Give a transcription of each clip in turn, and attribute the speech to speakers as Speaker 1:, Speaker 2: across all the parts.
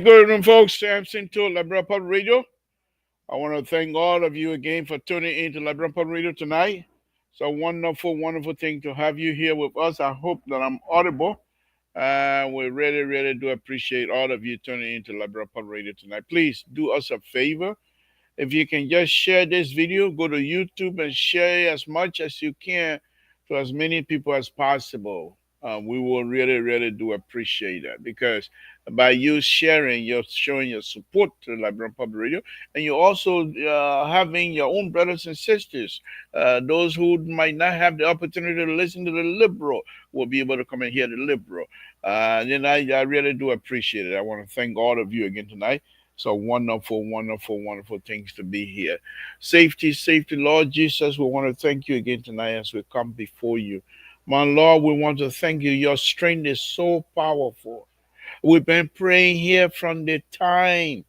Speaker 1: Good evening, folks. Samson to Liberal Public Radio. I want to thank all of you again for tuning in to Liberal Public Radio tonight. It's a wonderful, wonderful thing to have you here with us. I hope that I'm audible. We really, really do appreciate all of you tuning in to Liberal Public Radio tonight. Please do us a favor. If you can just share this video, go to YouTube and share as much as you can to as many people as possible. We will really, really do appreciate that, because by you sharing, you're showing your support to Liberal Public Radio, and you're also having your own brothers and sisters. Those who might not have the opportunity to listen to the liberal will be able to come and hear the liberal. Then I really do appreciate it. I want to thank all of you again tonight. So wonderful, wonderful, wonderful things to be here. Safety, safety, Lord Jesus, we want to thank you again tonight as we come before you. My Lord, we want to thank you. Your strength is so powerful. We've been praying here from the time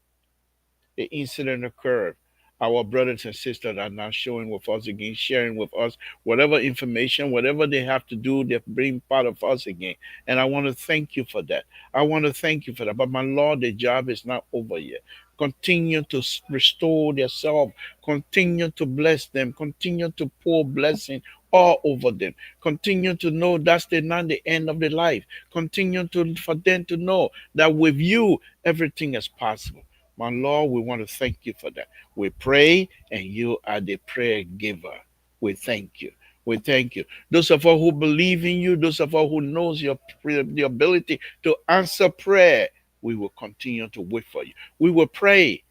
Speaker 1: the incident occurred. Our brothers and sisters are now showing with us again, sharing with us whatever information, whatever they have to do, they bring part of us again. And I want to thank you for that. I want to thank you for that. But my Lord, the job is not over yet. Continue to restore yourself. Continue to bless them. Continue to pour blessing all over them. Continue to know that's not the end of the life. Continue for them to know that with you, everything is possible. My Lord, we want to thank you for that. We pray, and you are the prayer giver. We thank you. We thank you. Those of us who believe in you, those of us who knows the ability to answer prayer, We will continue to wait for you. We will pray.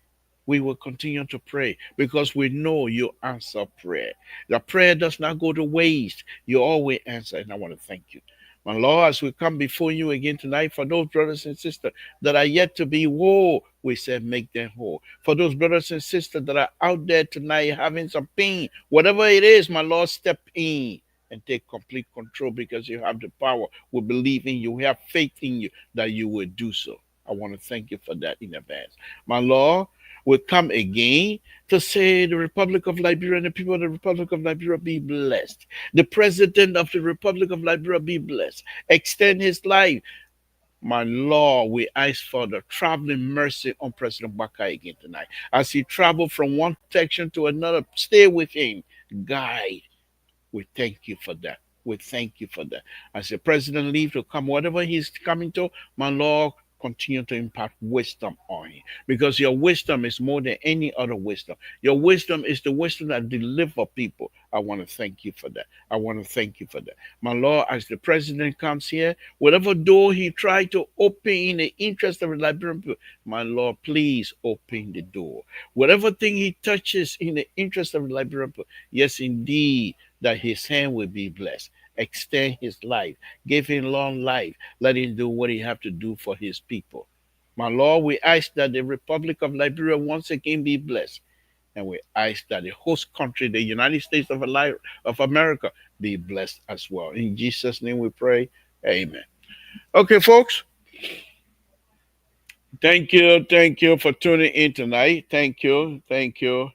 Speaker 1: We will continue to pray because we know you answer prayer. The prayer does not go to waste. You always answer, and I want to thank you. My Lord, as we come before you again tonight, for those brothers and sisters that are yet to be whole, we said, make them whole. For those brothers and sisters that are out there tonight having some pain, whatever it is, my Lord, step in and take complete control because you have the power. We believe in you. We have faith in you that you will do so. I want to thank you for that in advance. My Lord, will come again to say the Republic of Liberia and the people of the Republic of Liberia be blessed. The president of the Republic of Liberia be blessed. Extend his life. My Lord, we ask for the traveling mercy on President Baka again tonight. As he traveled from one section to another, stay with him. Guide. We thank you for that. We thank you for that. As the president leaves to come, whatever he's coming to, my Lord, continue to impart wisdom on him. Because your wisdom is more than any other wisdom. Your wisdom is the wisdom that delivers people. I want to thank you for that. I want to thank you for that. My Lord, as the president comes here, whatever door he tried to open in the interest of the Liberian people, my Lord, please open the door. Whatever thing he touches in the interest of the Liberian people, yes, indeed, that his hand will be blessed. Extend his life. Give him long life. Let him do what he have to do for his people. My Lord, we ask that the Republic of Liberia once again be blessed. And we ask that the host country, the United States of America, be blessed as well. In Jesus' name we pray. Amen. Okay, folks. Thank you for tuning in tonight. Thank you. Thank you.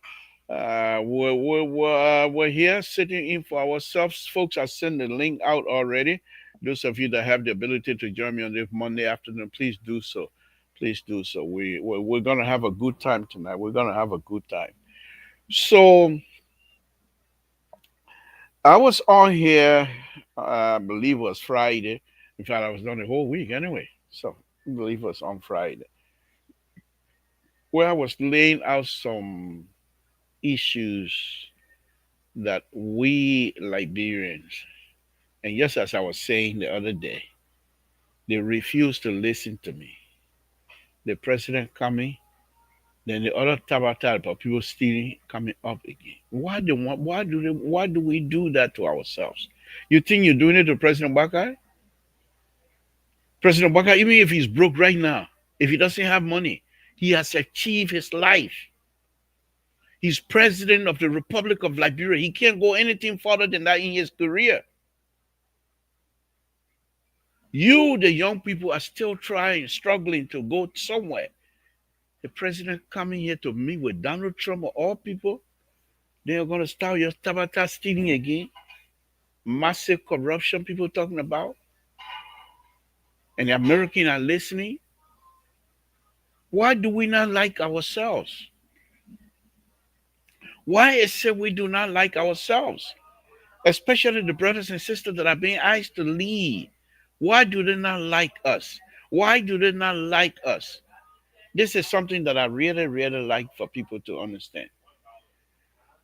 Speaker 1: We're here sitting in for ourselves. Folks, I sent the link out already. Those of you that have the ability to join me on this Monday afternoon, please do so. Please do so. We're going to have a good time tonight. We're going to have a good time. So I was on here, I believe it was Friday. In fact, I was on the whole week anyway. So I believe it was on Friday, where I was laying out some issues that we Liberians, and just as I was saying the other day, they refused to listen to me. The president coming, then the other tabata about people stealing coming up again. Why do we do that to ourselves? You think you're doing it to President Baka? President Baka, even if he's broke right now, if he doesn't have money, he has achieved his life. He's president of the Republic of Liberia. He can't go anything further than that in his career. You, the young people, are still trying, struggling to go somewhere. The president coming here to meet with Donald Trump or all people, they are going to start your tabata stealing again. Massive corruption people talking about. And the Americans are listening. Why do we not like ourselves? Why is it we do not like ourselves? Especially the brothers and sisters that are being asked to lead. Why do they not like us? Why do they not like us? This is something that I really, really like for people to understand.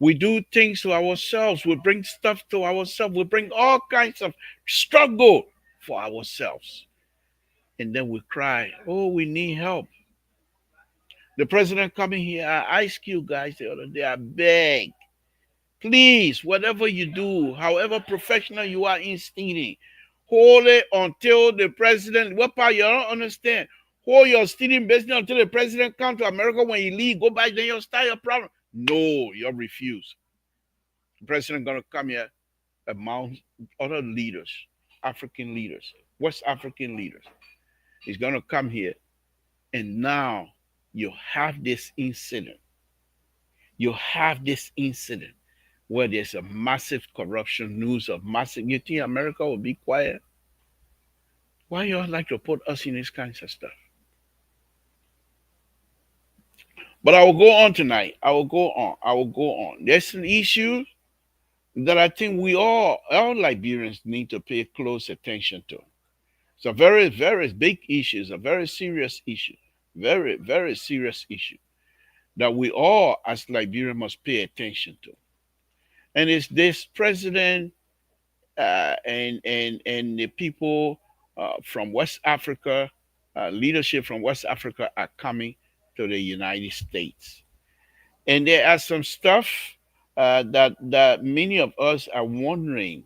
Speaker 1: We do things to ourselves. We bring stuff to ourselves. We bring all kinds of struggle for ourselves. And then we cry, oh, we need help. The president coming here, I asked you guys the other day, I beg, please, whatever you do, however professional you are in stealing, hold it until the president, what part you don't understand? Hold your stealing business until the president come to America. When you leave, go back, then you'll start your problem. No, you'll refuse. The president gonna come here among other leaders, African leaders, West African leaders. He's gonna come here, and now you have this incident. You have this incident where there's a massive corruption news of massive. You think America will be quiet? Why you all like to put us in these kinds of stuff? But I will go on tonight. I will go on. I will go on. There's an issue that I think we all Liberians need to pay close attention to. It's a very, very big issue. It's a very serious issue. Very, very serious issue that we all as Liberians must pay attention to. And it's this president and the people from West Africa leadership from West Africa are coming to the United States, and there are some stuff that many of us are wondering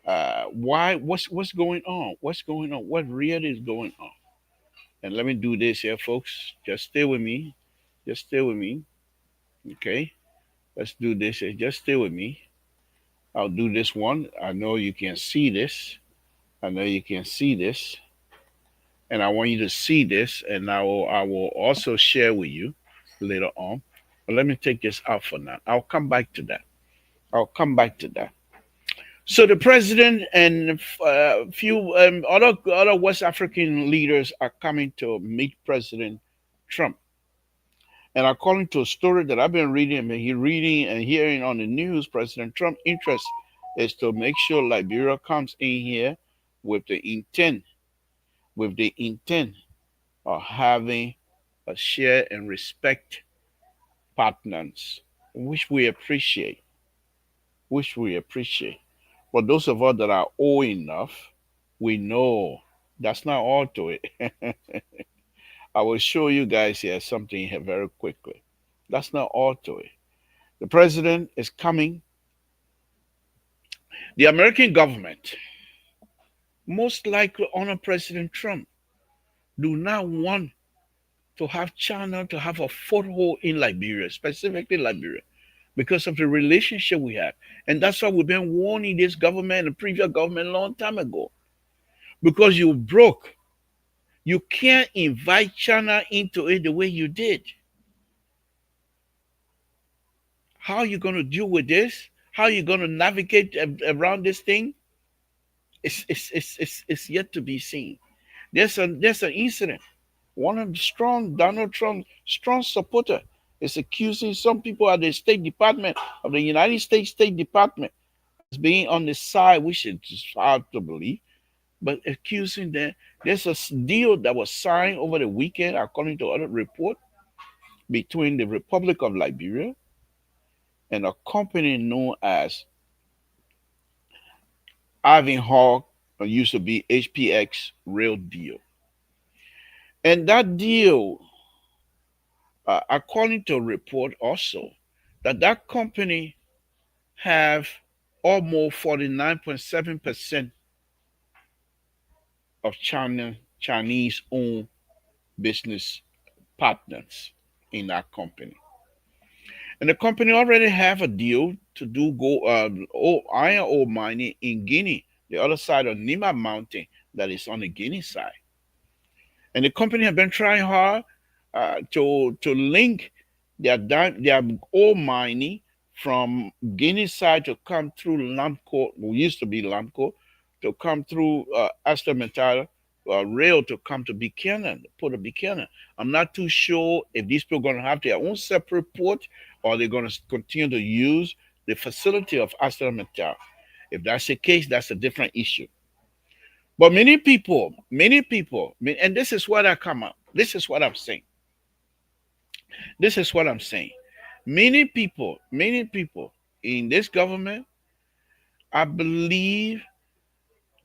Speaker 1: why. What's going on? What's going on? What really is going on? And let me do this here, folks. Just stay with me. Just stay with me. Okay. Let's do this. Just stay with me. I'll do this one. I know you can see this. I know you can see this. And I want you to see this. And I will also share with you later on. But let me take this out for now. I'll come back to that. I'll come back to that. So the president and a few other West African leaders are coming to meet President Trump. And according to a story that I've been reading and hearing on the news, President Trump's interest is to make sure Liberia comes in here with the intent, with the intent of having a share and respect partners, which we appreciate, which we appreciate. For those of us that are old enough, we know that's not all to it. I will show you guys here something here very quickly. That's not all to it. The president is coming. The American government, most likely under President Trump, do not want to have China to have a foothold in Liberia, specifically Liberia, because of the relationship we have. And that's why we've been warning this government and the previous government a long time ago. Because you broke. You can't invite China into it the way you did. How are you going to deal with this? How are you going to navigate around this thing? It's yet to be seen. There's an incident. One of the strong Donald Trump strong supporter is accusing some people at the State Department of the United States State Department as being on the side, which is hard to believe, but accusing them. There's a deal that was signed over the weekend, according to other report, between the Republic of Liberia and a company known as Ivan Hawk, used to be HPX Real Deal. And that deal, according to a report also, that company have almost 49.7% of Chinese owned business partners in that company. And the company already have a deal to do iron ore mining in Guinea, the other side of Nima Mountain, that is on the Guinea side. And the company has been trying hard to link their ore mining from Guinea side to come through Lamco, who used to be Lamco, to come through Astor Metal rail to come to Buchanan, Port of Buchanan. I'm not too sure if these people are going to have their own separate port or they're going to continue to use the facility of Astor Metal. If that's the case, that's a different issue. But many people, and this is what I come up. This is what I'm saying. This is what I'm saying. Many people in this government, I believe,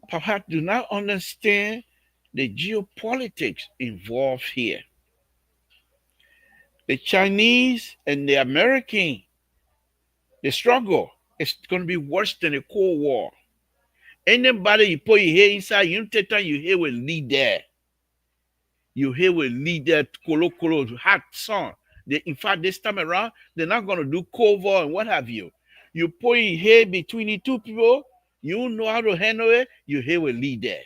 Speaker 1: perhaps do not understand the geopolitics involved here. The Chinese and the American, the struggle is going to be worse than the Cold War. Anybody you put your head inside, you take time you hear will lead there. You hear will lead that colo hot sun. In fact, this time around, they're not going to do Cold War and what have you. You put your head between the two people, you know how to handle it, you hear will lead there.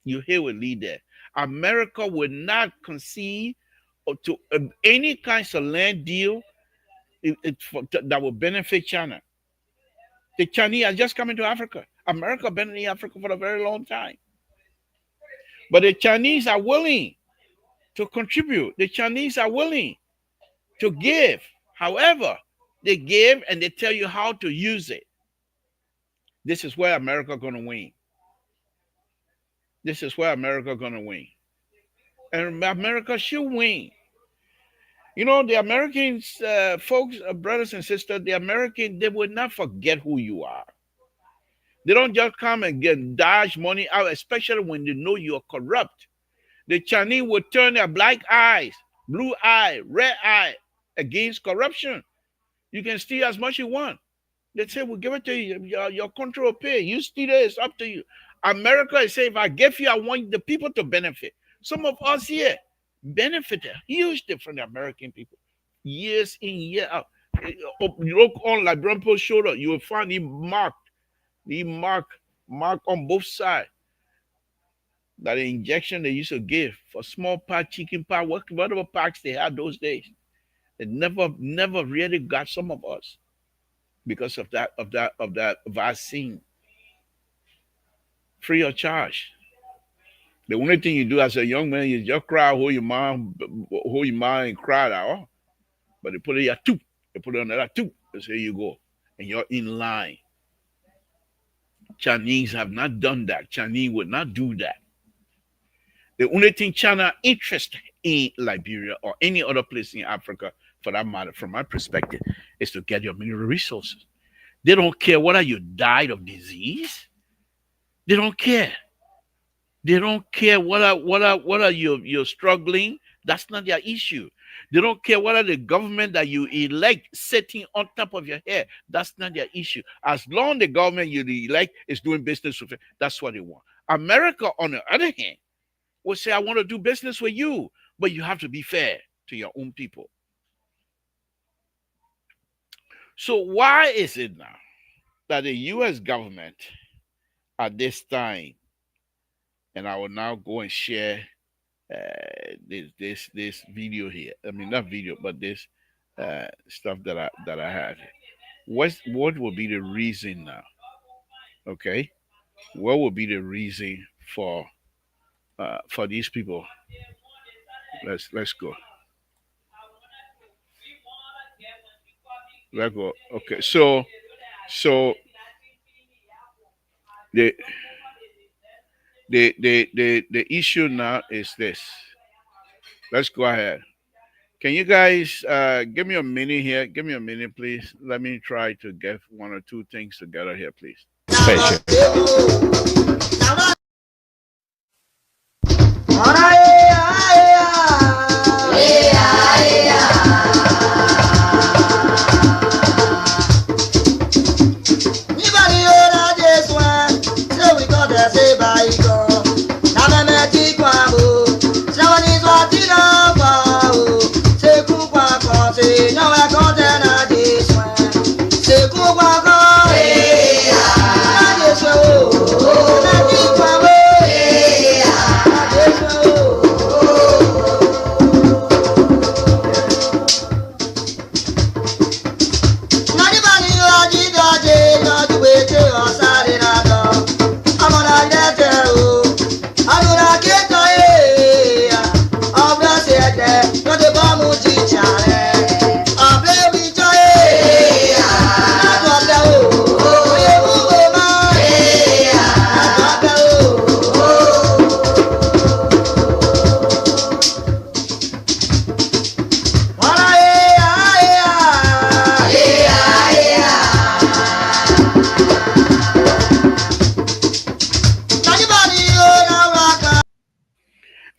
Speaker 1: You hear will lead there. America will not concede to any kinds of land deal that will benefit China. The Chinese are just coming to Africa. America been in Africa for a very long time. But the Chinese are willing to contribute. The Chinese are willing to give. However, they give and they tell you how to use it. This is where America going to win. This is where America going to win. And America should win. You know, the Americans, folks, brothers and sisters, the Americans, they will not forget who you are. They don't just come and get dodge money out, especially when they know you're corrupt. The Chinese would turn their black eyes, blue eye, red eye against corruption. You can steal as much as you want. They say, we'll give it to you. Your country will pay. You steal it, it's up to you. America is saying, if I give you, I want the people to benefit. Some of us here benefited hugely from the American people. Years in, year out. You look on like Brumpo's shoulder, you will find the mark on both sides. That the injection they used to give for small part, chicken part, whatever parts they had those days. They never really got some of us because of that vaccine, free of charge. The only thing you do as a young man is just cry, hold your mind and cry out. But they put it at two. They put it on that two. They say, here you go. And you're in line. Chinese have not done that. Chinese would not do that. The only thing China interested in Liberia or any other place in Africa, for that matter, from my perspective, is to get your mineral resources. They don't care whether you died of disease. They don't care. They don't care whether you're struggling. That's not their issue. They don't care whether the government that you elect sitting on top of your head. That's not their issue. As long the government you elect is doing business with it, that's what they want. America, on the other hand, will say, I want to do business with you, but you have to be fair to your own people. So why is it now that the U.S. government at this time, and I will now go and share this video here. I mean, not video, but this stuff that I had. What will be the reason now? Okay, what will be the reason for these people? Let's go. Let's go. Okay, so the the issue now is this. Let's go ahead. Can you guys give me a minute here? Give me a minute, please. Let me try to get one or two things together here, please.
Speaker 2: Special.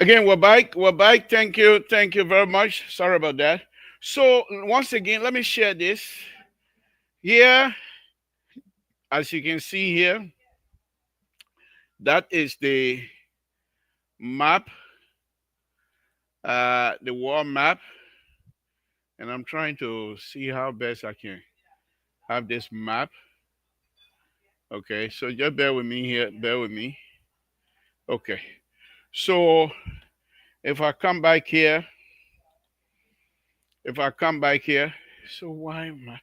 Speaker 1: Again, we're back. We're back. Thank you. Thank you very much. Sorry about that. So once again, let me share this. Here, as you can see here, that is the map, the world map. And I'm trying to see how best I can have this map. Okay, so just bear with me here. Bear with me. Okay. So if I come back here, so why am I?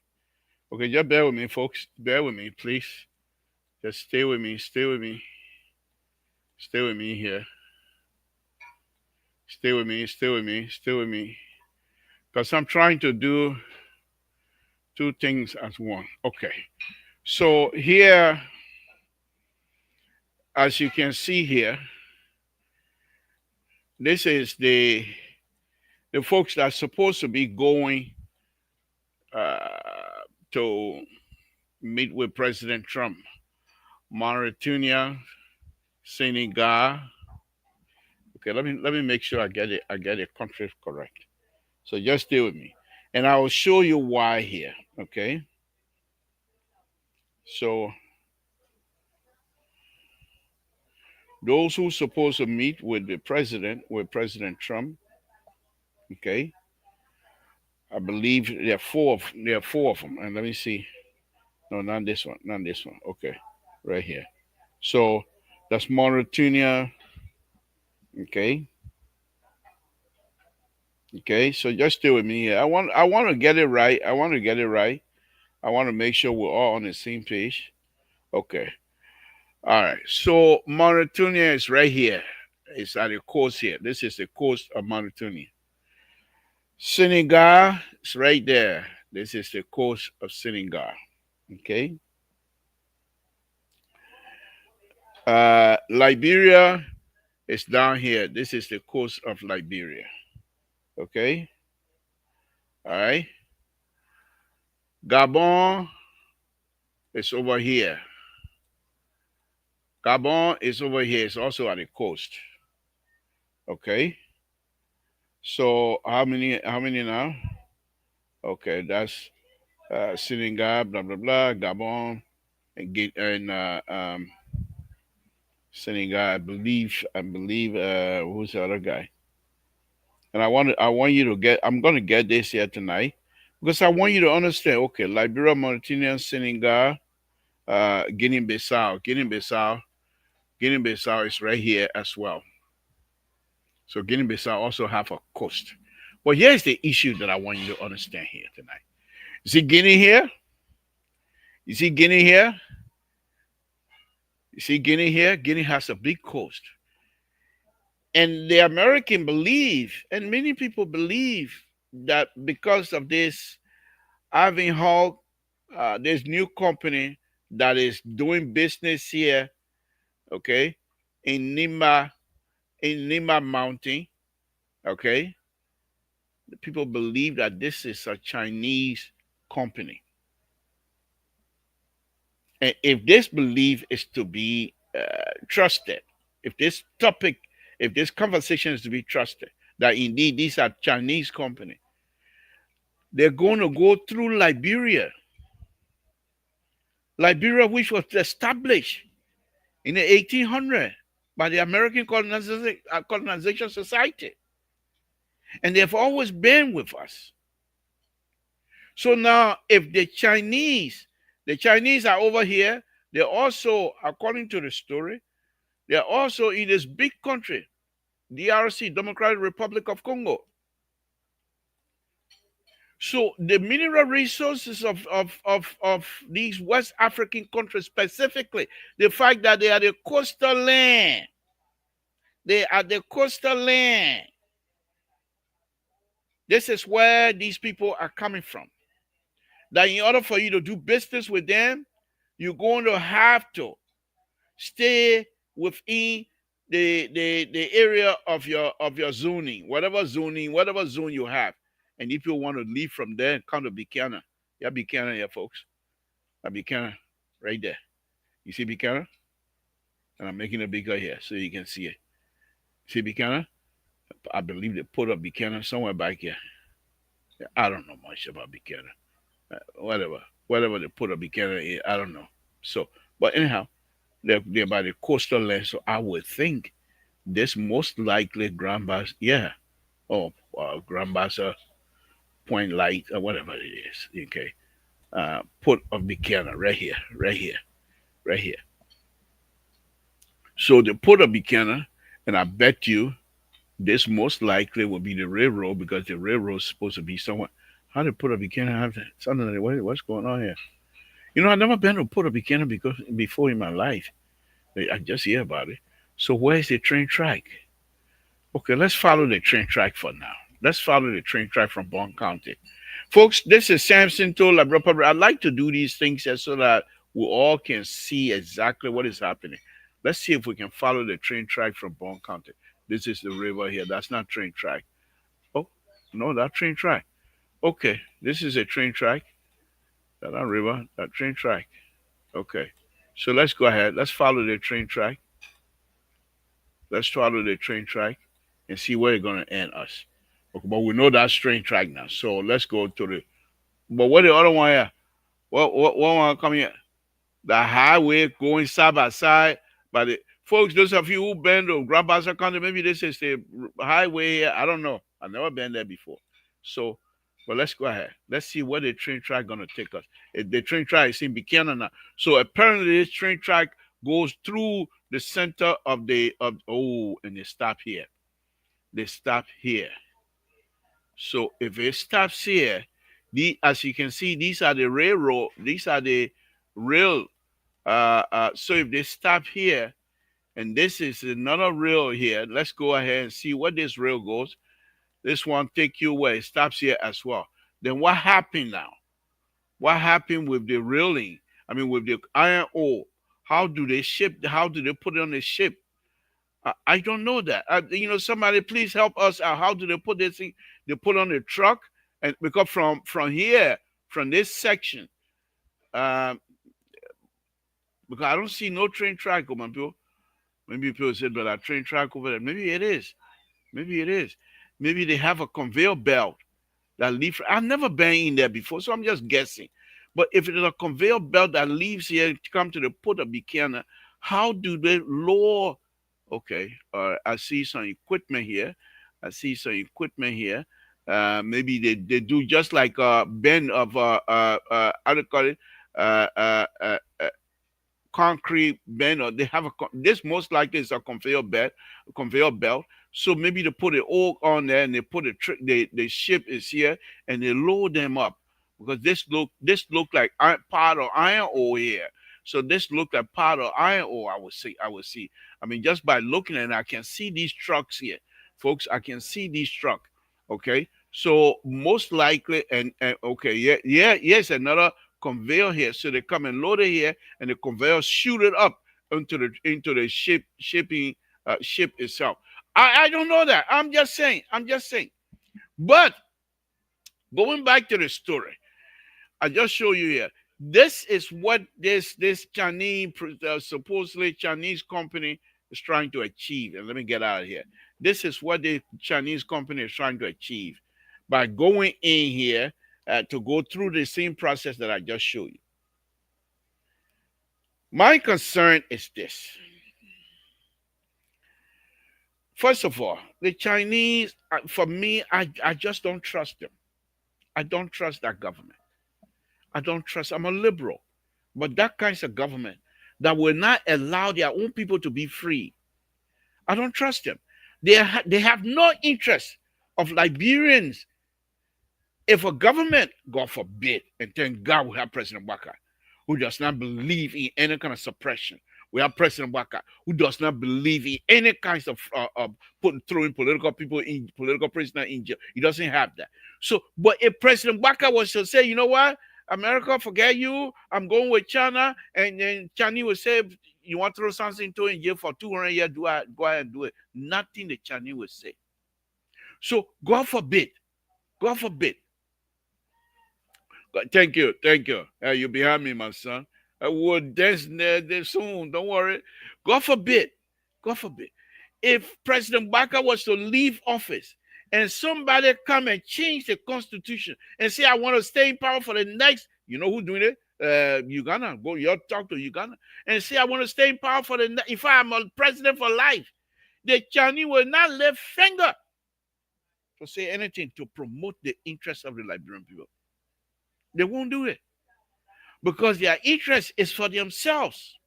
Speaker 1: Okay, just bear with me, folks. Bear with me, please. Just stay with me. Stay with me. Stay with me here. Stay with me. Stay with me. Stay with me. Because I'm trying to do two things as one. Okay. So here, as you can see here, this is the folks that are supposed to be going to meet with President Trump. Mauritania, Senegal, Okay, let me make sure I get it country correct. So just stay with me, and I will show you why here. Okay, so those who supposed to meet with the president, with President Trump, okay, I believe there are four of them, and let me see. No, not this one, not this one. Okay, right here. So that's Mauritania. Okay, okay. So just stay with me here. I want to get it right. I want to get it right. I want to make sure we're all on the same page. Okay. All right. So Mauritania is right here. It's at the coast here. This is the coast of Mauritania. Senegal is right there. This is the coast of Senegal. Okay. Liberia is down here. This is the coast of Liberia. Okay. All right. Gabon is over here. Gabon is over here. It's also at the coast. Okay. So how many now? Okay, that's Senegal, blah blah blah, Gabon, and Senegal. I believe. Who's the other guy? And I want you to get. I'm gonna get this here tonight because I want you to understand. Okay, Liberia, Mauritania, Senegal, Guinea-Bissau, Guinea-Bissau is right here as well. So Guinea-Bissau also have a coast. Well, here's the issue that I want you to understand here tonight. You see Guinea here? You see Guinea here? You see Guinea here? Guinea has a big coast. And the American believe, and many people believe, that because of this Ivan Hall, this new company that is doing business here, okay, in Nima Mountain, okay, the people believe that this is a Chinese company. And if this belief is to be trusted, if this topic, if this conversation is to be trusted, that indeed these are Chinese company, they're going to go through Liberia, which was established in the 1800s by the American Colonization Society, and they've always been with us. So now, if the Chinese are over here, they're also, according to the story, they're also in this big country, DRC, Democratic Republic of Congo. So the mineral resources of these West African countries, specifically the fact that they are the coastal land, this is where these people are coming from. That in order for you to do business with them, you're going to have to stay within the area of your zoning, whatever zone you have. And if you want to leave from there and come to Buchanan, yeah, Buchanan here, folks. Buchanan, right there. You see Buchanan? And I'm making it bigger here so you can see it. See Buchanan? I believe they put up Buchanan somewhere back here. Yeah, I don't know much about Buchanan. Whatever they put up Buchanan here, I don't know. So, but anyhow, they're by the coastal land. So I would think this most likely Grand Bass, yeah. Oh, Grand Bass Point Light or whatever it is. Okay. Put of Buchanan right here, right here, right here. So the port of Buchanan, and I bet you this most likely will be the railroad because the railroad is supposed to be somewhere. How did Port of Buchanan have that? Something like what's going on here? I've never been to Port of Buchanan because before in my life. I just hear about it. So where's the train track? Okay, let's follow the train track for now. Let's follow the train track from Bond County. Folks, this is Samson told I'd like to do these things so that we all can see exactly what is happening. Let's see if we can follow the train track from Bond County. This is the river here. That's not train track. Oh, no, that train track. Okay, this is a train track. That river, that train track. Okay. So let's go ahead. Let's follow the train track. Let's follow the train track. and see where it's gonna end us. Okay, but we know that train track now. So let's go to the. But what the other one here? What one come here? The highway going side by side. But the folks, those of you who been to Grand Bassa County, maybe this is the highway here. I don't know. I've never been there before. So, but let's go ahead. Let's see where the train track gonna take us. The train track is in Buchanan now. So apparently this train track goes through the center of and they stop here. They stop here. So if it stops here, as you can see, these are the railroad. These are the rail. So if they stop here, and this is another rail here, let's go ahead and see where this rail goes. This one take you where it stops here as well. Then what happened now? What happened with the railing? I mean, with the iron ore? How do they ship? How do they put it on the ship? I don't know that. Somebody please help us out. How do they put this thing? They put on the truck, and because from here, from this section, um, because I don't see no train track over people. Maybe people said, but a train track over there. Maybe it is. Maybe it is. Maybe they have a conveyor belt that leaves. I've never been in there before, so I'm just guessing. But if it is a conveyor belt that leaves here to come to the port of Buchanan, how do they lower? Okay, I see some equipment here. I see some equipment here. Maybe they do just like bend of how do you call it? Uh, uh, uh, uh, Concrete bend, or they have this most likely is a conveyor belt. So maybe they put it all on there and they put the ship is here and they load them up, because this look like part of iron ore here. So this look like part of iron ore. I would see. I mean, just by looking at it, I can see these trucks here, folks. I can see these trucks. Okay, so most likely, and okay, yeah, yeah, yes, another conveyor here. So they come and load it here, and the conveyor shoot it up into the ship itself. I don't know that. I'm just saying. I'm just saying. But going back to the story, I just show you here. This is what this Chinese supposedly Chinese company is trying to achieve. And let me get out of here. This is what the Chinese company is trying to achieve by going in here to go through the same process that I just showed you. My concern is this. First of all, the Chinese, for me, I just don't trust them. I don't trust that government. I don't trust. I'm a liberal, but that kind of government that will not allow their own people to be free, I don't trust them. They have no interest of Liberians. If a government, God forbid, and thank God we have President Waka, who does not believe in any kind of suppression. We have President Waka, who does not believe in any kinds of throwing political people in, political prisoners in jail. He doesn't have that. So, but if President Waka was to say, you know what, America, forget you, I'm going with China, and then China would say, you want to throw something into in jail for 200 years, go ahead and do it. Nothing the Chinese would say. So, God forbid, God forbid. Thank you, thank you. You're behind me, my son. I will dance there soon. Don't worry. God forbid, God forbid, if President Baka was to leave office and somebody come and change the constitution and say, I want to stay in power for the next, you know who's doing it? Uganda. Go, you talk to Uganda and say, I want to stay in power for the next. If I'm a president for life, the Chinese will not lift finger to say anything to promote the interests of the Liberian people. They won't do it because their interest is for themselves.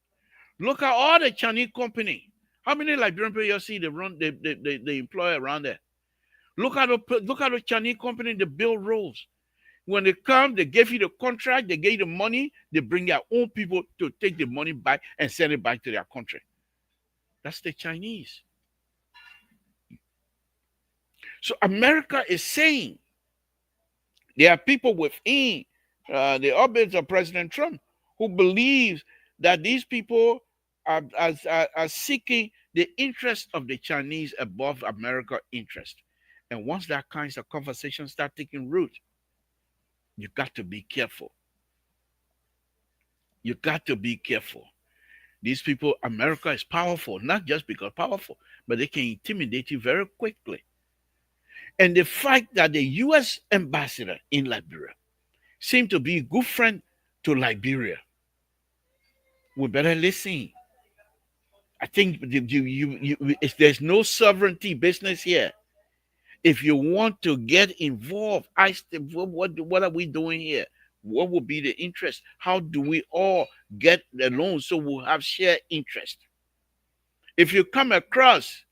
Speaker 1: Look at all the Chinese company. How many Liberian people you see they run they employ around there? Look at the Chinese company that build roads. When they come, they give you the contract, they give you the money, they bring their own people to take the money back and send it back to their country. That's the Chinese. So America is saying there are people within the orbits of President Trump who believes that these people are seeking the interest of the Chinese above America's interest. And once that kinds of conversations start taking root, you got to be careful. You got to be careful. These people, America is powerful, not just because powerful, but they can intimidate you very quickly. And the fact that the US ambassador in Liberia seemed to be a good friend to Liberia, we better listen. I think if there's no sovereignty business here, if you want to get involved, what are we doing here? What would be the interest? How do we all get the loan so we'll have shared interest? If you come across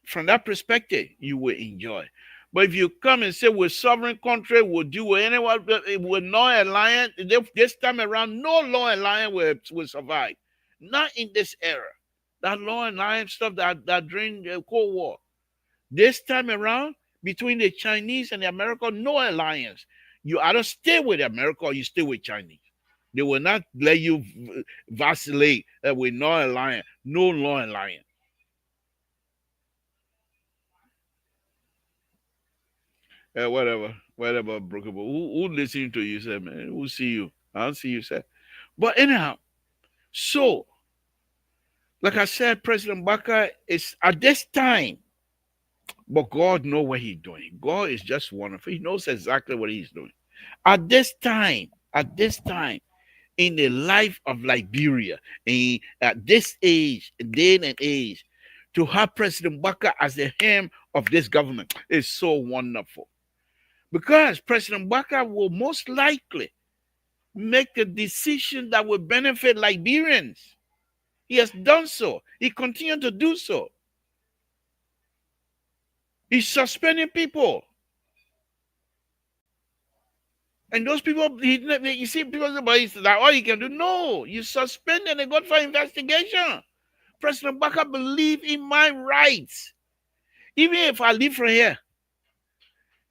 Speaker 1: from that perspective, you will enjoy. But if you come and say we're sovereign country, we'll do anyone, we're no alliance, this time around, no law alliance will survive. Not in this era. That law alliance stuff that during the Cold War. This time around, between the Chinese and the America, no alliance. You either stay with America or you stay with Chinese. They will not let you vacillate with no alliance, no law alliance. Whatever, broken. Who listening to you, say, man? Who see you? I don't see you, say. But anyhow, so like I said, President Baka is at this time, but God knows what He's doing. God is just wonderful. He knows exactly what He's doing. At this time, in the life of Liberia, at this age, day and age, to have President Baka as the helm of this government is so wonderful. Because President Baka will most likely make a decision that will benefit Liberians. He has done so. He continues to do so. He's suspending people. And those people, you see, people say, that all you can do. No, you suspend and they go for investigation. President Baka believe in my rights. Even if I leave from here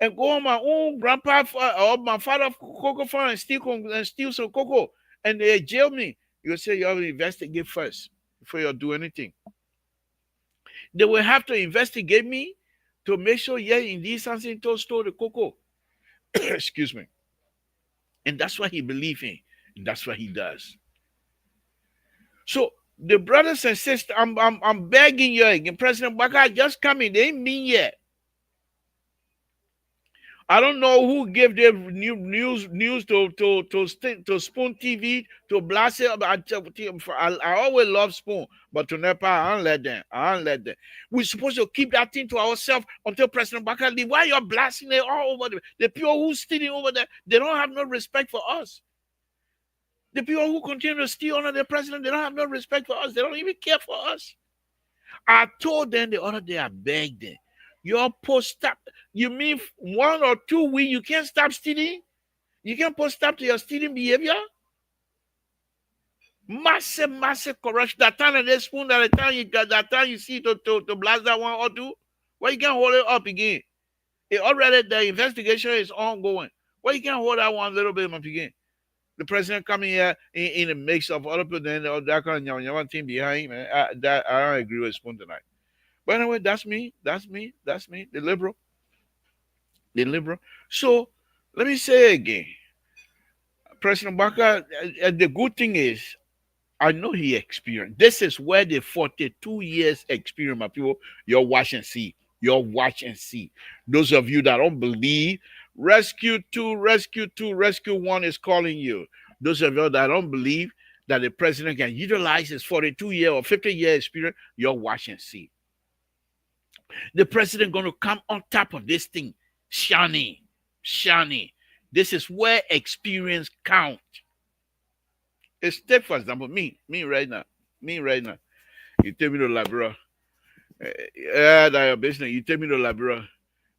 Speaker 1: and go on my own grandpa or my father cocoa farm and steal some cocoa and they jail me, you say you have to investigate first before you do anything. They will have to investigate me to make sure, yeah, indeed Samson stole the cocoa. Excuse me. And that's what he believes in. And that's what he does. So the brothers and sisters, I'm begging you again, President Baka just coming. They ain't been yet. I don't know who gave them news to Spoon TV to blast it. I always love Spoon, but to Nepal, I don't let them. We're supposed to keep that thing to ourselves until President Baka leave. Why you're blasting it all over the people who's stealing over there? They don't have no respect for us. The people who continue to steal under the president, they don't have no respect for us. They don't even care for us. I told them the other day, I begged them. Your post stop. You mean 1 or 2 weeks you can't stop stealing? You can't put stop to your stealing behavior? Massive corruption. That time of this spoon, that time you see to blast that 1 or 2, why you can't hold it up again? It already the investigation is ongoing. Why you can't hold that one little bit up again? The president coming here in a mix of other people, then that kind of thing behind, man. I don't agree with Spoon tonight. But anyway, that's me. The liberal. So let me say again, President Baka, the good thing is, I know he experienced. This is where the 42 years experience, my people, you're watch and see. Those of you that don't believe, Rescue 1 is calling you. Those of you that don't believe that the president can utilize his 42-year or 50-year experience, you're watch and see. The president going to come on top of this thing. Shani. This is where experience count. It's take, for example, me right now. You take me to Liberia. That your business. You take me to Liberia.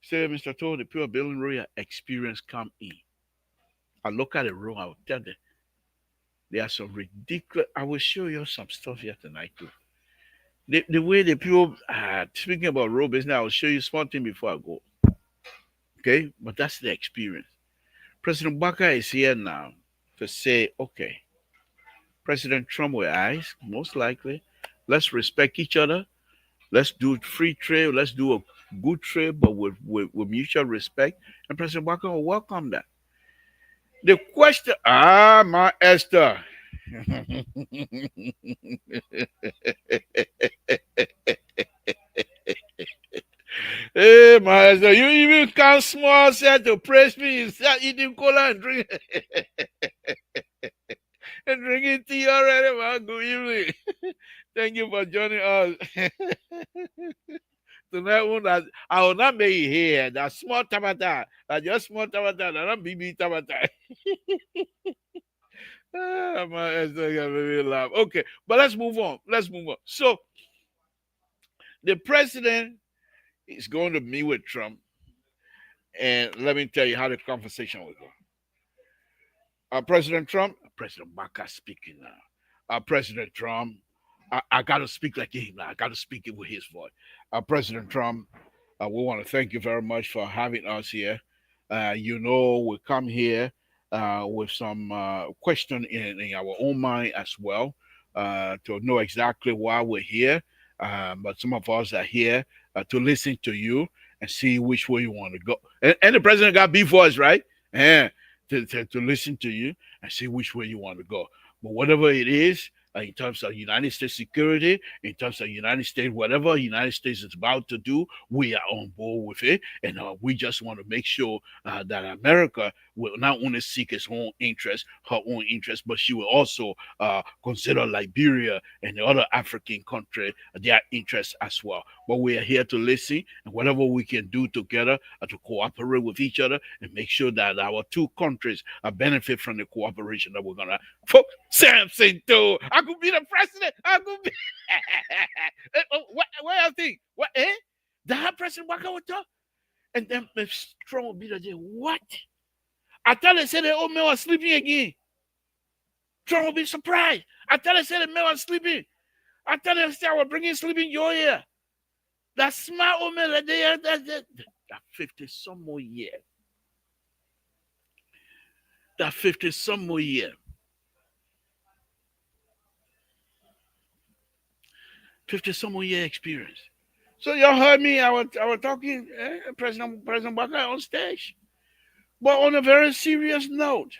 Speaker 1: Say, Mr. Toll, the pure building royal experience come in. I look at the room, I will tell them. There are some ridiculous. I will show you some stuff here tonight too. The way the people speaking about road business, I will show you small thing before I go. Okay, but that's the experience. President Baka is here now to say, okay, President Trump will ask, most likely, let's respect each other. Let's do free trade. Let's do a good trade, but with mutual respect. And President Baka will welcome that. The question, my Esther. Hey, my husband, you even come small, said to praise me. You start eating cola and drink and drinking tea already, man. Good evening. Thank you for joining us. Tonight, I will not make it here. That small tabata. That just small tabata. That not BB tabata. Ah, my husband got me laugh. Okay, but let's move on. Let's move on. So, the president is going to meet with Trump. And let me tell you how the conversation will go. President Trump, President Baka speaking now. President Trump, I got to speak like him now. I got to speak it with his voice. President Trump, we want to thank you very much for having us here. We come here with some question in our own mind as well to know exactly why we're here. But some of us are here to listen to you and see which way you want to go. And the president got beef for us, right? Yeah, to listen to you and see which way you want to go. But whatever it is, in terms of United States security, in terms of United States, whatever United States is about to do, we are on board with it, and we just want to make sure that America will not only seek its own interest, her own interest, but she will also consider Liberia and the other African country their interests as well. But we are here to listen, and whatever we can do together to cooperate with each other and make sure that our two countries benefit from the cooperation that we're gonna. Folks, Samson too. I could be the president. I could be. What I think? What? The president walk out with talk, and then Miss Trump will be the what? I thought they said the old man was sleeping again. Trump will be surprised. I thought they said the man was sleeping. I thought they said I was bringing sleeping joy here. That smart old man that that 50 some more year. That 50 some more year. 50 some more year experience. So y'all heard me. I was talking President Baka on stage. But on a very serious note,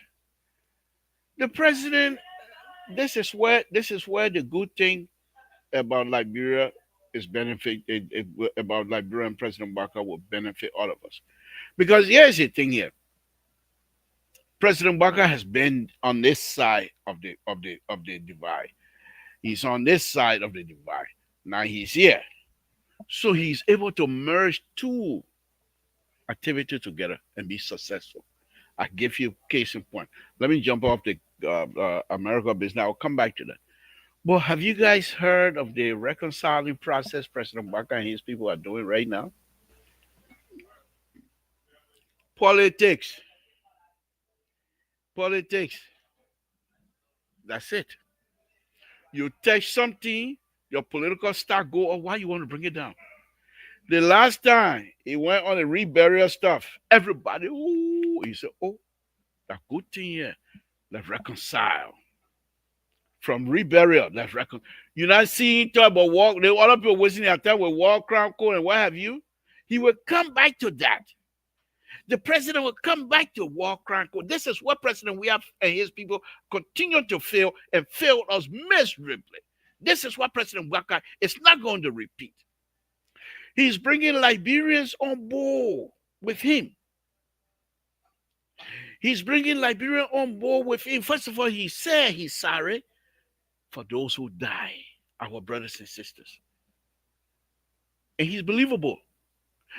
Speaker 1: the president. This is where the good thing about Liberia is about Liberia and President Baka will benefit all of us. Because here's the thing here. President Baka has been on this side of the divide. He's on this side of the divide. Now he's here. So he's able to merge two activities together and be successful. I give you case in point. Let me jump off the America business. I'll come back to that. Well, have you guys heard of the reconciling process President Baka and his people are doing right now? Politics. Politics. That's it. You take something, your political stock go up. Why you want to bring it down? The last time he went on the reburial stuff, everybody, ooh, he said, oh, that good thing here, let's reconcile. From reburial, let's reconcile. You're not seeing talk about war. The other people wasting their time with war, crown, code, and what have you. He will come back to that. The president will come back to war, crown, code. This is what President we have and his people continue to fail and failed us miserably. This is what President Waka is not going to repeat. He's bringing Liberians on board with him. He's bringing Liberia on board with him. First of all, he said he's sorry for those who die, our brothers and sisters. And he's believable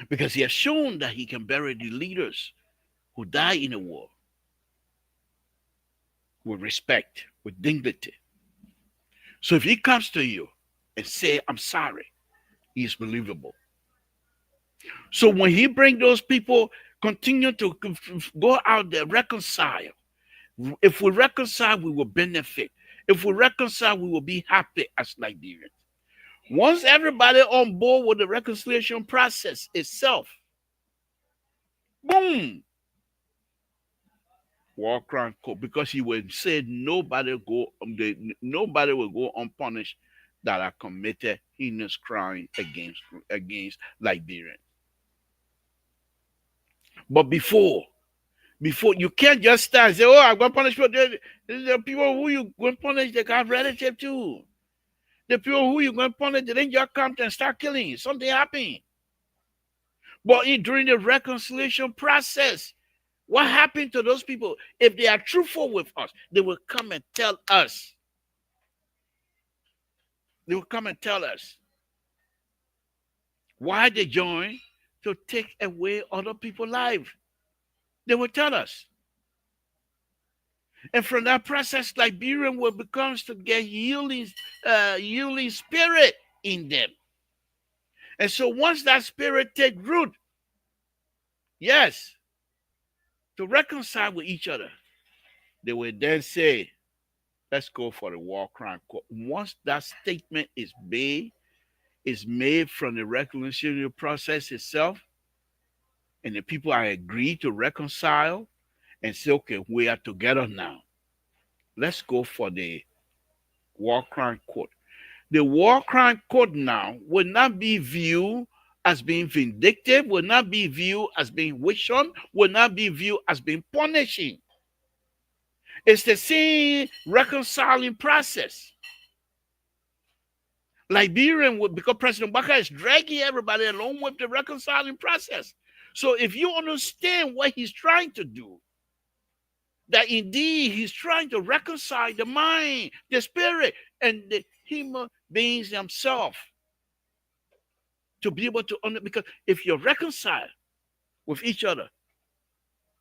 Speaker 1: because he has shown that he can bury the leaders who die in a war with respect, with dignity. So if he comes to you and say, I'm sorry, he is believable. So when he bring those people, continue to go out there, reconcile. If we reconcile, we will benefit. If we reconcile, we will be happy as Nigerians. Once everybody on board with the reconciliation process itself, boom, war crime code, because he will say nobody will go unpunished that are committed heinous crime against Liberians. But before Before you can't just stand and say, "Oh, I'm going to punish people." The people who you going to punish, they got relative too. The people who you going to punish, they didn't just come and start killing. Something happened. But during the reconciliation process, what happened to those people? If they are truthful with us, they will come and tell us. They will come and tell us why they joined to take away other people's lives. They will tell us. And from that process, Liberian will becomes to get yielding spirit in them. And so once that spirit take root, yes, to reconcile with each other, they will then say, let's go for the war crime court. Once that statement is made from the reconciliation process itself, and the people are agreed to reconcile and say, okay, we are together now. Let's go for the war crime court. The war crime court now will not be viewed as being vindictive, will not be viewed as being wishing, will not be viewed as being punishing. It's the same reconciling process. Liberian would, because President Baka is dragging everybody along with the reconciling process. So if you understand what he's trying to do, that indeed he's trying to reconcile the mind, the spirit, and the human beings themselves to be able to understand. Because if you're reconciled with each other,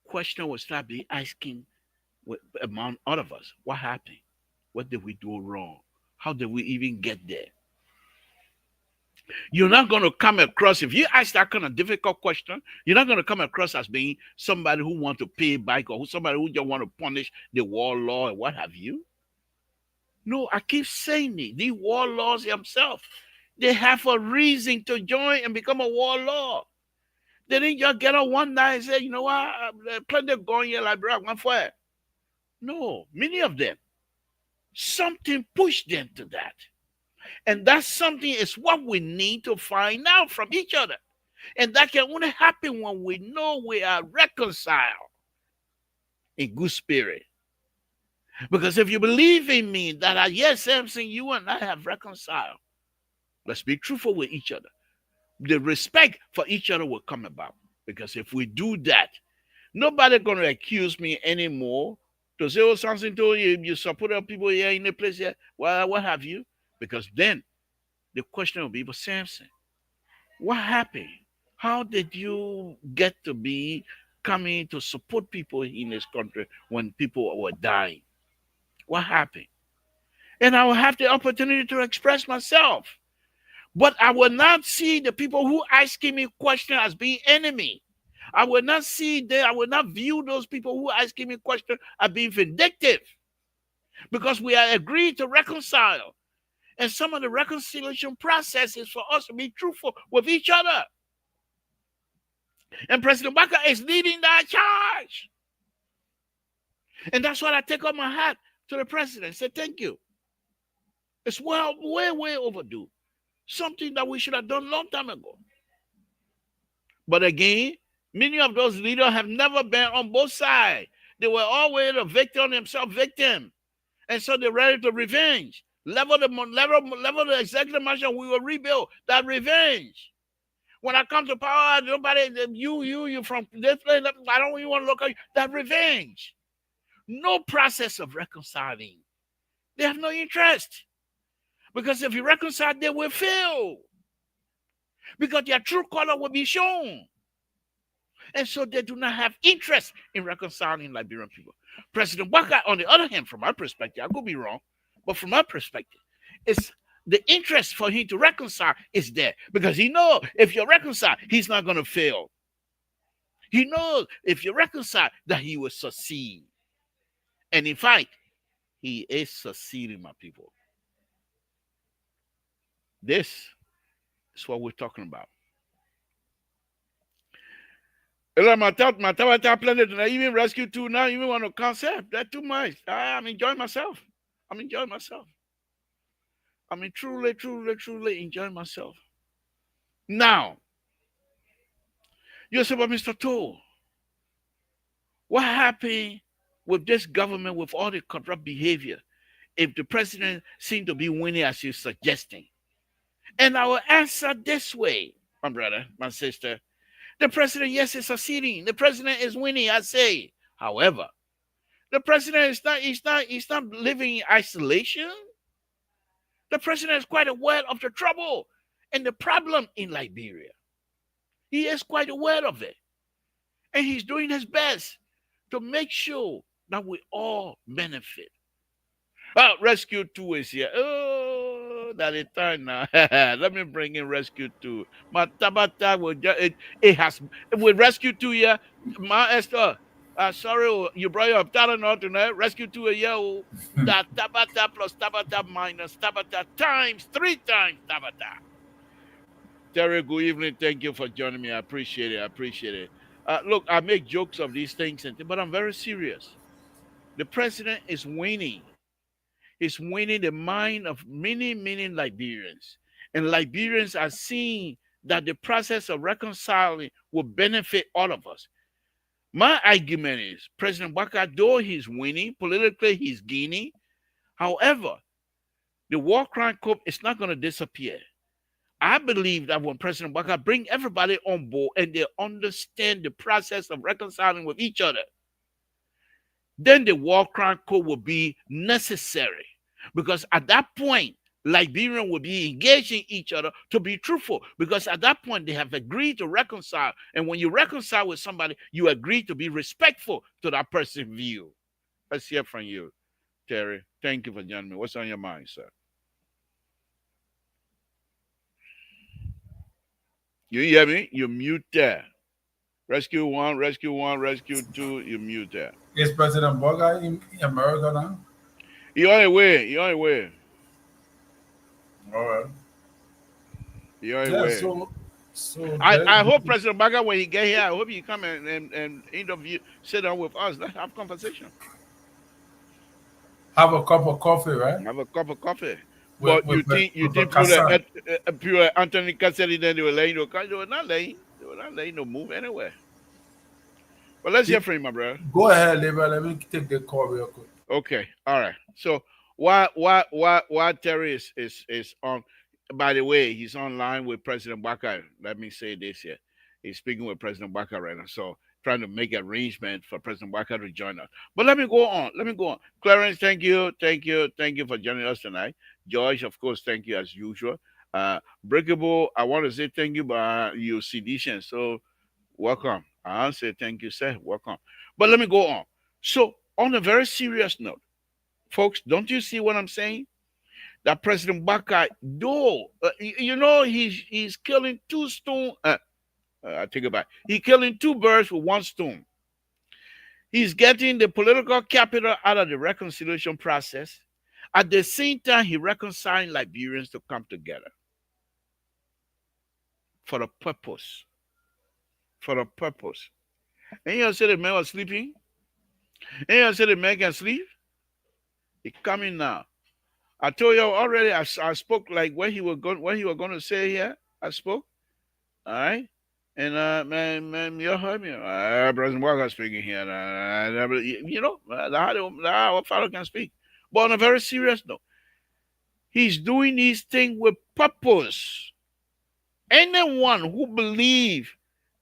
Speaker 1: question will start be asking among all of us, what happened? What did we do wrong? How did we even get there? You're not going to come across, if you ask that kind of difficult question, you're not going to come across as being somebody who wants to pay back or somebody who just want to punish the war law and what have you. No, I keep saying it. The war laws themselves, they have a reason to join and become a war law. They didn't just get on one night and say, you know what, plenty going here like bro, one for it. No, many of them, something pushed them to that. And that something is what we need to find out from each other. And that can only happen when we know we are reconciled in good spirit. Because if you believe in me that yes, Samson, you and I have reconciled, let's be truthful with each other. The respect for each other will come about. Because if we do that, nobody going to accuse me anymore to say, oh, Samson told you support people here in the place here. Well, what have you? Because then the question will be, but Samson, what happened? How did you get to be coming to support people in this country when people were dying? What happened? And I will have the opportunity to express myself. But I will not see the people who asking me questions as being enemy. I will not see them, I will not view those people who asking me questions as being vindictive. Because we are agreed to reconcile. And some of the reconciliation process is for us to be truthful with each other. And President Baka is leading that charge. And that's what I take off my hat to the president. Say thank you. It's way overdue. Something that we should have done a long time ago. But again, many of those leaders have never been on both sides. They were always a victim themselves, victim. And so they're ready to revenge. Level the executive mansion, we will rebuild that revenge. When I come to power, nobody, you from this place, I don't even want to look at you. That revenge. No process of reconciling. They have no interest. Because if you reconcile, they will fail. Because their true color will be shown. And so they do not have interest in reconciling Liberian people. President Waka, on the other hand, from my perspective, I could be wrong, but from my perspective, it's the interest for him to reconcile is there. Because he knows if you reconcile, he's not going to fail. He knows if you reconcile that he will succeed. And in fact, he is succeeding, my people. This is what we're talking about. My planet, and I even rescue two now, even want to concept. That's too much. I'm enjoying myself. I'm truly enjoying myself. Now, you say, but Mr. Toll, What happened with this government with all the corrupt behavior if the president seemed to be winning as you're suggesting? And I will answer this way, my brother, my sister. The president, yes, is succeeding. The president is winning, I say. However, the president is not living in isolation. The president is quite aware of the trouble and the problem in Liberia. He is quite aware of it. And he's doing his best to make sure that we all benefit. Oh, Rescue 2 is here. Oh, that is time now. Let me bring in Rescue 2. My Tabata will it has with Rescue 2 here. My Esther. Sorry, oh, you brought your talent out tonight. Rescue 2 here. Oh, that Tabata plus Tabata minus Tabata times 3 times Tabata. Terry, good evening. Thank you for joining me. I appreciate it. I appreciate it. Look, I make jokes of these things, but I'm very serious. The president is winning. He's winning the mind of many, many Liberians. And Liberians are seeing that the process of reconciling will benefit all of us. My argument is President Waka, though he's winning, politically he's gaining. However, the war crime code is not going to disappear. I believe that when President Waka bring everybody on board and they understand the process of reconciling with each other, then the war crime code will be necessary. Because at that point, Liberians will be engaging each other to be truthful. Because at that point, they have agreed to reconcile. And when you reconcile with somebody, you agree to be respectful to that person's view. Let's hear from you, Terry. Thank you for joining me. What's on your mind, sir? You hear me? You mute there. Rescue 1, Rescue 1, Rescue 2, you mute there.
Speaker 2: Is President Boga in America now?
Speaker 1: You on your way. You on your way.
Speaker 2: All right.
Speaker 1: You on your
Speaker 2: Yeah.
Speaker 1: way.
Speaker 2: So
Speaker 1: I hope President Baga, when he get here, I hope he come and interview, sit down with us. Let's have conversation.
Speaker 2: have a cup of coffee, right?
Speaker 1: Have a cup of coffee. But you
Speaker 2: With a
Speaker 1: think pure
Speaker 2: croissant.
Speaker 1: pure Anthony Cassidy, then they were letting you come. They were not letting. They were not letting no move anywhere. But let's hear
Speaker 2: It-
Speaker 1: from you, my brother.
Speaker 2: Go ahead, Libra. Let me take the call real quick.
Speaker 1: Okay, all right. So why Terry is on? By the way, he's online with President Baka. Let me say this here. He's speaking with President Baka right now. So trying to make arrangement for President Baka to join us. But let me go on. Let me go on. Clarence, thank you for joining us tonight. George, of course, thank you as usual. Breakable, I want to say thank you, but you seditious. So welcome. I'll say thank you, sir. Welcome. But let me go on. So, on a very serious note, folks, don't you see what I'm saying? That President Baka, though, he's killing two stone. I take it back. He's killing two birds with one stone. He's getting the political capital out of the reconciliation process. At the same time, he reconciling Liberians to come together for a purpose. For a purpose. And you say the man was sleeping. And you say the man can sleep. He coming now. I told you already. I spoke like what he was going to say here. I spoke. All right. And man, you heard me. President Walker speaking here. How fellow can speak. But on a very serious note, he's doing these things with purpose. Anyone who believe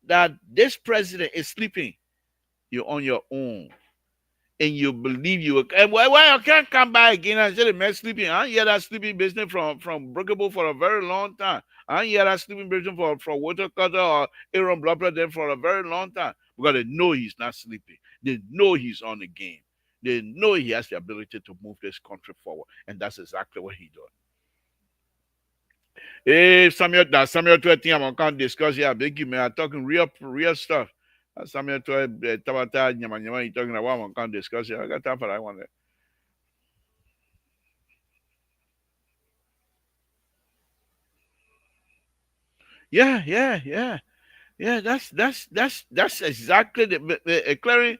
Speaker 1: that this president is sleeping, you're on your own. And you believe you will, and why you can't come back again and say the man sleeping? I hear that sleeping business from Brookable for a very long time. I hear that sleeping business from Water Cutter or Aaron Blopper then for a very long time because they know he's not sleeping. They know he's on the game. They know he has the ability to move this country forward, and that's exactly what he does. Hey, Samuel 12 thing I'm going to discuss here. Big you, man. I'm talking real stuff. Samuel 12, Tabata, Nyama, you talking about, I'm going to discuss here. I got time for that one. Yeah. That's exactly the clearing.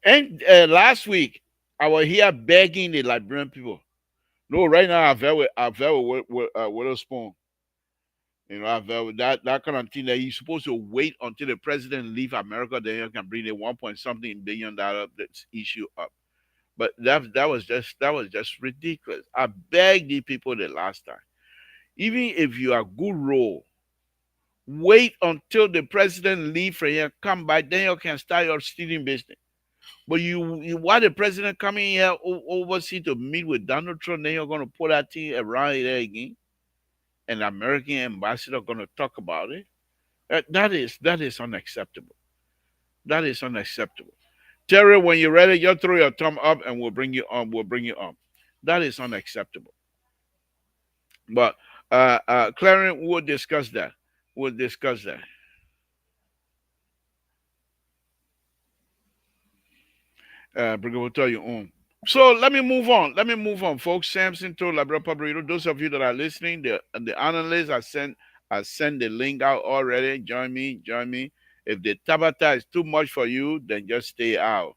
Speaker 1: And last week, I was here begging the Liberian people. No, right now, I've with Witherspoon. You know, that kind of thing that you're supposed to wait until the president leave America, then you can bring the 1 point something billion that's issue up. But that was just ridiculous. I begged the people the last time. Even if you are good role, wait until the president leave from here, come back, then you can start your stealing business. But you why the president coming here overseas to meet with Donald Trump, then you're gonna put that thing around there again, and the American ambassador gonna talk about it. That is unacceptable. That is unacceptable. Terry, when you're ready, you throw your thumb up, and we'll bring you on. We'll bring you on. That is unacceptable. But Clarence, we'll discuss that. We'll discuss that. Because we'll tell you on. So let me move on. Let me move on, folks. Samson told Labra Pabrito. Those of you that are listening, the analysts I sent the link out already. Join me. Join me. If the Tabata is too much for you, then just stay out.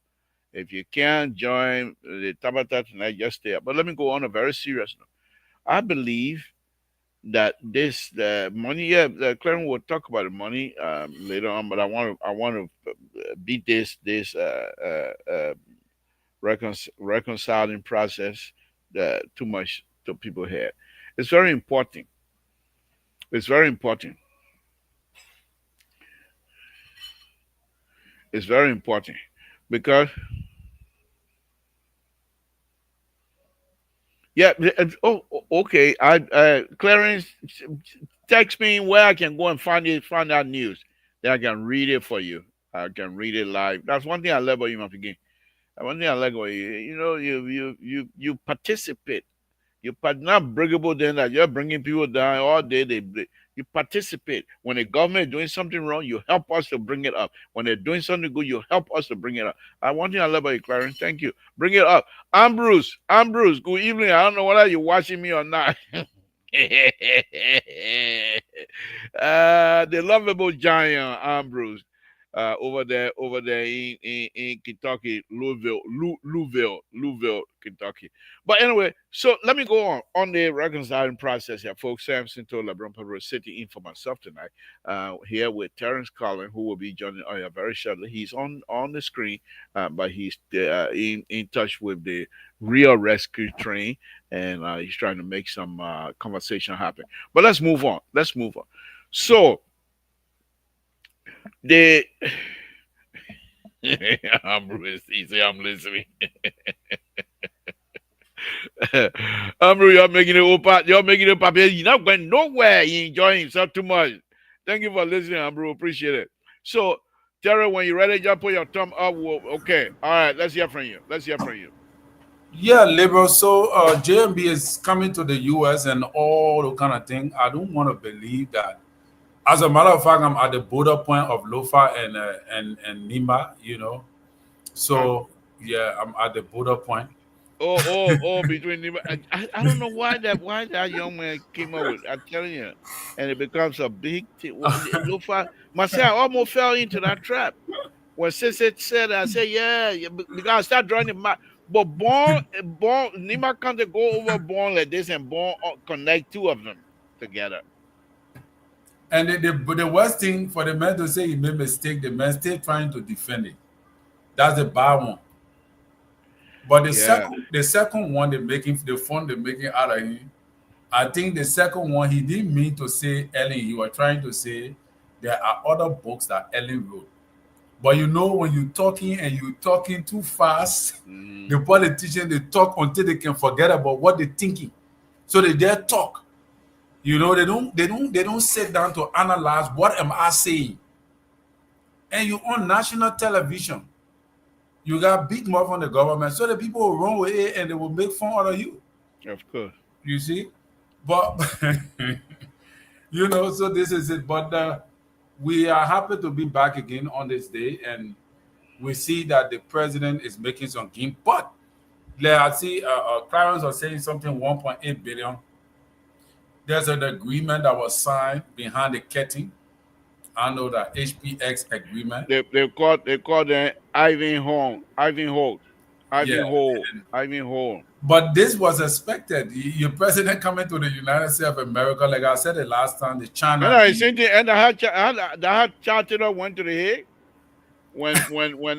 Speaker 1: If you can't join the Tabata tonight, just stay out. But let me go on a very serious note. I believe that this the money. Yeah, Clarence will talk about the money later on. But I want to beat this reconciling process that too much to people here. It's very important. It's very important. It's very important because yeah. Oh, okay. Clarence, text me where I can go and find that news. Then I can read it for you. I can read it live. That's one thing I love about you, my again. One thing I like about you. You know, you participate. You're not bringable then that you're bringing people down all day. You participate. When the government is doing something wrong, you help us to bring it up. When they're doing something good, you help us to bring it up. I want you to love about you, Clarence. Thank you. Bring it up. Ambrose. Ambrose, good evening. I don't know whether you're watching me or not. The lovable giant Ambrose. Over there in Kentucky, Louisville, Kentucky. But anyway, so let me go on the reconciling process here, folks. Samson told LeBron Pablo sitting in for myself tonight. Here with Terrence Collin, who will be joining us very shortly. He's on the screen, but he's in touch with the real rescue train, and he's trying to make some conversation happen. But let's move on. Let's move on. So the I'm listening. You're making it open. You're making it paper. You're not going nowhere. He enjoying himself too much. Thank you for listening, Amru. Appreciate it. So, Terry, when you're ready, just put your thumb up. Okay. All right. Let's hear from you. Let's hear from you.
Speaker 2: Yeah, liberal. So JMB is coming to the US and all the kind of thing. I don't want to believe that. As a matter of fact, I'm at the border point of Lofa and Nima, you know.
Speaker 1: Uh,
Speaker 2: So yeah, I'm at the border point.
Speaker 1: between the, I don't know why that young man came up with. I'm telling you, and it becomes a big thing. Lofa, myself almost fell into that trap. When Sissy said, I said, yeah, because I start drawing the map. But born, Nima can't go over born like this and born connect two of them together.
Speaker 2: And the worst thing for the man to say he made mistake, the man still trying to defend it. That's the bad one. But the
Speaker 1: Yeah.
Speaker 2: second one the fun they making out of him. I think the second one he didn't mean to say Ellen. He was trying to say there are other books that Ellen wrote. But you know when you're talking and you're talking too fast,
Speaker 1: Mm,
Speaker 2: the politicians they talk until they can forget about what they're thinking. So they dare talk. You know, they don't sit down to analyze what am I saying. And you on national television. You got big mouth on the government, so the people will run with it and they will make fun out of you.
Speaker 1: of course.
Speaker 2: You see? But you know, so this is it. But we are happy to be back again on this day, and we see that the president is making some gain. But I see Clarence was saying something 1.8 billion. There's an agreement that was signed behind the curtain. I know that HPX agreement.
Speaker 1: They called them Ivan Holt.
Speaker 2: Yeah.
Speaker 1: Ivan Hole.
Speaker 2: But this was expected. Your president coming to the United States of America, like I said the last time, the
Speaker 1: And
Speaker 2: China
Speaker 1: I
Speaker 2: thing.
Speaker 1: sent it, and I had charted up went to the Hague when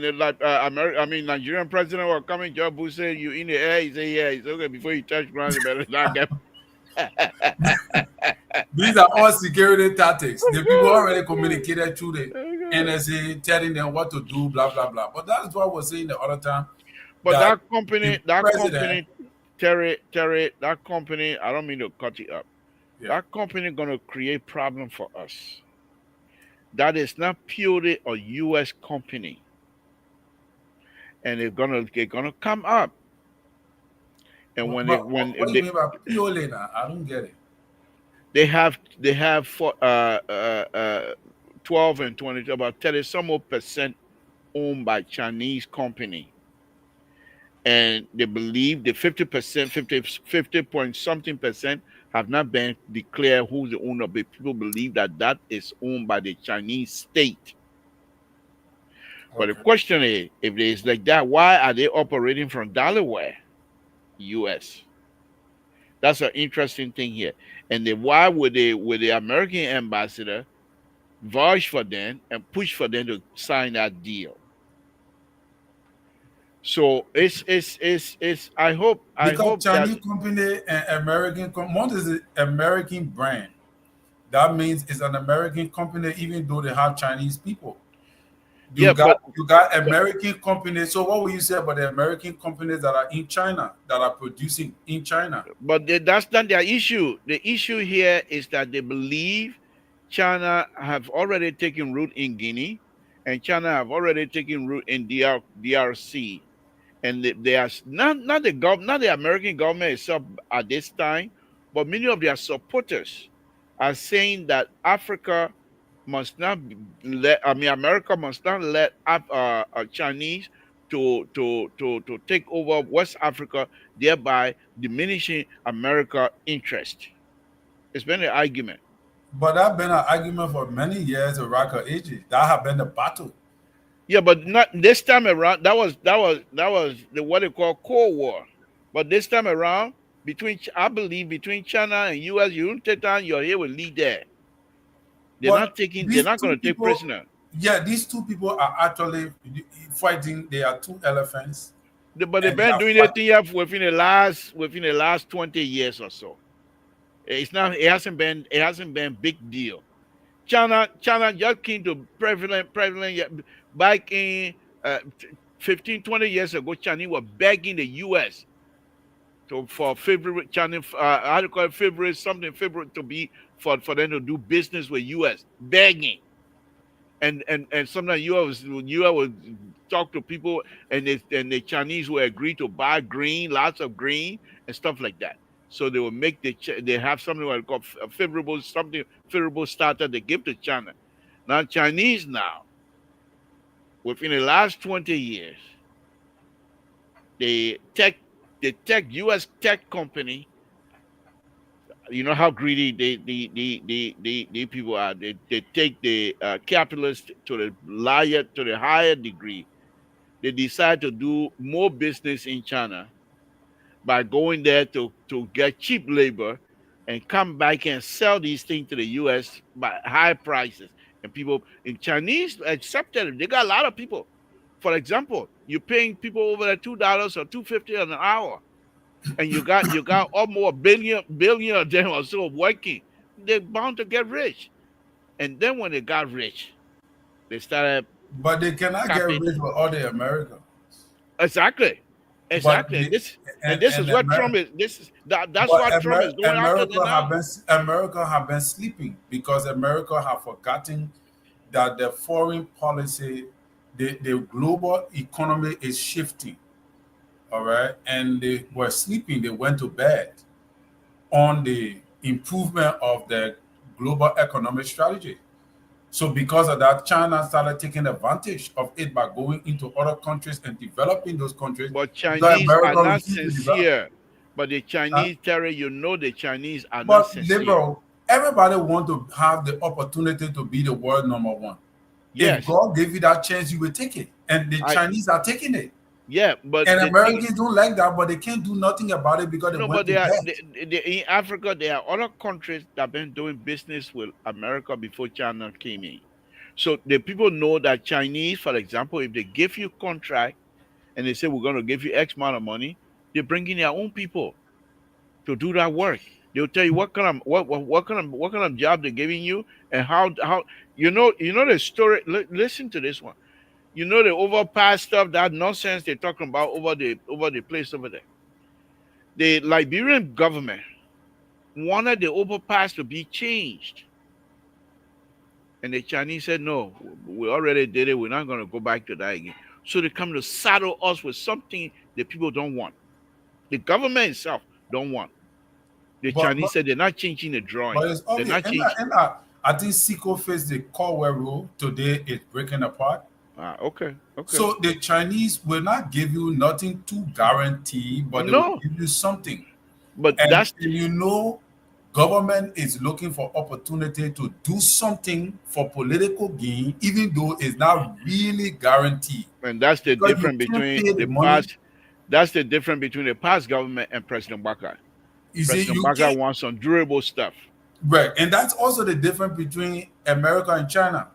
Speaker 1: the like I mean Nigerian president was coming. Joe Bush said, "You in the air?" He said, "Yeah." He said, "Okay, before you touch ground, you better not get."
Speaker 2: These are all security tactics. The people already communicated through the NSA, telling them what to do, blah blah blah. But that's what I was saying the other time,
Speaker 1: But
Speaker 2: that
Speaker 1: that company,
Speaker 2: the president,
Speaker 1: Terry, that company. I don't mean to cut you up.
Speaker 2: yeah,
Speaker 1: That company gonna create problem for us. That is not purely a U.S. company, and they're gonna come up. And when they when
Speaker 2: what do you mean by purely now? I don't get it.
Speaker 1: they have for 12 and 20 about 30 some more percent owned by Chinese company, and they believe the 50%, 50 point something percent have not been declared who's the owner, but people believe that that is owned by the Chinese state. But the
Speaker 2: Okay.
Speaker 1: question is, if it is like that, why are they operating from Delaware, U.S.? That's an interesting thing here. And then why would the American ambassador vouch for them and push for them to sign that deal? So it's I
Speaker 2: Because
Speaker 1: hope that
Speaker 2: Chinese company and one is an American brand. That means it's an American company, even though they have Chinese people. You
Speaker 1: yeah,
Speaker 2: got
Speaker 1: but
Speaker 2: you got American companies. So what will you say about the American companies that are in China, that are producing in China?
Speaker 1: that's not their issue. The issue here is that they believe China have already taken root in Guinea, and China have already taken root in DRC, and they are not the American government itself at this time, but many of their supporters are saying that Africa must not let. I mean, America must not let Chinese to take over West Africa, thereby diminishing America interest. It's been an argument.
Speaker 2: But that's been an argument for many years, the record ages. That have been the battle.
Speaker 1: Yeah, but not this time around. That was the what they call Cold War. But this time around, I believe between China and U.S., you don't take down you're here with lead there. They're
Speaker 2: But
Speaker 1: not taking. They're
Speaker 2: these
Speaker 1: not
Speaker 2: two
Speaker 1: going to take
Speaker 2: people,
Speaker 1: prisoner.
Speaker 2: yeah, these two people are actually fighting. They are two elephants,
Speaker 1: But they've
Speaker 2: and they
Speaker 1: been
Speaker 2: are
Speaker 1: doing their
Speaker 2: fighting.
Speaker 1: thing here within the last 20 years or so. It's not. It hasn't been big deal. China just came to prevalent back in 15, 20 years ago. Chinese were begging the U.S. For favorite Chinese, how do you call it, favorite to be for them to do business with U.S. begging. And sometimes you would talk to people, and the Chinese will agree to buy green, lots of green and stuff like that. So they will make they have something what called a favorable starter they give to China. Now Chinese now, within the last 20 years, the tech U.S. tech company, you know how greedy the people are. They take the capitalist to the higher degree. They decide to do more business in China by going there to get cheap labor and come back and sell these things to the US by high prices. And people in Chinese accepted it. They got a lot of people. For example, you're paying people over there $2 or $2.50 an hour, and you got almost a billion of them or so working. They're bound to get rich. And then when they got rich, they started
Speaker 2: But they cannot get
Speaker 1: copying.
Speaker 2: rid of all the Americans.
Speaker 1: Exactly.
Speaker 2: But
Speaker 1: Exactly. And
Speaker 2: the,
Speaker 1: this is what Trump
Speaker 2: America,
Speaker 1: is. That's
Speaker 2: but
Speaker 1: what Trump is going after them now.
Speaker 2: America have been sleeping because America have forgotten that the foreign policy, the global economy is shifting. All right, and they were sleeping. They went to bed on the improvement of the global economic strategy. So because of that, China started taking advantage of it by going into other countries and developing those countries
Speaker 1: But
Speaker 2: because
Speaker 1: Chinese are
Speaker 2: America
Speaker 1: not
Speaker 2: refused to develop.
Speaker 1: sincere. But the
Speaker 2: Uh,
Speaker 1: Chinese, Terry, the Chinese are not
Speaker 2: but
Speaker 1: sincere.
Speaker 2: liberal, everybody want to have the opportunity to be the world number one. If
Speaker 1: Yes,
Speaker 2: God gave you that chance, you will take it. And the
Speaker 1: I
Speaker 2: Chinese are taking it.
Speaker 1: Yeah, but
Speaker 2: And
Speaker 1: the thing,
Speaker 2: Americans don't like that, but they can't do nothing about it because they
Speaker 1: no,
Speaker 2: went
Speaker 1: but
Speaker 2: to debt.
Speaker 1: in Africa there are other countries that have been doing business with America before China came in. So the people know that Chinese, for example, if they give you contract and they say we're going to give you X amount of money, they bring in their own people to do that work. They'll tell you what kind of job they're giving you and how you know the story. Listen to this one. You know the overpass stuff, that nonsense they're talking about over the place over there. The Liberian government wanted the overpass to be changed, and the Chinese said no. We already did it. We're not going to go back to that again. So they come to saddle us with something the people don't want. The government itself don't want. The
Speaker 2: But
Speaker 1: Chinese said they're not changing the
Speaker 2: but
Speaker 1: drawing.
Speaker 2: it's
Speaker 1: They're
Speaker 2: obvious.
Speaker 1: not changing.
Speaker 2: I think Seco faced the Caldwell rule today is breaking apart.
Speaker 1: Ah, okay, okay.
Speaker 2: So the Chinese will not give you nothing to guarantee, but they will
Speaker 1: No,
Speaker 2: give you something.
Speaker 1: but
Speaker 2: And,
Speaker 1: that's
Speaker 2: and you know, government is looking for opportunity to do something for political gain, even though it's not really guaranteed.
Speaker 1: and that's the
Speaker 2: Because you
Speaker 1: difference
Speaker 2: can't
Speaker 1: between
Speaker 2: pay the
Speaker 1: the
Speaker 2: money.
Speaker 1: past. That's the difference between the past government and President Baka.
Speaker 2: You see,
Speaker 1: President
Speaker 2: you
Speaker 1: Baka
Speaker 2: can't.
Speaker 1: wants some durable stuff.
Speaker 2: Right. And that's also the difference between America and China.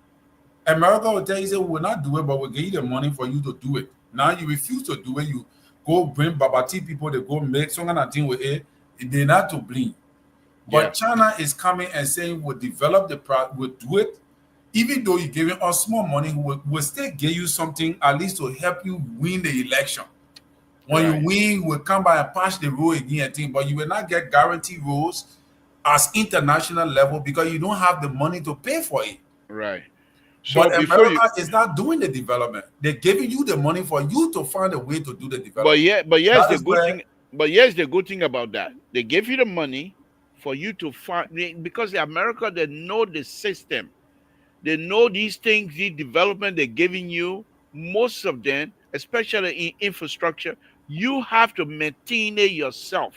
Speaker 2: America will tell you, say, we will not do it, but we'll give you the money for you to do it. Now you refuse to do it, you go bring Babati people, they go make some kind of thing with it. They're not to blame.
Speaker 1: Yeah,
Speaker 2: But China is coming and saying we'll develop the product, we'll do it. Even though you're giving us small money, we'll still give you something at least to help you win the election. When you
Speaker 1: right,
Speaker 2: win, we'll come by and patch the road again and thing, but you will not get guaranteed roads as international level because you don't have the money to pay for it.
Speaker 1: right. So
Speaker 2: But
Speaker 1: before you,
Speaker 2: America is not doing the development. They're giving you the money for you to find a way to do the
Speaker 1: but
Speaker 2: development.
Speaker 1: yeah, but yes,
Speaker 2: That
Speaker 1: the
Speaker 2: is
Speaker 1: good
Speaker 2: where,
Speaker 1: thing, but yes, the good thing about that, they give you the money for you to find because the America they know the system. They know these things, the development they're giving you, most of them, especially in infrastructure, you have to maintain it yourself.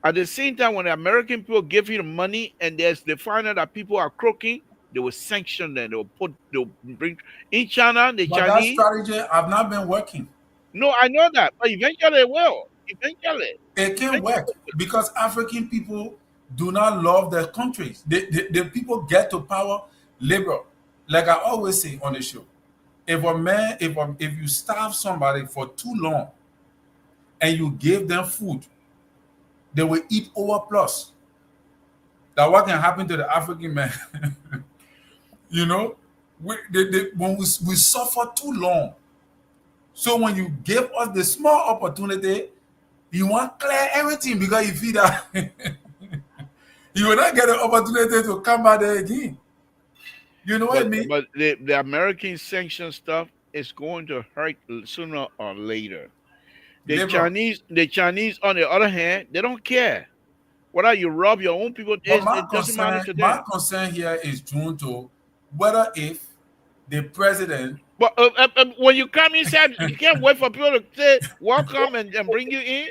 Speaker 1: At the same time, when the American people give you the money and they find out that people are croaking, they will sanction them. They'll bring in China, the
Speaker 2: but that
Speaker 1: Chinese.
Speaker 2: strategy have not been working.
Speaker 1: No, I know that, but eventually it will. Eventually,
Speaker 2: It can
Speaker 1: eventually.
Speaker 2: work because African people do not love their countries. The people get to power liberal. Like I always say on the show, if a man, if you starve somebody for too long and you give them food, they will eat over plus. That what can happen to the African man? You know, when we suffer too long. So when you give us the small opportunity, you want clear everything because you feel that you will not get an opportunity to come back there again. You know what I
Speaker 1: But
Speaker 2: mean?
Speaker 1: but the American sanction stuff is going to hurt sooner or later.
Speaker 2: Liberal.
Speaker 1: The Chinese, on the other hand, they don't care whether you rob your own people.
Speaker 2: But
Speaker 1: It doesn't matter to
Speaker 2: my
Speaker 1: them.
Speaker 2: concern here is due to whether if the president,
Speaker 1: But when you come inside, you can't wait for people to say welcome and bring you in.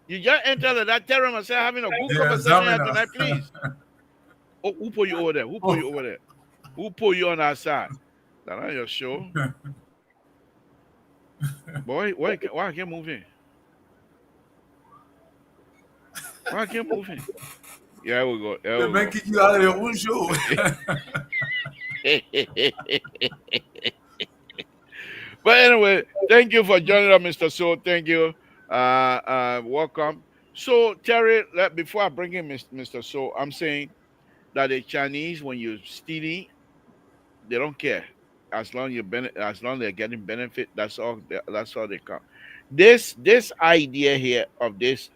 Speaker 1: You just enter that room and say having a good
Speaker 2: the
Speaker 1: conversation here
Speaker 2: examiner,
Speaker 1: tonight, please. Oh, who put you over there? Who put
Speaker 2: oh,
Speaker 1: you over there? Who put you on that side? That not your show. Boy, why I can't move in? Why I can't move in? Yeah, we go. There
Speaker 2: they
Speaker 1: we
Speaker 2: may
Speaker 1: go.
Speaker 2: kick you out of your own show.
Speaker 1: But anyway, thank you for joining us, Mr. So. Thank you. Welcome. So, Terry, before I bring in Mr. So, I'm saying that the Chinese, when you're stealing, they don't care. As long they're getting benefit, that's all they come. This idea here of this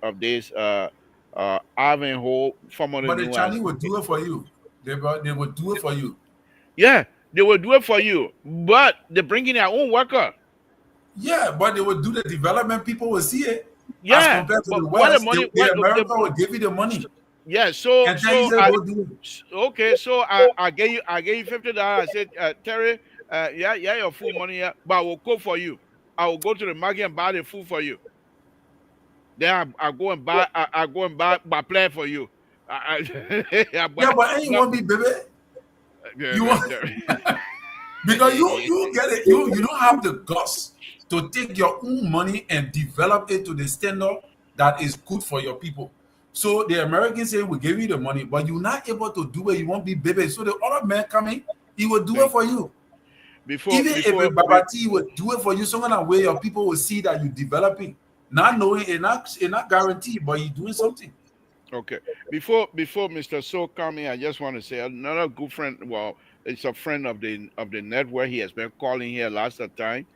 Speaker 1: Ivanhoe, formerly
Speaker 2: But the
Speaker 1: known as,
Speaker 2: Chinese will do it for you. They will do it for you.
Speaker 1: yeah, they will do it for you, but they're bringing their own worker.
Speaker 2: Yeah, but they will do the development. People will see it as
Speaker 1: Yeah,
Speaker 2: compared to
Speaker 1: but
Speaker 2: the
Speaker 1: what the
Speaker 2: West.
Speaker 1: money?
Speaker 2: The
Speaker 1: What
Speaker 2: America will give you the money
Speaker 1: yeah, so
Speaker 2: and tell you
Speaker 1: so
Speaker 2: say
Speaker 1: I
Speaker 2: go do it.
Speaker 1: okay, so I gave you $50. I said, Terry, yeah, yeah, your food money, yeah, but I will cook for you. I will go to the market and buy the food for you. Then I go and buy play for you. I
Speaker 2: Yeah, but ain't you
Speaker 1: no,
Speaker 2: want to be baby?
Speaker 1: yeah,
Speaker 2: You want
Speaker 1: yeah,
Speaker 2: Because you get it, you don't have the guts to take your own money and develop it to the standard that is good for your people. So the Americans say we give you the money, but you're not able to do it. You won't be baby. So the other man coming, he will do it
Speaker 1: Thank
Speaker 2: for
Speaker 1: you.
Speaker 2: you.
Speaker 1: Before
Speaker 2: Even if a
Speaker 1: before be,
Speaker 2: Babati will do it for you, some other way your people will see that you're developing. Not knowing it not guaranteed, but you're doing something.
Speaker 1: okay. Before Mr. So coming, I just want to say another good friend. Well, it's a friend of the network. He has been calling here last time.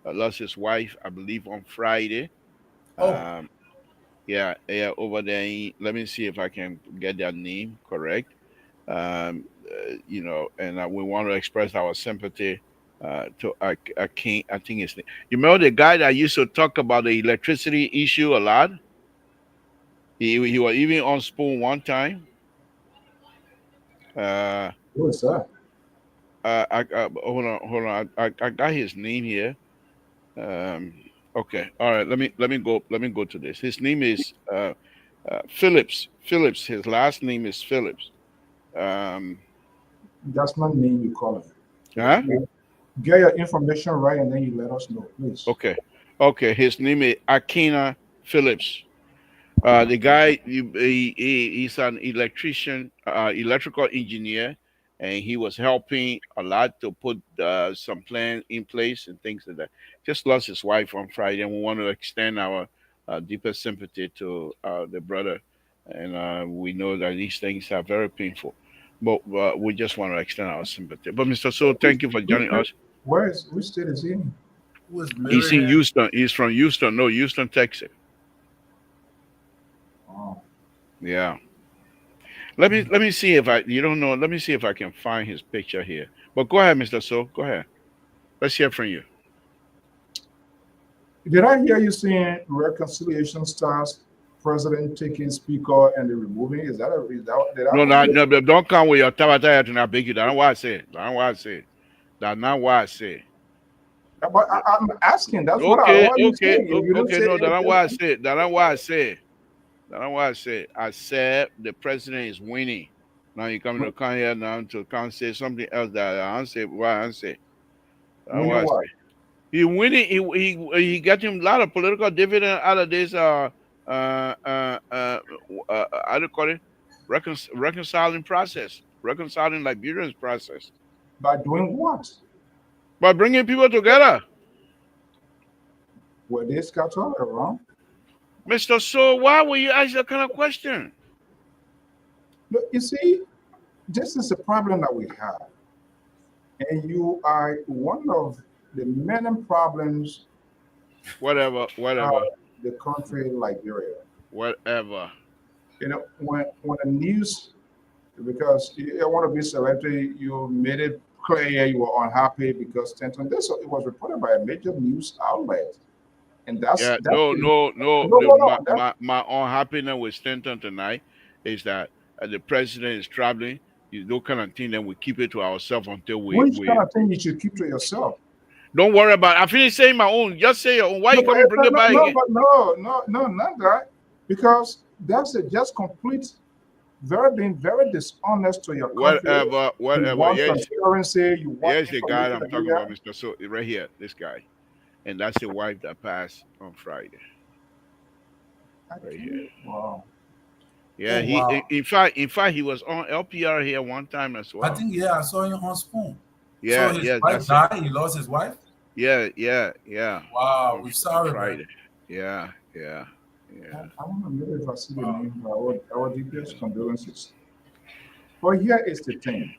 Speaker 1: Lost his wife, I believe, on Friday.
Speaker 2: Oh,
Speaker 1: Um, yeah, yeah, over there. Let me see if I can get that name correct. And we want to express our sympathy to a king. I think it's you remember the guy that used to talk about the electricity issue a lot. He was even on Spoon one time. Uh,
Speaker 3: Who is that?
Speaker 1: hold on. I got his name here. Um, okay, all right. Let me go to this. His name is Phillips. Phillips. His last name is Phillips. Um,
Speaker 3: That's not name you call it.
Speaker 1: huh?
Speaker 3: Get your information right and then you let us know, please.
Speaker 1: Okay, okay. His name is Akina Phillips. The guy, he's an electrician, electrical engineer, and he was helping a lot to put some plan in place and things like that. Just lost his wife on Friday, and we want to extend our deepest sympathy to the brother. And we know that these things are very painful, but we just want to extend our sympathy. But Mr. So,
Speaker 3: Which,
Speaker 1: thank you for
Speaker 3: which,
Speaker 1: joining us.
Speaker 3: which state is he in?
Speaker 2: who is
Speaker 1: He's in
Speaker 2: marrying?
Speaker 1: Houston. He's from Houston. No, Houston, Texas.
Speaker 3: Oh,
Speaker 1: Yeah. Let me see if I you don't know. Let me see if I can find his picture here. But go ahead, Mr. So. Go ahead. Let's hear from you.
Speaker 3: did I hear you saying reconciliation starts president taking speaker and the removing? Did I
Speaker 1: No,
Speaker 3: hear
Speaker 1: no,
Speaker 3: you?
Speaker 1: no, don't come with your tabata and I beg you. That's not what I said. That's not what I said. That's not what I said.
Speaker 3: But I'm asking. That's what I
Speaker 1: Okay,
Speaker 3: heard you
Speaker 1: okay,
Speaker 3: say. You don't
Speaker 1: okay.
Speaker 3: say
Speaker 1: No, that's
Speaker 3: it.
Speaker 1: not what I said. That's not what I said. That's not what I said. I said the president is winning. Now you coming to come here now to come say something else that I answer what I answer. That's not
Speaker 3: When
Speaker 1: what
Speaker 3: you
Speaker 1: I
Speaker 3: what?
Speaker 1: said. He winning. He got him a lot of political dividend out of this. Uh, uh, uh, how do you call it? Reconciling process, reconciling Liberians process
Speaker 3: By doing what?
Speaker 1: by bringing people together.
Speaker 3: Were they scattered around?
Speaker 1: Mister So, why will you ask that kind of question?
Speaker 3: Look, you see, this is the problem that we have. And you are one of the many problems
Speaker 1: Whatever, whatever,
Speaker 3: of the country Liberia.
Speaker 1: whatever.
Speaker 3: When the news, because you want to be celebrity, you made it clear you were unhappy because Stanton. This it was reported by a major news outlet, and
Speaker 1: Yeah,
Speaker 3: that's
Speaker 1: no,
Speaker 3: the
Speaker 1: no, no.
Speaker 3: no, no, no. That
Speaker 1: My unhappiness with Stanton tonight is that the president is traveling. You know, kind of thing. Then we keep it to ourselves until
Speaker 3: which kind
Speaker 1: we
Speaker 3: of thing you should keep to yourself.
Speaker 1: don't worry about it. I finished saying my own. Just say your own. Why
Speaker 3: No,
Speaker 1: you
Speaker 3: but
Speaker 1: come and bring it
Speaker 3: no,
Speaker 1: back
Speaker 3: no,
Speaker 1: again?
Speaker 3: but no, not that, because that's a just complete, very being very dishonest to your country.
Speaker 1: Whatever,
Speaker 3: You
Speaker 1: whatever.
Speaker 3: want
Speaker 1: Yes,
Speaker 3: transparency, you want
Speaker 1: yes, the guy
Speaker 3: information
Speaker 1: I'm
Speaker 3: to be
Speaker 1: talking about,
Speaker 3: there.
Speaker 1: Mister. So right here, this guy, and that's the wife that passed on Friday.
Speaker 3: I
Speaker 1: Right here.
Speaker 3: can't. Wow.
Speaker 1: Yeah,
Speaker 2: Oh
Speaker 1: he.
Speaker 2: wow.
Speaker 1: In fact, he was on LPR here one time as
Speaker 2: I
Speaker 1: well.
Speaker 2: think yeah, I saw him on Spoon. So
Speaker 1: Yeah,
Speaker 2: his
Speaker 1: yeah,
Speaker 2: wife
Speaker 1: that's it.
Speaker 2: died. He lost his wife.
Speaker 1: Yeah, yeah, yeah.
Speaker 2: Wow,
Speaker 1: On
Speaker 2: we're
Speaker 1: on
Speaker 2: sorry, man.
Speaker 1: Friday. Yeah, yeah, yeah,
Speaker 3: I don't know, maybe if I see the
Speaker 2: Wow.
Speaker 3: name, our deepest
Speaker 1: yeah.
Speaker 3: condolences. But here is the thing,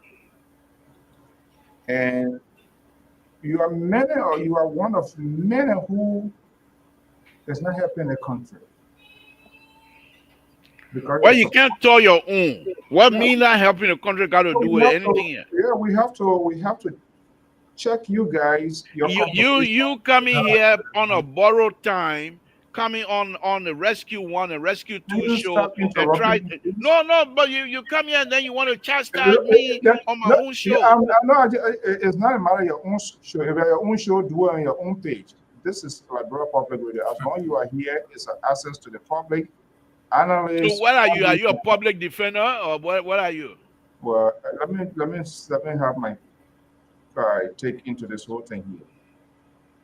Speaker 3: and you are many, or you are one of many who is not helping the country because
Speaker 1: Well, you can't tell your own. What
Speaker 3: yeah,
Speaker 1: me not helping the country got to
Speaker 3: so
Speaker 1: do
Speaker 3: we
Speaker 1: with
Speaker 3: have to,
Speaker 1: anything here?
Speaker 3: yeah, we have to check you guys, your conversation.
Speaker 1: You coming here on a borrowed time, coming on the Rescue One and Rescue
Speaker 3: Can
Speaker 1: Two
Speaker 3: you
Speaker 1: show
Speaker 3: stop
Speaker 1: and try.
Speaker 3: interrupting me, please?
Speaker 1: No, no, but you come here and then you want to
Speaker 3: Uh,
Speaker 1: chastise me on my
Speaker 3: no,
Speaker 1: own
Speaker 3: yeah,
Speaker 1: show.
Speaker 3: I'm not. It's not a matter of your own show. If you're your own show, do it on your own page. This is Liberia Public Radio. As long as you are here, it's an access to the public,
Speaker 1: So
Speaker 3: analysts,
Speaker 1: what are you? Are
Speaker 3: pundits,
Speaker 1: you a
Speaker 3: and
Speaker 1: public defender or what? What are you?
Speaker 3: well, let me have my take into this whole thing here.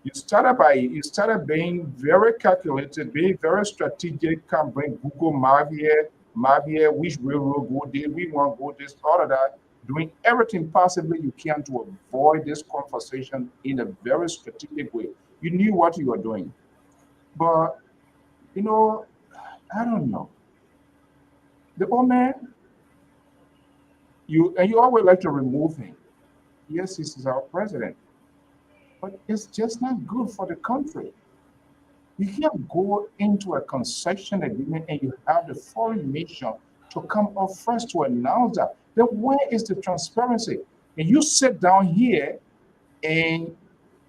Speaker 3: You started being very calculated, being very strategic. Can bring Google map here, which railroad go there, we want to go this, all of that. Doing everything possibly you can to avoid this conversation in a very strategic way. You knew what you were doing, but you know, I don't know. The old man, you always like to remove him. Yes, this is our president, but it's just not good for the country. You can't go into a concession agreement and you have the foreign nation to come up first to announce that. Then where is the transparency? And you sit down here and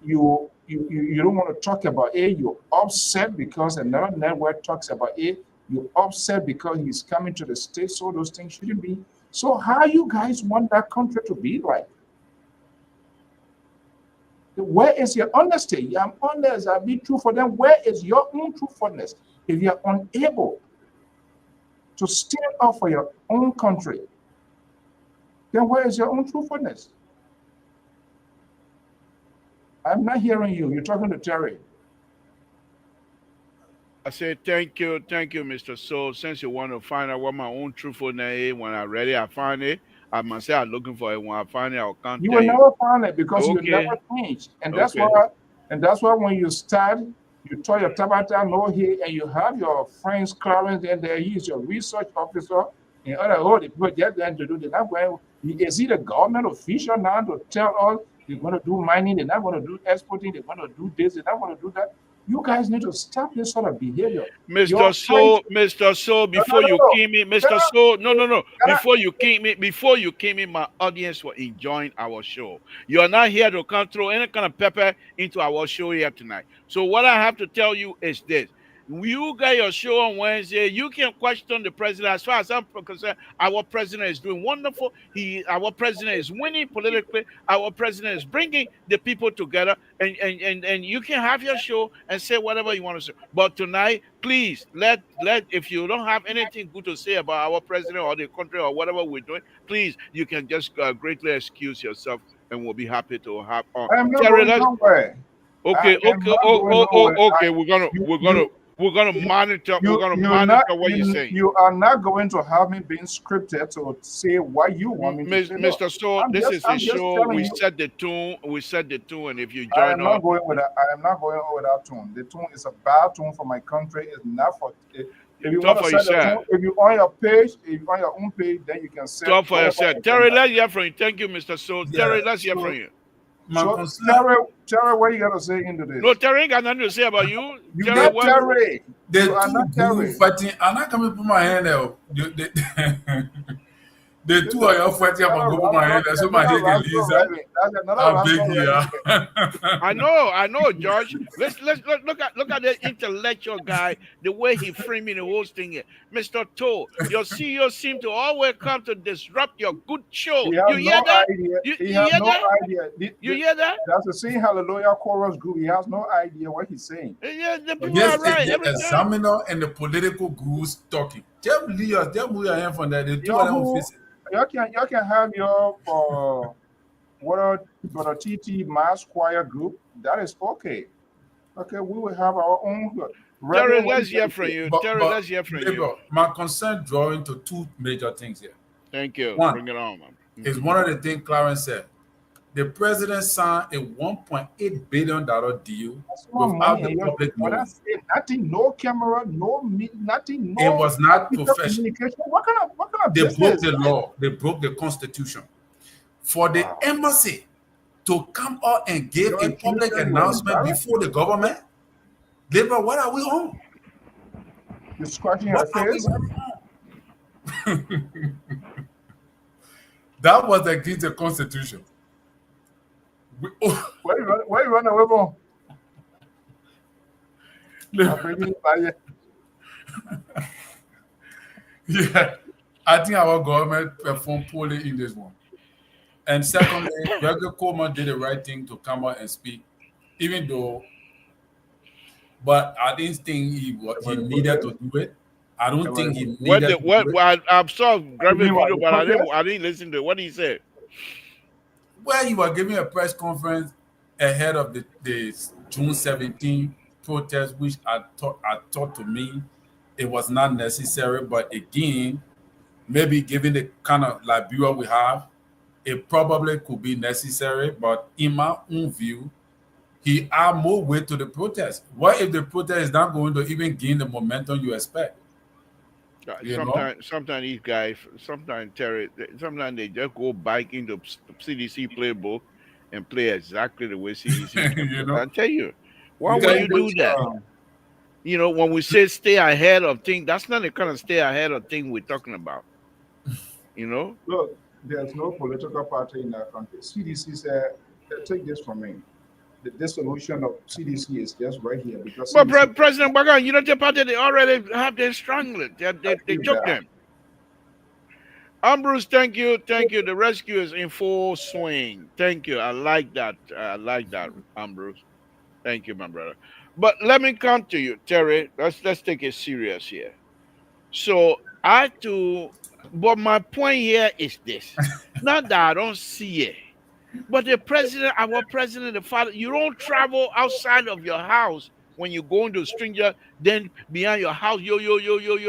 Speaker 3: you don't want to talk about it. You're upset because another network talks about it. You're upset because he's coming to the states. So those things shouldn't be. So how you guys want that country to be like? Where is your honesty? I'm honest. I'll be true for them. Where is your own truthfulness? If you're unable to stand up for your own country, then where is your own truthfulness? I'm not hearing you. You're talking to Terry.
Speaker 1: I say thank you, Mr. So. Since you want to find out what my own truthfulness is, when I'm ready, I find it. I must say I'm looking for it. When I find it, I'll
Speaker 3: You
Speaker 1: contact
Speaker 3: will
Speaker 1: you.
Speaker 3: never find it because you
Speaker 1: Okay,
Speaker 3: never change.
Speaker 1: okay.
Speaker 3: And that's why when you start, you tell your tabata no here and you have your friends Clarence and there he is your research officer and other all the people they're going to do they're not going is he the government official now to tell us they're going to do mining, they're not going to do exporting, they're going to do this, they're not going to do that. You guys need to stop this sort of behavior.
Speaker 1: Mr.
Speaker 3: Your friends,
Speaker 1: So, Mr. So,
Speaker 3: no, no,
Speaker 1: before you
Speaker 3: no.
Speaker 1: came in,
Speaker 3: Can
Speaker 1: Mr.
Speaker 3: I,
Speaker 1: So, no, no, no.
Speaker 3: can I,
Speaker 1: Before you came in, my audience were enjoying our show. You are not here to come throw any kind of pepper into our show here tonight. So, what I have to tell you is this. You got your show on Wednesday. You can question the president. As far as I'm concerned, our president is doing wonderful. Our president is winning politically. Our president is bringing the people together. And you can have your show and say whatever you want to say. But tonight, please let if you don't have anything good to say about our president or the country or whatever we're doing, please you can just greatly excuse yourself, and we'll be happy to have on.
Speaker 3: I am not
Speaker 1: Terry,
Speaker 3: going
Speaker 1: let's
Speaker 3: nowhere. I
Speaker 1: okay,
Speaker 3: am
Speaker 1: okay,
Speaker 3: not going nowhere.
Speaker 1: okay.
Speaker 3: You, you,
Speaker 1: We're gonna monitor. We're
Speaker 3: you
Speaker 1: gonna
Speaker 3: you not
Speaker 1: monitor what you're saying,
Speaker 3: you are not going to have me being scripted to say what you want me to say. No,
Speaker 1: Mr. So.
Speaker 3: I'm
Speaker 1: This
Speaker 3: just
Speaker 1: is a
Speaker 3: I'm just
Speaker 1: show.
Speaker 3: telling
Speaker 1: We
Speaker 3: you.
Speaker 1: set the tune. We set the tune, and if you
Speaker 3: I
Speaker 1: join
Speaker 3: am
Speaker 1: us,
Speaker 3: not going with that. I am not going with that tune. The tune is a bad tune for my country. It's not for. If you want
Speaker 1: talk
Speaker 3: to
Speaker 1: for
Speaker 3: set the tune,
Speaker 1: yourself.
Speaker 3: if you on your page, if you on your own page, then you can set
Speaker 1: Talk for
Speaker 3: whatever
Speaker 1: yourself. Terry,
Speaker 3: agenda.
Speaker 1: let's hear from you. Thank you, Mr. So.
Speaker 2: Yeah.
Speaker 1: Terry, let's hear from
Speaker 2: So
Speaker 1: you.
Speaker 2: my
Speaker 3: So
Speaker 2: concern,
Speaker 3: Terry, what you got to say into
Speaker 1: No,
Speaker 3: this?
Speaker 1: Terry ain't got nothing to say about you.
Speaker 3: You
Speaker 1: Terry,
Speaker 3: not
Speaker 1: what?
Speaker 3: Terry. You
Speaker 2: the
Speaker 3: are
Speaker 2: two
Speaker 3: not
Speaker 2: guru
Speaker 3: Terry.
Speaker 2: fighting, I'm not coming to put my hand there. The two
Speaker 3: Listen,
Speaker 2: of you fighting, I'm
Speaker 3: another
Speaker 2: gonna go put my hand there so my
Speaker 3: another
Speaker 2: hair can
Speaker 3: rascal
Speaker 2: Lisa.
Speaker 3: rally. That's another
Speaker 2: I'm
Speaker 3: rascal
Speaker 2: big
Speaker 3: rally.
Speaker 2: here.
Speaker 1: I know, George. Let's look at the intellectual guy, the way he framing the whole thing here. Mr. Toe, your CEO seem to always come to disrupt your good show.
Speaker 3: He has
Speaker 1: You hear
Speaker 3: no
Speaker 1: that?
Speaker 3: idea. He
Speaker 1: You
Speaker 3: has
Speaker 1: hear
Speaker 3: no
Speaker 1: that?
Speaker 3: idea.
Speaker 1: You hear that?
Speaker 3: That's the same Hallelujah chorus group. He has no idea what he's saying.
Speaker 1: Yeah, the people
Speaker 2: This
Speaker 1: are
Speaker 2: is
Speaker 1: right
Speaker 2: the
Speaker 1: every time.
Speaker 2: examiner and the political gurus talking. Tell Leah, tell me I am from that. The two of
Speaker 3: Y'all
Speaker 2: them will
Speaker 3: who
Speaker 2: face it.
Speaker 3: y'all can have your what are but a TT mass choir group. That is okay. Okay, we will have our own.
Speaker 1: Terry,
Speaker 3: Reverend, what you
Speaker 1: let's hear
Speaker 3: gonna
Speaker 1: from
Speaker 3: say?
Speaker 1: you.
Speaker 2: But
Speaker 1: Terry, let's hear from you.
Speaker 2: neighbor, my concern drawing to two major things here.
Speaker 1: Thank you.
Speaker 2: One
Speaker 1: Bring it on, man.
Speaker 2: is one of the things Clarence said. The president signed a $1.8 billion deal
Speaker 3: That's more
Speaker 2: without
Speaker 3: money.
Speaker 2: the
Speaker 3: And you're,
Speaker 2: public
Speaker 3: but
Speaker 2: knowing.
Speaker 3: that's it. Nothing, no camera, nothing,
Speaker 2: It
Speaker 3: no
Speaker 2: was not
Speaker 3: official
Speaker 2: professional.
Speaker 3: communication. What kind of
Speaker 2: They broke
Speaker 3: business?
Speaker 2: the law. They broke the constitution. For the
Speaker 3: Wow.
Speaker 2: embassy to come out and give a
Speaker 3: George
Speaker 2: public
Speaker 3: Houston, you're
Speaker 2: announcement
Speaker 3: embarrassed.
Speaker 2: before the government, labor, what are we on?
Speaker 3: You're scratching
Speaker 2: What
Speaker 3: your
Speaker 2: are we
Speaker 3: face.
Speaker 2: on? That was against the constitution. We, oh,
Speaker 3: Where you running away from? I'm bringing it by you.
Speaker 2: yeah, I think our government performed poorly in this one. And secondly, Gregory Coleman did the right thing to come out and speak, even though, but I didn't think he
Speaker 3: About the
Speaker 2: needed
Speaker 3: protest.
Speaker 2: to do it. I don't
Speaker 3: About
Speaker 2: think
Speaker 3: the,
Speaker 2: he
Speaker 1: What the
Speaker 2: needed to do
Speaker 1: what?
Speaker 2: it.
Speaker 1: I saw
Speaker 3: you
Speaker 1: graphic
Speaker 3: mean about
Speaker 1: video,
Speaker 3: the
Speaker 1: but
Speaker 3: protest?
Speaker 1: I didn't listen to it. What did he say?
Speaker 2: where you were giving a press conference ahead of the June 17 protest, which I thought to me it was not necessary. But again, maybe given the kind of Liberia we have, it probably could be necessary. But in my own view, he add more weight to the protest. What if the protest is not going to even gain the momentum you expect? You know?
Speaker 1: Sometimes these guys, sometimes Terry, sometimes they just go back into CDC playbook and play exactly the way CDC can play.
Speaker 2: You know?
Speaker 1: I tell you, why would
Speaker 2: Because
Speaker 1: you
Speaker 3: Look,
Speaker 1: do
Speaker 3: this
Speaker 1: that? When we say stay ahead of things, that's not the kind of stay ahead of thing we're talking about. You know,
Speaker 3: look, there's no political party in our country. CDC said, take this from me. The dissolution of CDC is just right here because
Speaker 1: but
Speaker 3: CDC
Speaker 1: President Bagan, you know, the party they already have them strangled. They
Speaker 3: achieved
Speaker 1: choke
Speaker 3: that.
Speaker 1: them. Ambrose, thank you, thank you. The rescue is in full swing. Thank you. I like that, Ambrose. Thank you, my brother. But let me come to you, Terry. Let's take it serious here. So I too, but my point here is this: not that I don't see it, but the president, our president, the father, you don't travel outside of your house when you go into a stranger. Then behind your house, yo.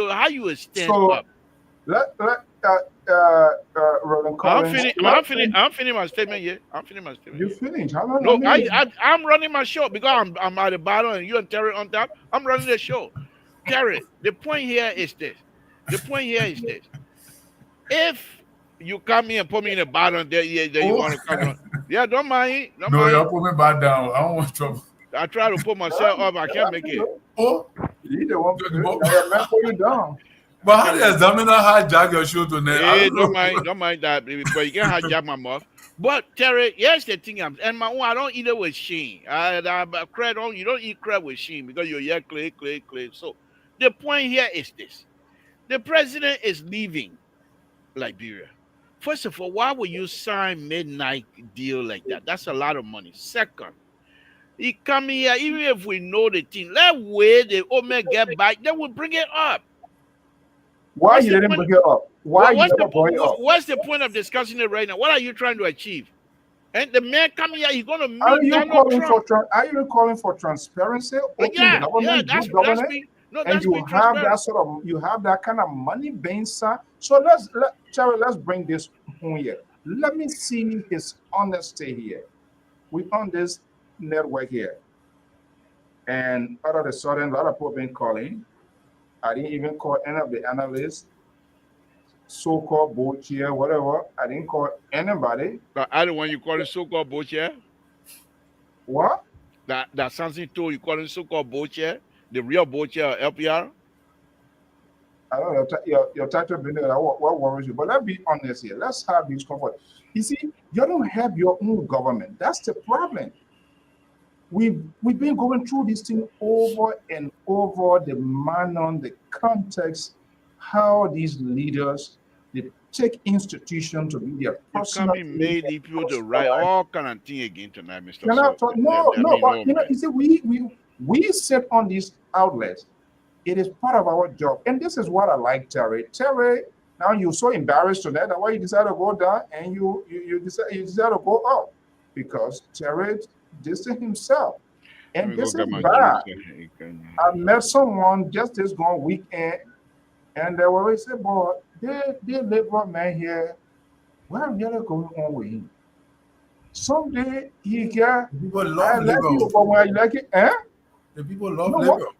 Speaker 1: How you will stand
Speaker 3: So
Speaker 1: up?
Speaker 3: let Reverend Collins,
Speaker 1: I'm finished my statement here. I'm finished my statement
Speaker 3: you
Speaker 1: here.
Speaker 3: finish. How long? I
Speaker 1: No,
Speaker 3: mean,
Speaker 1: I'm running my show because I'm at the bottom and you and Terry on top. I'm running the show. Terry, the point here is this. The point here is this. If you come here and put me in the bottom there, yeah, then you
Speaker 2: oh,
Speaker 1: want to come on. Yeah, don't mind. Don't
Speaker 2: no, you're
Speaker 1: mind.
Speaker 2: putting me back down. I don't want trouble.
Speaker 1: I try to put myself up. I can't make it.
Speaker 2: Oh,
Speaker 3: you the one.
Speaker 2: but,
Speaker 3: I meant for you down.
Speaker 1: I
Speaker 2: but how
Speaker 1: can't
Speaker 2: the
Speaker 1: make it.
Speaker 2: examiner hijack your show tonight? I
Speaker 1: Hey,
Speaker 2: don't know.
Speaker 1: don't mind that, baby. But you can't hijack my mouth. But Terry, here's the thing. And my own, I don't eat it with sheen. Crab don't. You don't eat crab with sheen because you're yeah, clay. So the point here is this: the president is leaving Liberia. First of all, why would you sign midnight deal like that? That's a lot of money. Second, he come here, even if we know the thing, let wait the Omen get back, then we'll bring it up.
Speaker 3: Why
Speaker 1: What's
Speaker 3: you
Speaker 1: the
Speaker 3: didn't
Speaker 1: point?
Speaker 3: bring it up? Why you never brought it up?
Speaker 1: What's the point of discussing it right now? What are you trying to achieve? And the man coming here, he's gonna
Speaker 3: Are
Speaker 1: meet
Speaker 3: you
Speaker 1: Donald
Speaker 3: calling
Speaker 1: Trump.
Speaker 3: for Are you calling for transparency, open
Speaker 1: Yeah,
Speaker 3: government, good
Speaker 1: that's
Speaker 3: governance,
Speaker 1: being no,
Speaker 3: and
Speaker 1: that's
Speaker 3: you
Speaker 1: being
Speaker 3: have that
Speaker 1: transparent.
Speaker 3: sort of you have that kind of money being sent? So Terry, let's bring this home here. Let me see his honesty here. We on this network here, and all of a sudden, a lot of people been calling. I didn't even call any of the analysts, so-called board chair, whatever. I didn't call anybody.
Speaker 1: I don't want you calling so-called bullshit.
Speaker 3: What?
Speaker 1: That Samson told you calling so-called bullshit, the real bullshit LPR.
Speaker 3: I know your title been there. What worries you? But let's be honest here. Let's have this comfort. You see, you don't have your own government. That's the problem. We've been going through this thing over and over. The manner, the context, how these leaders they take institution to be their
Speaker 1: You
Speaker 3: personal
Speaker 1: come in
Speaker 3: thing
Speaker 1: made
Speaker 3: and
Speaker 1: the people to
Speaker 3: personal
Speaker 1: write
Speaker 3: life.
Speaker 1: all kind of thing again tonight, Mr.
Speaker 3: You're not
Speaker 1: So.
Speaker 3: talk, no,
Speaker 1: I
Speaker 3: no,
Speaker 1: mean,
Speaker 3: but
Speaker 1: oh
Speaker 3: you know,
Speaker 1: man.
Speaker 3: you see, we sit on these outlets. It is part of our job. And this is what I like, Terry. Terry, now you're so embarrassed tonight that why you decide to go down and you decide to go up. Because Terry dissing himself.
Speaker 1: Let
Speaker 3: And
Speaker 1: me go
Speaker 3: this is
Speaker 1: get my
Speaker 3: bad.
Speaker 1: juice.
Speaker 3: I met someone just this gone weekend and they were always say, boy, they liberal man here, what really going on with him? Someday he get
Speaker 2: The people
Speaker 3: I
Speaker 2: love
Speaker 3: like
Speaker 2: labor.
Speaker 3: you, but when I like it, eh?
Speaker 2: The people
Speaker 3: You
Speaker 2: love
Speaker 3: know what?
Speaker 2: labor.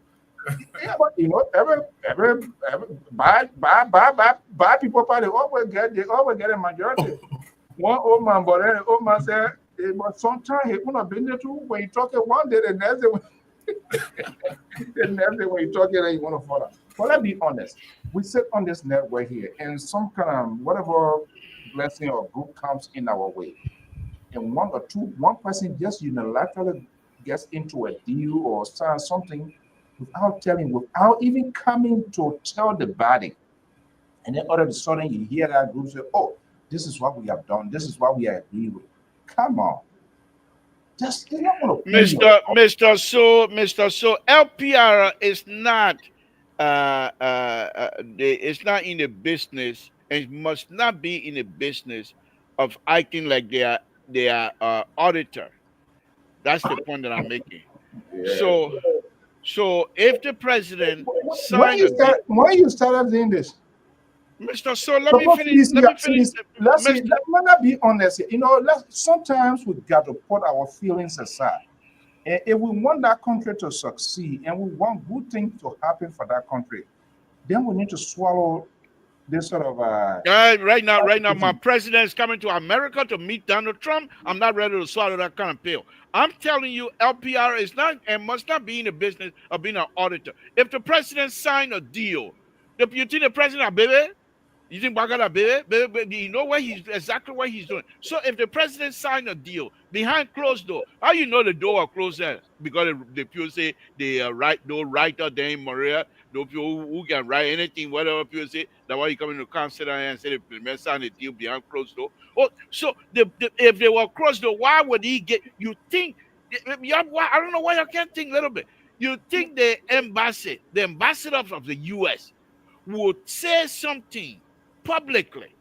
Speaker 3: Yeah, but every bad people party they always get a majority. One old man, but then the old man said, but sometimes he could have been there too. When you talk it one day, the next day, the next day when you talk it, then you want to follow. But let's be honest. We sit on this network here, and some kind of whatever blessing or good comes in our way, and one person just unilaterally gets into a deal or signs something without even coming to tell the body. And then all of a sudden you hear that group say, oh, this is what we have done. This is what we are agreeing with. Come on. Just they're not going to pull you.
Speaker 1: Mr. So, LPR is not, it's not in the business and must not be in the business of acting like they are. their auditor. That's the point that I'm making.
Speaker 3: Yeah.
Speaker 1: So, so if the president
Speaker 3: When
Speaker 1: signed
Speaker 3: you
Speaker 1: a deal,
Speaker 3: when you started doing this,
Speaker 1: Mr. So let me
Speaker 3: suppose
Speaker 1: finish. Let me
Speaker 3: see
Speaker 1: finish,
Speaker 3: this. Let's see.
Speaker 1: Mr.
Speaker 3: Let's be honest here. You know, let's sometimes we got to put our feelings aside. And if we want that country to succeed and we want good things to happen for that country, then we need to swallow this sort of
Speaker 1: Right now, my
Speaker 3: attitude.
Speaker 1: president is coming to America to meet Donald Trump. I'm not ready to swallow that kind of pill. I'm telling you, LPR is not and must not be in the business of being an auditor. If the president signed a deal, you think the president, baby, you think Bagada, baby, you know what he's exactly what he's doing. So if the president signed a deal behind closed door, how you know the door are closed there? Because the people say they write no writer than Maria, no people who can write anything, whatever people say. That's why you come into council and say the man signed a deal behind closed door. Oh, so if they were closed door, why would he get? You think? I don't know why you can't think a little bit. You think the ambassadors of the U.S. would say something publicly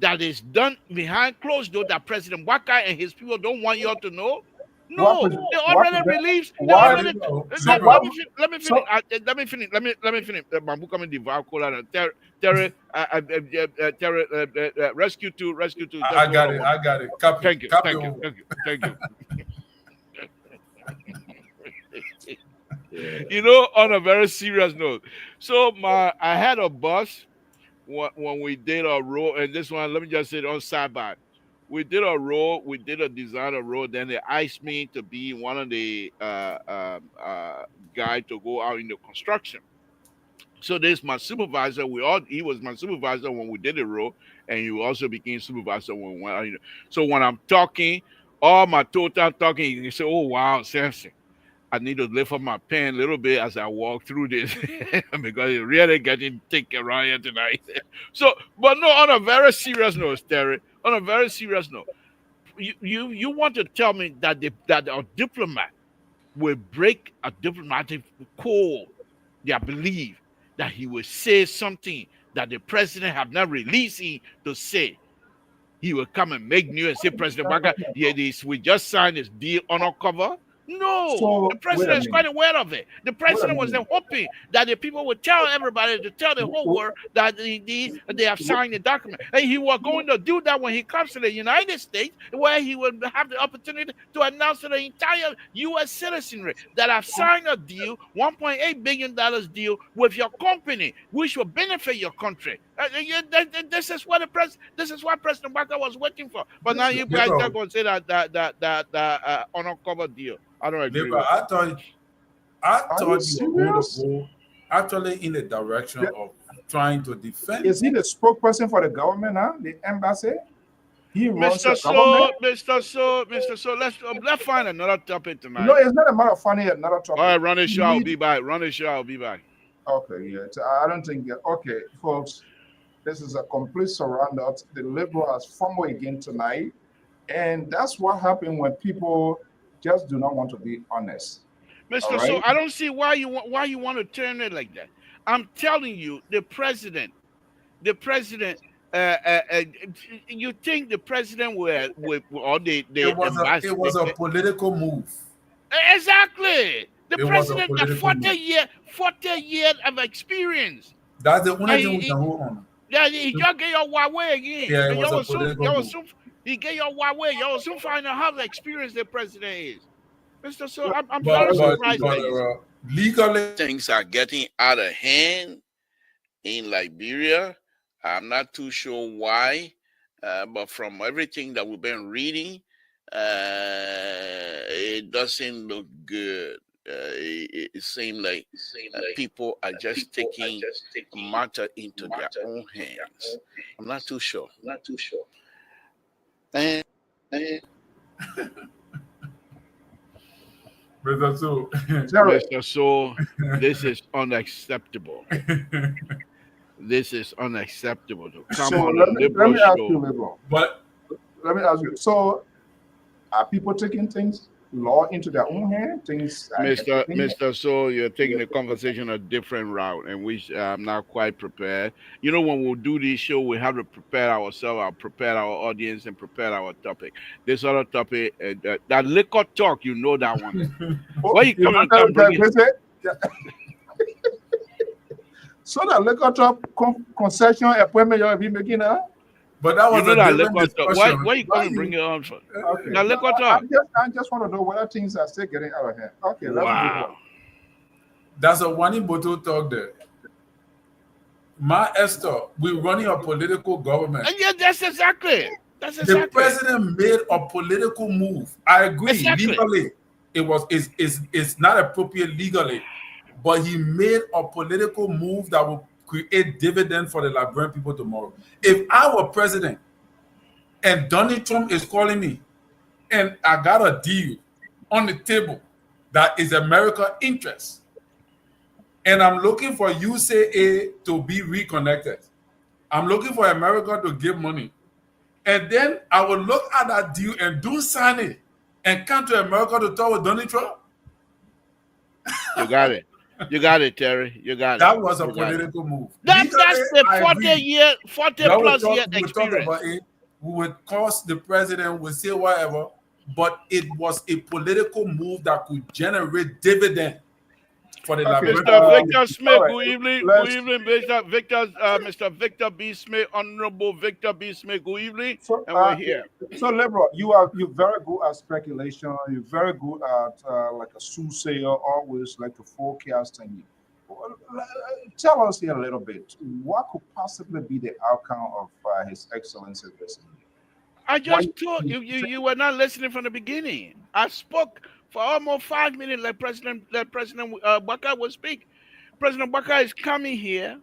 Speaker 1: that is done behind closed door that President Waka and his people don't want you all to know?
Speaker 3: What
Speaker 1: No, they
Speaker 3: what
Speaker 1: already released. They
Speaker 3: why
Speaker 1: already.
Speaker 3: so
Speaker 1: Let
Speaker 3: what
Speaker 1: me let me finish.
Speaker 3: so
Speaker 1: Let me finish. Let me finish. Bamboo coming devour cola. Terry, Terry, rescue two. Just
Speaker 2: I
Speaker 1: hold
Speaker 2: got
Speaker 1: on
Speaker 2: it.
Speaker 1: one
Speaker 2: I
Speaker 1: minute.
Speaker 2: got it. Copy.
Speaker 1: Thank you,
Speaker 2: Copy.
Speaker 1: thank you, thank you, thank you. You know, on a very serious note. So I had a bus when we did a road, and this one, let me just say it on sidebar. We did a road, we did a design of road, then they asked me to be one of the guy to go out in the construction. So this my supervisor. He was my supervisor when we did the road, and he also became supervisor when we went out. So when I'm talking, all my total talking, you say, "Oh wow, Samson." I need to lift up my pen a little bit as I walk through this because it's really getting thick around here tonight. So, but no, on a very serious note, Terry, on a very serious note, you want to tell me that that a diplomat will break a diplomatic code? They believe that he will say something that the president have not released him to say. He will come and make news and say, President Baga, yeah, we just signed this deal on our cover. No, the
Speaker 3: so wait a
Speaker 1: president is quite
Speaker 3: minute.
Speaker 1: aware of it. The
Speaker 3: Wait a
Speaker 1: president was
Speaker 3: minute.
Speaker 1: then hoping that the people would tell everybody, to tell the whole world that they have signed the document. And he was going to do that when he comes to the United States, where he would have the opportunity to announce to the entire U.S. citizenry that I've signed a deal, $1.8 billion deal with your company, which will benefit your country. This is what this is what President Baka was waiting for. But now you guys are
Speaker 2: Labor,
Speaker 1: going to say that uncovered deal. I don't agree
Speaker 2: labor.
Speaker 1: with it.
Speaker 2: I
Speaker 3: Are you
Speaker 2: thought you were going to
Speaker 3: serious?
Speaker 2: go actually in the direction of trying to defend.
Speaker 3: Is he the spokesperson for the government, huh? The embassy? He runs
Speaker 1: Mr.
Speaker 3: the government.
Speaker 1: So, Mr. So, Mr. So, let's find another topic
Speaker 3: No,
Speaker 1: tonight.
Speaker 3: it's not a matter of finding another
Speaker 1: All
Speaker 3: topic.
Speaker 1: right, run the
Speaker 3: We
Speaker 1: show. I'll
Speaker 3: need
Speaker 1: be back. Run the show. I'll be back.
Speaker 3: okay, yeah. I don't think okay, folks. This is a complete surround. The liberal has fumbled again tonight. And that's what happened when people just do not want to be honest. All
Speaker 1: Mr. So,
Speaker 3: right.
Speaker 1: I don't see why you want to turn it like that. I'm telling you, the president. Uh, uh, uh, you think the president will or the
Speaker 2: It
Speaker 1: ambassador?
Speaker 2: was a political move.
Speaker 1: Exactly. The
Speaker 2: It was a
Speaker 1: president got
Speaker 2: political move.
Speaker 1: 40 years of experience.
Speaker 2: That's the only
Speaker 1: And
Speaker 2: thing we can hold on.
Speaker 1: yeah, he just get your Huawei again.
Speaker 2: Yeah, it
Speaker 1: And
Speaker 2: was a political
Speaker 1: y'all will
Speaker 2: move.
Speaker 1: soon, he get your Huawei. Y'all will soon find out how the experience the president is. Mr. So
Speaker 3: Well,
Speaker 1: I'm
Speaker 3: I
Speaker 1: very
Speaker 2: But
Speaker 3: don't
Speaker 2: but
Speaker 1: surprised
Speaker 2: but
Speaker 1: that you
Speaker 2: legally,
Speaker 1: things are getting out of hand in Liberia. I'm not too sure why, but from everything that we've been reading, it doesn't look good. It seems like people are just taking matter into their own hands. I'm not too sure. And
Speaker 2: Mr. So,
Speaker 3: Jerry.
Speaker 1: Mr. So, this is unacceptable. This is unacceptable to come
Speaker 3: So
Speaker 1: on a
Speaker 3: let
Speaker 1: liberal
Speaker 3: me ask you,
Speaker 1: show.
Speaker 3: Liberal.
Speaker 2: but
Speaker 3: Let me ask you. So are people taking things law into their own hand, things are getting.
Speaker 1: Mr. So, you're taking the conversation a different route, and which I'm not quite prepared. You know, when we do this show, we have to prepare ourselves, prepare our audience, and prepare our topic. This other topic, that liquor talk, you know that one.
Speaker 3: Oh,
Speaker 1: Why you
Speaker 3: you
Speaker 1: coming
Speaker 3: know
Speaker 1: and come bring it?
Speaker 3: yeah. So that liquor top concession appointment you'll be making now.
Speaker 2: But that
Speaker 1: You
Speaker 2: was
Speaker 1: know
Speaker 2: a
Speaker 1: that
Speaker 2: different
Speaker 1: liquor talk. Why
Speaker 2: discussion.
Speaker 1: you
Speaker 2: Why
Speaker 1: come and bring
Speaker 2: you?
Speaker 1: it on for?
Speaker 3: Okay,
Speaker 1: That
Speaker 3: no,
Speaker 1: liquor talk.
Speaker 3: I just want to know whether things are still getting out of hand. Okay, let's move on.
Speaker 1: Wow.
Speaker 2: That's a Wani Boto talk there. Ma Esther, we're running a political government.
Speaker 1: And yeah, that's exactly. That's
Speaker 2: The
Speaker 1: exactly.
Speaker 2: president made a political move. I agree,
Speaker 1: Exactly.
Speaker 2: legally, it's not appropriate legally, but he made a political move that will create dividend for the Liberian people tomorrow. If I were president and Donald Trump is calling me and I got a deal on the table that is America interest, and I'm looking for USAA to be reconnected. I'm looking for America to give money. And then I will look at that deal and do sign it and come to America to talk with Donald Trump.
Speaker 1: You got it. You got it, Terry. You got it.
Speaker 2: That was a
Speaker 1: You got it.
Speaker 2: political move.
Speaker 1: That's
Speaker 2: Legally,
Speaker 1: the
Speaker 2: I
Speaker 1: 40
Speaker 2: agree.
Speaker 1: year, 40
Speaker 2: That
Speaker 1: plus year
Speaker 2: we would talk
Speaker 1: experience.
Speaker 2: about it. We would cost the president, we say whatever, but it was a political move that could generate dividend for the
Speaker 3: Okay,
Speaker 2: Liberian
Speaker 1: Mr.
Speaker 2: people.
Speaker 1: Victor
Speaker 3: all
Speaker 1: Smith,
Speaker 3: right.
Speaker 1: good evening. Good
Speaker 3: Let's.
Speaker 1: evening, Mr. Victor B. Smith, Honorable Victor B. Smith, good evening.
Speaker 3: So,
Speaker 1: And we're here.
Speaker 3: Lebron, you're very good at speculation. You're very good at like a soothsayer, always like a forecasting. Well, tell us here a little bit. What could possibly be the outcome of His Excellency's visit?
Speaker 1: I
Speaker 3: Why
Speaker 1: just told
Speaker 3: you
Speaker 1: you were not listening from the beginning. I spoke for almost 5 minutes like President Baka would speak. President Baka is coming here,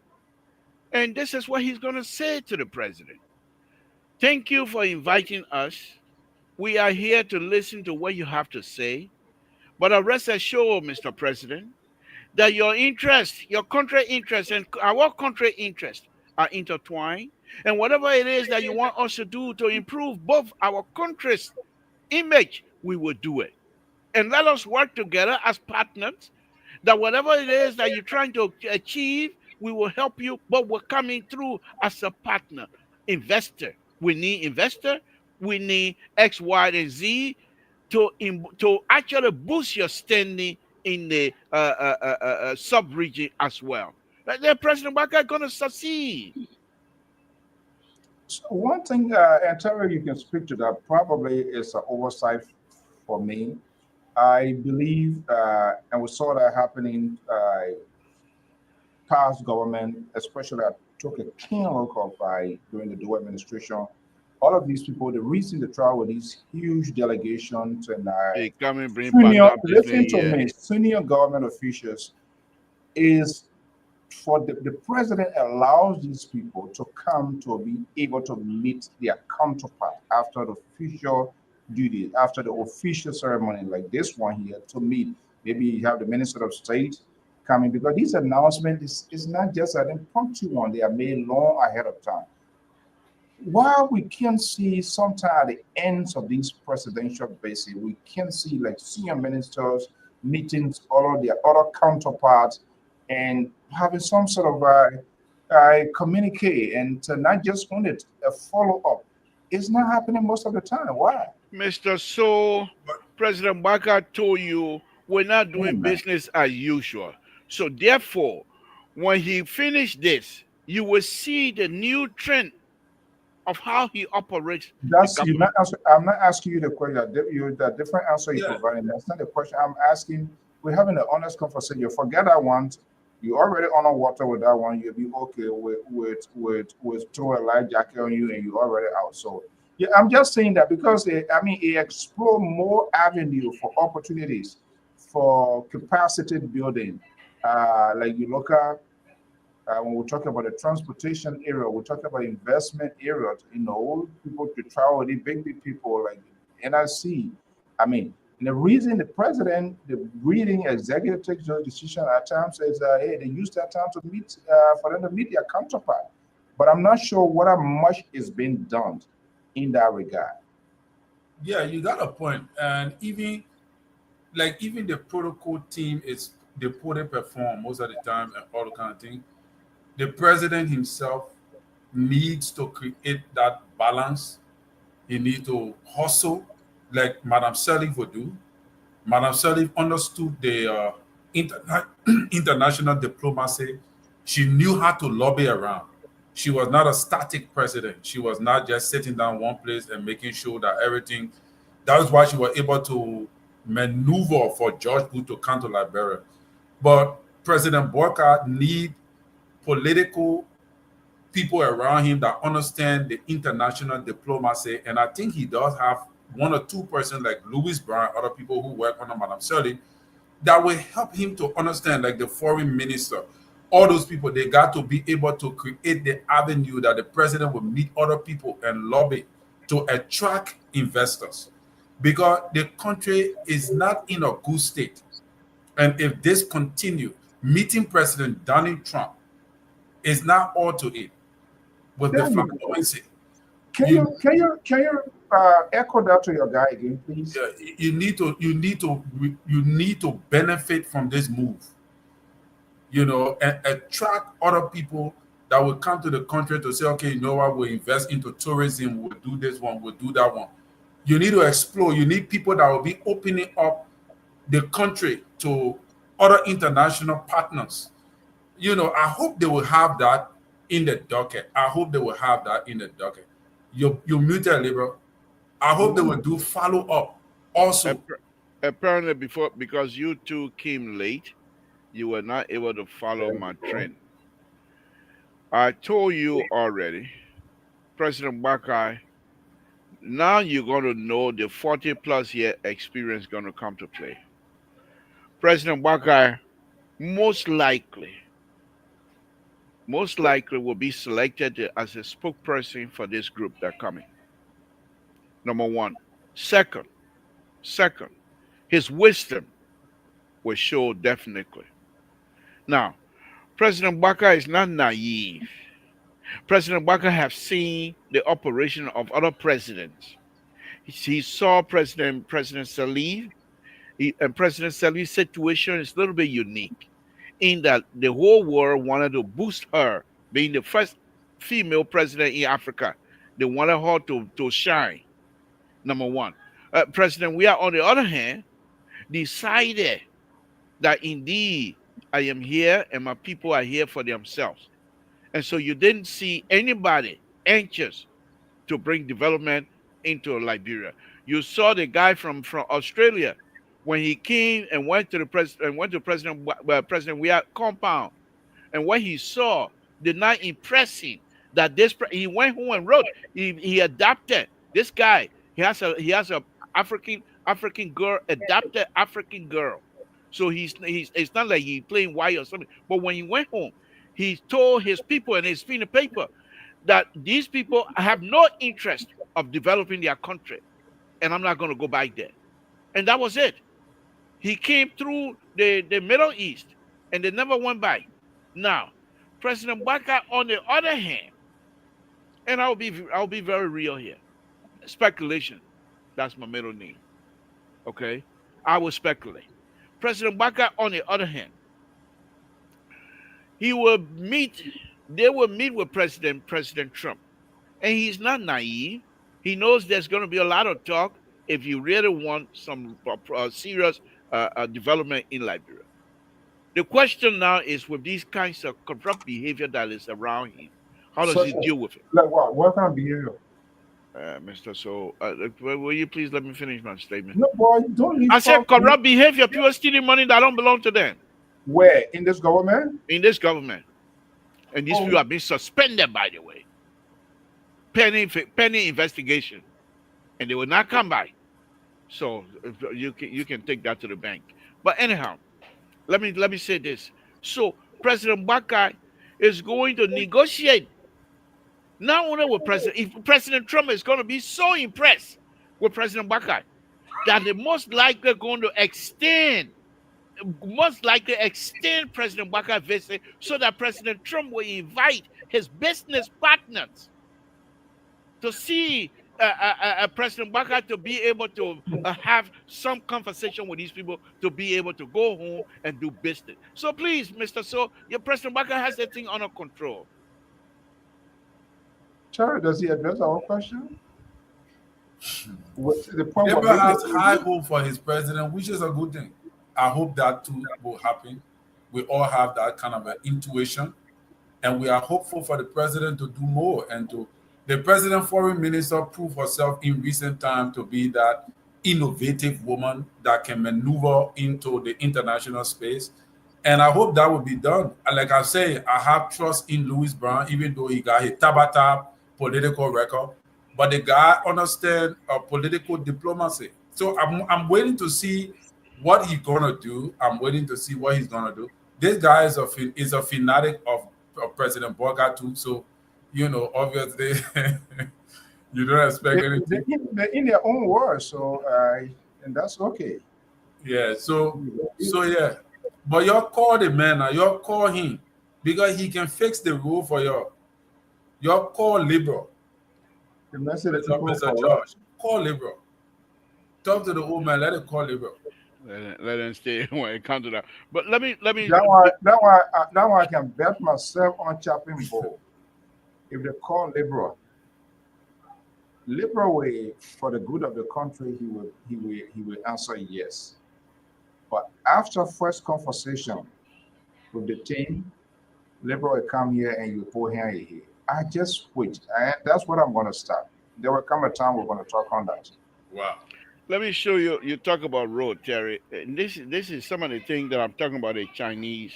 Speaker 1: and this is what he's going to say to the president. Thank you for inviting us. We are here to listen to what you have to say. But rest assured, Mr. President, that your interest, your country interest, and our country interest are intertwined. And whatever it is that you want us to do to improve both our country's image, we will do it. And let us work together as partners that whatever it is that you're trying to achieve, we will help you, but we're coming through as a partner. Investor. We need investor. We need X, Y, and Z to actually boost your standing in the sub region as well. The President Baka is going to succeed.
Speaker 3: So one thing, and Terry, you can speak to that. Probably is an oversight for me. I believe, and we saw that happening past government, especially I took a keen look of during the Dewey administration. All of these people, the reason they travel with these huge delegations and
Speaker 1: They come and bring
Speaker 3: senior,
Speaker 1: Panda
Speaker 3: listen
Speaker 1: business
Speaker 3: to
Speaker 1: here.
Speaker 3: me, senior government officials is for the president allows these people to come to be able to meet their counterpart after the official duty, after the official ceremony like this one here to meet. Maybe you have the minister of state coming because this announcement is not just an impromptu one, they are made long ahead of time. While we can see sometimes at the ends of these presidential bases, we can see like senior ministers meetings all of their other counterparts and having some sort of communicate and to not just want it a follow up. It's not happening most of the time. Why?
Speaker 1: Mr. So, President Baka told you we're not doing
Speaker 3: Amen.
Speaker 1: business as usual. So, therefore, when he finished this, you will see the new trend of how he operates the
Speaker 3: That's you not
Speaker 1: government.
Speaker 3: answer. I'm not asking you the question. You the different answer you
Speaker 2: Yeah.
Speaker 3: providing. That's not the question. I'm asking. We're having an honest conversation. You forget that one. You already on water with that one. You'll be okay with throw a light jacket on you, and you already out. So yeah, I'm just saying that because I mean it explore more avenue for opportunities for capacity building. Like you look at when we talk about the transportation area, we talk about investment areas, people to travel, the big people like NRC. I mean, and the reason the president, the reading executive takes those decisions at times is, hey, they use that time to meet, for them to meet their counterpart. But I'm not sure what much is being done in that regard.
Speaker 2: Yeah, you got a point. And even like even the protocol team is they put it perform most of the time and all the kind of thing. The president himself needs to create that balance. He needs to hustle like Madame Sirleaf would do. Madame Sirleaf understood the international diplomacy. She knew how to lobby around. She was not a static president. She was not just sitting down one place and making sure that everything. That was why she was able to maneuver for George Bush to come to Liberia. But President Boycott need political people around him that understand the international diplomacy. And I think he does have one or two persons like Louis Brown, other people who work under Madame Sirleaf, that will help him to understand, like the foreign minister. All those people, they got to be able to create the avenue that the president will meet other people and lobby to attract investors. Because the country is not in a good state. And if this continue, meeting President Donald Trump is not all to it with the
Speaker 3: There you go.
Speaker 2: fluctuancy.
Speaker 3: Can
Speaker 2: You
Speaker 3: you can you can you echo that to your guy again, please?
Speaker 2: you need to benefit from this move, and attract other people that will come to the country to say, okay, you know what, we'll invest into tourism, we'll do this one, we'll do that one. You need to explore. You need people that will be opening up the country to other international partners. I hope they will have that in the docket. I hope they will have that in the docket. You muted labor. I hope they will do follow up also.
Speaker 1: Apparently, before because you two came late, you were not able to follow
Speaker 3: There
Speaker 1: my
Speaker 3: you go.
Speaker 1: trend. I told you already, President Buckeye. Now you're going to know the 40 plus year experience going to come to play. President Buckeye most likely, will be selected as a spokesperson for this group that coming. Number one. Second, second, his wisdom will show definitely. Now, President Buckeye is not naive. President Buckeye have seen the operation of other presidents. He saw President Salih. And President Salih's situation is a little bit unique in that the whole world wanted to boost her being the first female president in Africa. They wanted her to shine. Number one. President We are, on the other hand, decided that indeed I am here and my people are here for themselves. And so you didn't see anybody anxious to bring development into Liberia. You saw the guy from Australia when he came and went to the president went to President We are compound, and what he saw did not impress him. That he went home and wrote. He adopted this guy. He has a African girl, adopted African girl. So he's it's not like he playing white or something. But when he went home, he told his people and his finger paper that these people have no interest of developing their country, and I'm not going to go back there. And that was it. He came through the Middle East, and they never went back. Now, President Baka, on the other hand, and I'll be very real here. Speculation. That's my middle name. Okay, I will speculate. President Baka, on the other hand, he will meet. They will meet with President Trump, and he's not naive. He knows there's going to be a lot of talk if you really want some serious development in Liberia. The question now is with these kinds of corrupt behavior that is around him, how does he
Speaker 3: Such
Speaker 1: deal with it?
Speaker 3: like what kind of behavior?
Speaker 1: Mr. So, will you please let me finish my statement?
Speaker 3: No, boy, don't leave
Speaker 1: I said
Speaker 3: talk me.
Speaker 1: corrupt behavior, people stealing money that don't belong to them
Speaker 3: Where in this government?
Speaker 1: in this government. And these people
Speaker 3: Oh,
Speaker 1: have been suspended, by the way, pending investigation, and they will not come back. So you can take that to the bank. But anyhow, let me say this. So President Buckeye is going to negotiate not only with if President Trump is going to be so impressed with President Buckeye that they most likely extend President Buckeye visit so that President Trump will invite his business partners to see President Baka to be able to have some conversation with these people to be able to go home and do business. So please, Mr. So, your President Baka has that thing under control.
Speaker 3: Terry, does he address our question? What the point we're
Speaker 2: Labour
Speaker 3: making?
Speaker 2: has high hope for his president, which is a good thing. I hope that too will happen. We all have that kind of an intuition, and we are hopeful for the president to do more and to the president foreign minister proved herself in recent time to be that innovative woman that can maneuver into the international space, and I hope that will be done. And like I say, I have trust in Louis Brown, even though he got a tab political record, but the guy understands political diplomacy. So I'm waiting to see what he's gonna do. I'm waiting to see what he's gonna do. This guy is a fanatic of President Boga too. So, obviously, you don't expect anything.
Speaker 3: They're in their own words, so and that's okay.
Speaker 2: Yeah. So yeah. But you call the man now. You call him because he can fix the rule for you. You call liberal,
Speaker 3: The message that people
Speaker 2: Mr.
Speaker 3: call up.
Speaker 2: George. Call liberal. Talk to the old man. Let him call liberal.
Speaker 1: Let them stay when it comes to that. But let me.
Speaker 3: That why I can bet myself on chopping bowl. If they call liberal way for the good of the country, he will answer yes. But after first conversation with the team, liberal will come here and you pull here. I just wait, and that's what I'm gonna start. There will come a time we're gonna talk on that.
Speaker 2: Wow.
Speaker 1: Let me show you. You talk about road, Terry. And this is some of the things that I'm talking about. The Chinese,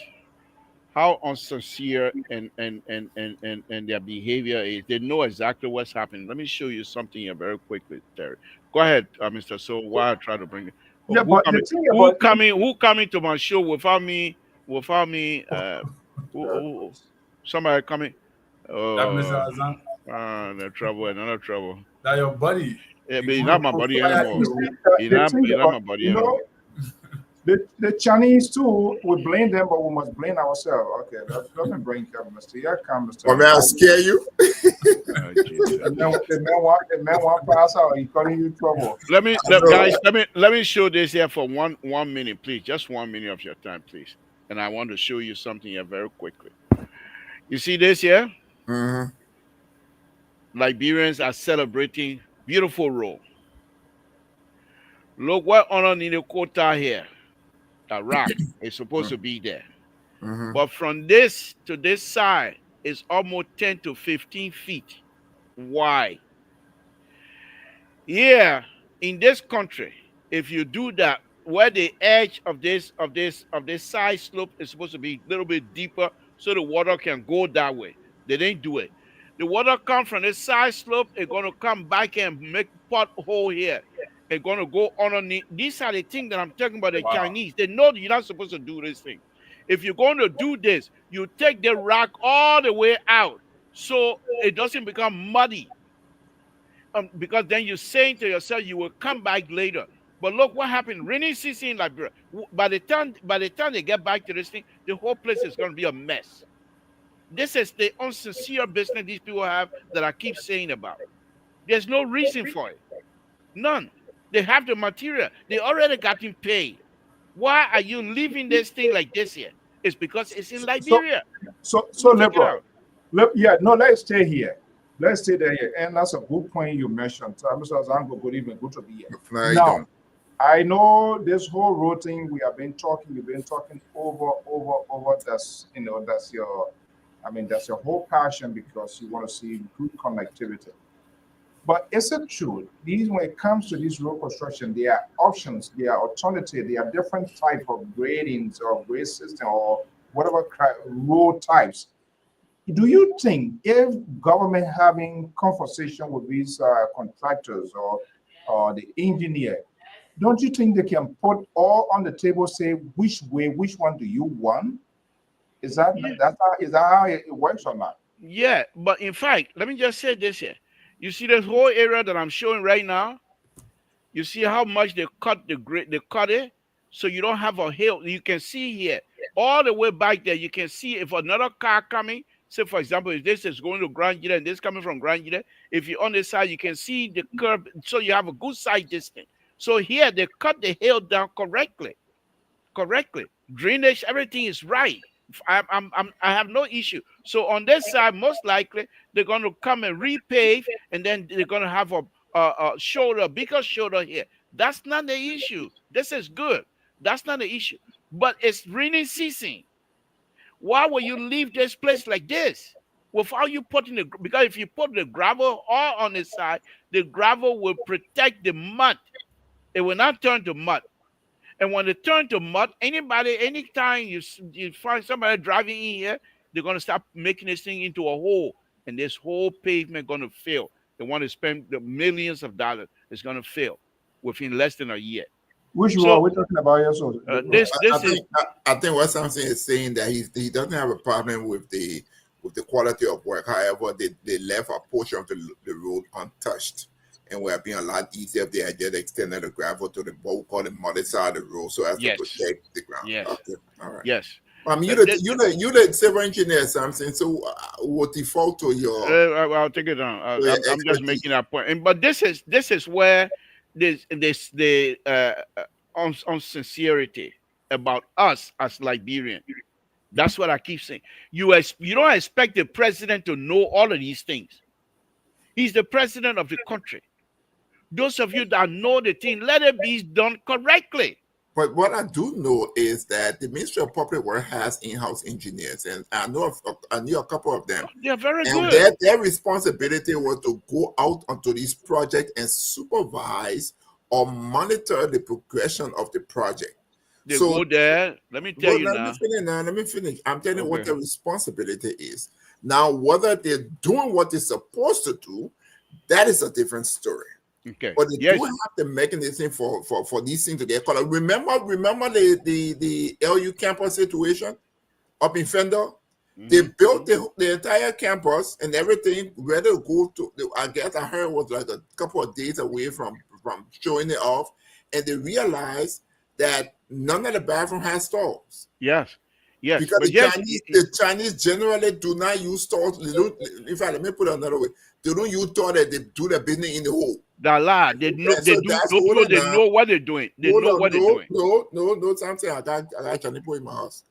Speaker 1: how unsincere and their behavior is. They know exactly what's happening. Let me show you something here very quickly, Terry. Go ahead, Mr. So. While I try to bring it. Oh,
Speaker 3: Yeah,
Speaker 1: who
Speaker 3: but the
Speaker 1: coming?
Speaker 3: thing
Speaker 1: Who
Speaker 3: about
Speaker 1: coming? Who coming to my show without me? Without me? Somebody coming?
Speaker 2: That Mr.
Speaker 1: Uh,
Speaker 2: Azan,
Speaker 1: no trouble. Another trouble.
Speaker 2: that your buddy.
Speaker 1: Yeah,
Speaker 2: He
Speaker 1: but he's
Speaker 2: going
Speaker 1: not
Speaker 2: to
Speaker 1: my
Speaker 2: put
Speaker 1: buddy
Speaker 2: fire
Speaker 1: anymore.
Speaker 2: in
Speaker 3: you
Speaker 2: the
Speaker 3: see,
Speaker 2: room.
Speaker 3: the thing
Speaker 1: He's not
Speaker 3: about
Speaker 1: my buddy anymore.
Speaker 3: the Chinese too, we blame them, but we must blame ourselves. Okay, let me bring up Mr. Here come Mr.
Speaker 4: Or may I
Speaker 3: Liberal.
Speaker 4: scare you?
Speaker 1: Oh, Jesus.
Speaker 3: The man want pass out. He calling you trouble.
Speaker 4: No.
Speaker 1: Guys, let me show this here for one minute, please. Just 1 minute of your time, please. And I want to show you something here very quickly. You see this here?
Speaker 4: Mm-hmm.
Speaker 1: Liberians are celebrating beautiful role. Look what underneath the quota here. The rock is supposed to be there.
Speaker 4: Mm-hmm.
Speaker 1: But from this to this side is almost 10 to 15 feet wide. Yeah, in this country, if you do that, where the edge of this side slope is supposed to be a little bit deeper, so the water can go that way. They didn't do it. The water come from this side slope, it's gonna come back and make pothole here. It's gonna go underneath. These are the things that I'm talking about. The
Speaker 2: Wow.
Speaker 1: Chinese, they know you're not supposed to do this thing. If you're going to do this, you take the rock all the way out so it doesn't become muddy, because then you're saying to yourself you will come back later. But look what happened. Rainy season in Liberia. By the time they get back to this thing, the whole place is going to be a mess. This is the unsincere business these people have that I keep saying about. There's no reason for it. None. They have the material. They already got him paid. Why are you leaving this thing like this here? It's because it's in
Speaker 3: So
Speaker 1: Liberia.
Speaker 3: so
Speaker 1: Take it
Speaker 3: liberal.
Speaker 1: out.
Speaker 3: Yeah, no, let's stay here. Let's stay there here. And that's a good point you mentioned. So, Mr. Zango, good evening. Good to be here.
Speaker 4: How you
Speaker 3: Now,
Speaker 4: doing?
Speaker 3: I know this whole road thing we have been talking. You've been talking over. That's your. I mean, that's your whole passion because you want to see good connectivity. But is it true? These when it comes to this road construction, there are options, there are alternatives, there are different type of gradings or grade system or whatever road types. Do you think if government having conversation with these contractors or the engineer, don't you think they can put all on the table, say which way, which one do you want?
Speaker 1: Yeah,
Speaker 3: Is that how it works or not?
Speaker 1: yeah. But in fact, let me just say this here. You see this whole area that I'm showing right now? You see how much they cut it, so you don't have a hill. You can see here all the way back there. You can see if another car coming, Say, for example, if this is going to Grand Gita and this coming from Grand Gita, if you're on this side, you can see the curb, so you have a good side distance. So here they cut the hill down correctly. Drainage, everything is right. I have no issue. So on this side, most likely they're going to come and repave, and then they're going to have a shoulder, bigger shoulder here. That's not the issue. This is good. That's not the issue. But it's rainy season. Why will you leave this place like this? Without you putting the, because if you put the gravel all on the side, the gravel will protect the mud. It will not turn to mud. And when it turn to mud, anybody, anytime you find somebody driving in here, they're gonna start making this thing into a hole, and this whole pavement gonna fail. They want to spend the millions of dollars. It's gonna fail within less than a year.
Speaker 3: Which road are
Speaker 1: So
Speaker 3: we talking about here? So,
Speaker 4: I
Speaker 1: this is
Speaker 4: think I think what Samson is saying that he doesn't have a problem with the quality of work. However, they left a portion of the road untouched, and would have been a lot easier if they had just extended the gravel to the what we call the mother side of the road, so as to
Speaker 1: yes,
Speaker 4: protect the ground.
Speaker 1: yes,
Speaker 4: Okay, all right.
Speaker 1: yes.
Speaker 4: I mean,
Speaker 1: Uh, th-
Speaker 4: you the civil engineer, Samson. So what default to
Speaker 1: I'll take it down.
Speaker 4: your
Speaker 1: I'm just
Speaker 4: expertise?
Speaker 1: making that point. And but this is where this the on sincerity about us as Liberian. That's what I keep saying. You don't expect the president to know all of these things. He's the president of the country. Those of you that know the thing, let it be done correctly.
Speaker 4: But what I do know is that the Ministry of Public Works has in-house engineers, and I knew a couple of them.
Speaker 1: They're very
Speaker 4: And
Speaker 1: good.
Speaker 4: their responsibility was to go out onto these projects and supervise or monitor the progression of the project.
Speaker 1: They
Speaker 4: So,
Speaker 1: go there. Let me tell
Speaker 4: well,
Speaker 1: you
Speaker 4: let me
Speaker 1: now.
Speaker 4: finish now. Let me finish. I'm telling you what
Speaker 1: Okay.
Speaker 4: their responsibility is. Now, whether they're doing what they're supposed to do, that is a different story.
Speaker 1: Okay.
Speaker 4: But they
Speaker 1: Yes.
Speaker 4: do have the mechanism for these things to get caught up. Remember the LU campus situation up in Fender? They
Speaker 1: Mhm.
Speaker 4: built the entire campus and everything ready to go to. I guess I heard it was like a couple of days away from showing it off, and they realized that none of the bathroom has stalls
Speaker 1: Yes. Yes.
Speaker 4: because
Speaker 1: But yes,
Speaker 4: the Chinese generally do not use stalls. They don't. In fact, let me put it another way: they don't use stalls. That they do the business in the hole.
Speaker 1: the lie. They know.
Speaker 4: Yeah,
Speaker 1: They
Speaker 4: so
Speaker 1: do.
Speaker 4: that's
Speaker 1: Those
Speaker 4: hold
Speaker 1: people.
Speaker 4: on
Speaker 1: They
Speaker 4: now.
Speaker 1: know what they're doing. They
Speaker 4: Hold
Speaker 1: know
Speaker 4: on,
Speaker 1: what they're doing.
Speaker 4: no, something I got Johnny in my house.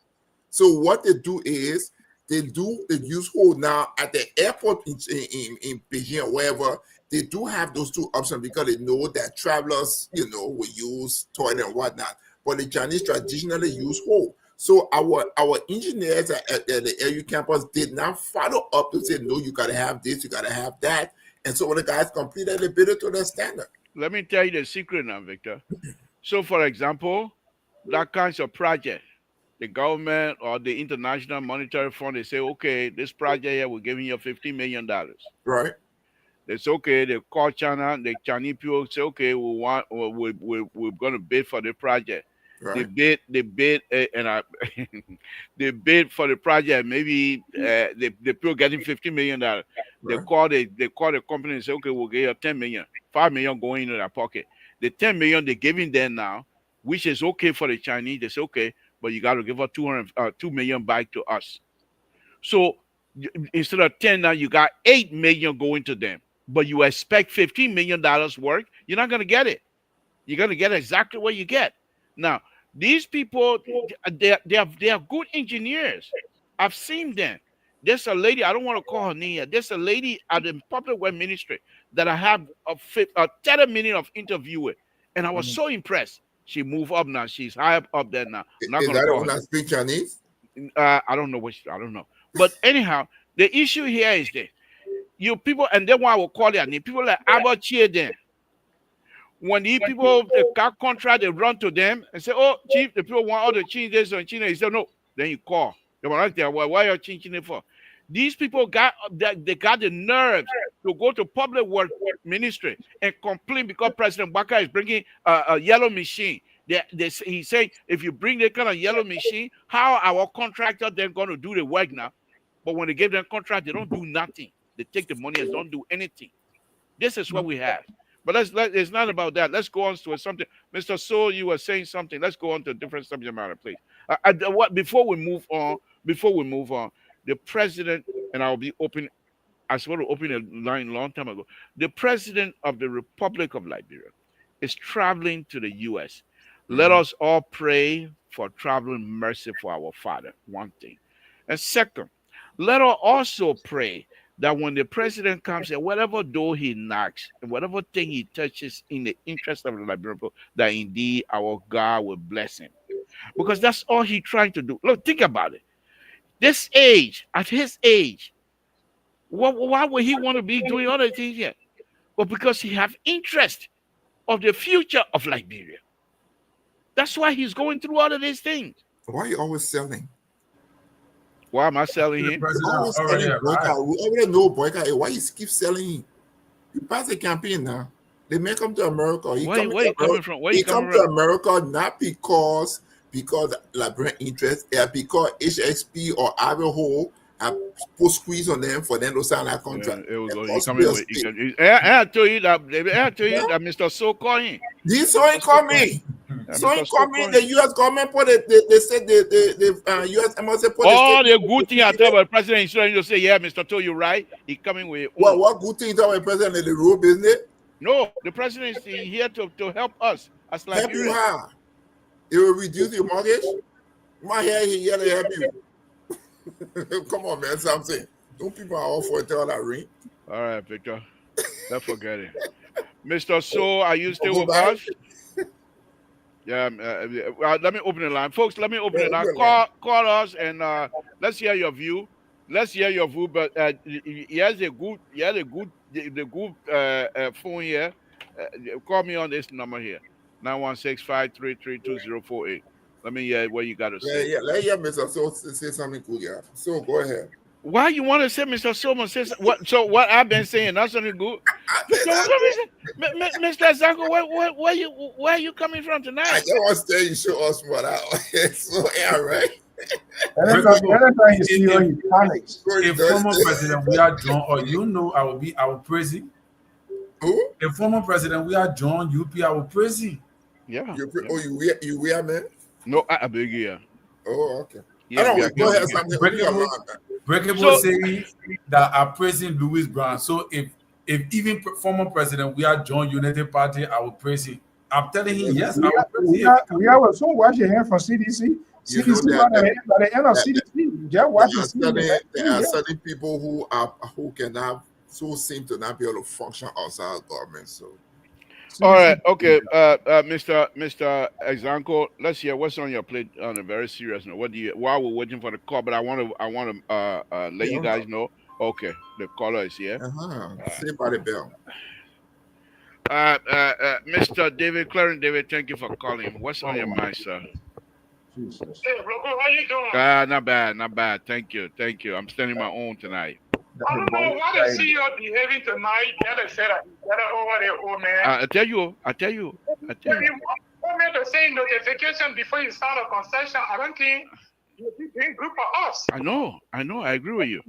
Speaker 4: So what they do is they use hold now at the airport in Beijing or wherever. They do have those two options because they know that travelers, will use toilet and whatnot. But the Chinese traditionally use hold. So our engineers at the LU campus did not follow up to say, no, you gotta have this, you gotta have that. And so when the guys completed, they built it to their standard.
Speaker 1: Let me tell you the secret now, Victor. So, for example, that kinds of project, the government or the International Monetary Fund, they say, okay, this project here, we're giving you $50 million.
Speaker 4: Right,
Speaker 1: It's okay. They call China. The Chinese people say, okay, we're going to bid for the project.
Speaker 4: right,
Speaker 1: They bid, and they bid for the project. Maybe the people getting $50 million.
Speaker 4: right.
Speaker 1: They call the company and say, okay, we'll give you 10 million, 5 million going into their pocket. The 10 million they're giving them now, which is okay for the Chinese. They say, okay, but you got to give us 2 million back to us. So instead of 10 now, you got 8 million going to them. But you expect $15 million work, you're not gonna get it. You're gonna get exactly what you get. Now, these people, they are good engineers. I've seen them. There's a lady, I don't want to call her name. There's a lady at the public work ministry that I have a 30 minute of interview with. And I was
Speaker 4: Mhm.
Speaker 1: so impressed. She moved up now. She's high up there now. I'm not
Speaker 4: Is
Speaker 1: gonna
Speaker 4: that the
Speaker 1: call
Speaker 4: one
Speaker 1: her.
Speaker 4: that speak Chinese?
Speaker 1: I don't know I don't know. But anyhow, the issue here is this. You people, and then why I will call their name. People like Albert Cheer then. When the people got contract, they run to them and say, oh, chief, the people want all the changes and change. He said, no. Then you call. They were like, well, why are you changing it for? These people they got the nerves to go to public work ministry and complain because President Baka is bringing a yellow machine. He's saying, if you bring that kind of yellow machine, how are our contractor then going to do the work now? But when they give them contract, they don't do nothing. They take the money and don't do anything. This is what we have. But it's not about that. Let's go on to something. Mr. Soul, you were saying something. Let's go on to a different subject matter, please. Before we move on, the president, and I'll be open. I was supposed to open a line long time ago. The president of the Republic of Liberia is traveling to the U.S. Let
Speaker 4: Mhm.
Speaker 1: us all pray for traveling mercy for our father. One thing, and second, let us also pray that when the president comes and whatever door he knocks and whatever thing he touches in the interest of the Liberian people, that indeed our God will bless him. Because that's all he's trying to do. Look, think about it. This age, at his age, why would he want to be doing other things yet? But because he have interest of the future of Liberia. That's why he's going through all of these things.
Speaker 4: Why are you always selling?
Speaker 1: Why am I selling
Speaker 2: The
Speaker 1: him?
Speaker 4: You
Speaker 2: president
Speaker 4: always
Speaker 2: already
Speaker 4: selling
Speaker 2: arrived.
Speaker 4: boycott. We already know boycott. Why you keep selling him? You pass the campaign now. They may come to America.
Speaker 1: Where you coming from? Where you
Speaker 4: He
Speaker 1: coming
Speaker 4: come to
Speaker 1: from?
Speaker 4: America not because Liberian interest, because HXP or Ivanhoe have put squeeze on them for them to sign that
Speaker 1: Yeah,
Speaker 4: contract.
Speaker 1: it will
Speaker 4: And
Speaker 1: go. He
Speaker 4: possibly
Speaker 1: coming
Speaker 4: a
Speaker 1: with.
Speaker 4: state.
Speaker 1: I told you that. I told you that Mr. So calling.
Speaker 4: This so
Speaker 1: Mr.
Speaker 4: ain't
Speaker 1: So calling.
Speaker 4: coming.
Speaker 1: Yeah,
Speaker 4: So
Speaker 1: Mr.
Speaker 4: ain't
Speaker 1: So
Speaker 4: coming. The
Speaker 1: calling.
Speaker 4: U.S. government put it. They said the U.S. embassy put the
Speaker 1: All the good thing I
Speaker 4: state.
Speaker 1: talk about the president is trying to say, yeah, Mr. To, you right. He coming with his own.
Speaker 4: What good thing about the president in the road business?
Speaker 1: No, the president is here to help us as
Speaker 4: Help you
Speaker 1: Liberians.
Speaker 4: how? It will reduce your mortgage. My hair here to help you. Come on, man. Something. Don't people are all for it all that ring?
Speaker 1: All right, Victor. Let's forget it. Mr. So, are you
Speaker 4: I'll
Speaker 1: still
Speaker 4: go
Speaker 1: with
Speaker 4: back.
Speaker 1: us? Yeah. Let me open the line, folks. Let me open
Speaker 4: Yeah,
Speaker 1: it line.
Speaker 4: good, man.
Speaker 1: Call us and let's hear your view. Let's hear your view. But he has the good phone here. Call me on this number here, 916-533-2048. Let me hear what you got to say.
Speaker 4: Let yeah, Mr. So say something cool, yeah. So go ahead.
Speaker 1: Why you want to say Mr. Silman says what? So what I've been saying, that's something good.
Speaker 4: I
Speaker 1: Victor,
Speaker 4: think
Speaker 1: what
Speaker 4: that's it.
Speaker 1: Mr. Zanko, where you coming from
Speaker 4: I
Speaker 1: tonight?
Speaker 4: just want to tell you, show us what out. So, yeah, right.
Speaker 2: Breakable.
Speaker 3: Anytime you see her,
Speaker 2: If,
Speaker 3: he panics.
Speaker 4: Go
Speaker 2: if
Speaker 4: does
Speaker 2: former president we are John, or I will praise him.
Speaker 4: Who?
Speaker 2: If former president we are John, I will praise him.
Speaker 1: Yeah, yeah.
Speaker 4: Oh, you wear man?
Speaker 1: No, I beg you.
Speaker 4: Oh, okay. I
Speaker 1: Yeah,
Speaker 4: don't
Speaker 1: yeah,
Speaker 4: wait.
Speaker 1: yeah,
Speaker 4: Go ahead,
Speaker 1: yeah.
Speaker 4: something. Open your
Speaker 2: Breakable,
Speaker 4: mouth, man.
Speaker 2: breakable
Speaker 1: So,
Speaker 2: saying that are praising Louis Brown. So if even former president we are John United Party, I will praise him. I'm telling him yes, I will praise him if he come.
Speaker 3: We are so wash your hand from CDC.
Speaker 4: You know
Speaker 3: CDC by the end of CDC, just watch and see the
Speaker 4: there are certain people who cannot who seem to not be able to function outside of government. So
Speaker 1: all right,
Speaker 3: CDC.
Speaker 1: okay, Mr. Exanko, let's hear what's on your plate on a very serious note. What do you? While we're waiting for the call, but I want to let
Speaker 4: yeah,
Speaker 1: you guys know. Okay, the caller is here.
Speaker 4: say by the bell.
Speaker 1: Mr. David Clarence, David, thank you for calling. What's on your
Speaker 3: Oh my
Speaker 1: mind, sir?
Speaker 3: Jesus.
Speaker 5: Hey, Rocco, how you doing?
Speaker 1: Not bad, not bad. Thank you, thank you. I'm standing my own tonight.
Speaker 5: I don't know why the CEO behaving tonight. The other said that he got over there, old man.
Speaker 1: I tell you.
Speaker 5: If you want me to send notification before you start a concession, I don't think you'll be doing good for us.
Speaker 1: I know. I agree with you.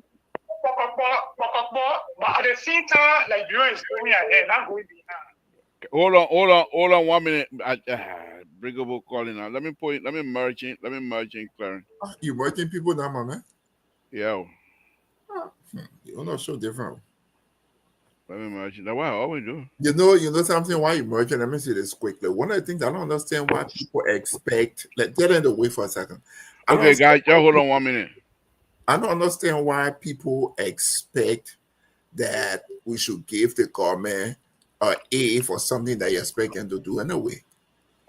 Speaker 5: But at the same time, like you is going ahead, not going behind.
Speaker 1: Hold on 1 minute. Brigable calling now. Let me merge in, Clarence.
Speaker 4: You working people now, my man?
Speaker 1: Yeah.
Speaker 4: You're not so different.
Speaker 1: Let me merge in. That's what I always do.
Speaker 4: You know something why you merging? Let me say this quickly. One of the things I don't understand why people expect. Get in the way for a second.
Speaker 1: Okay, guys, just hold on 1 minute.
Speaker 4: I don't understand why people expect that we should give the government a for something that you expect them to do anyway.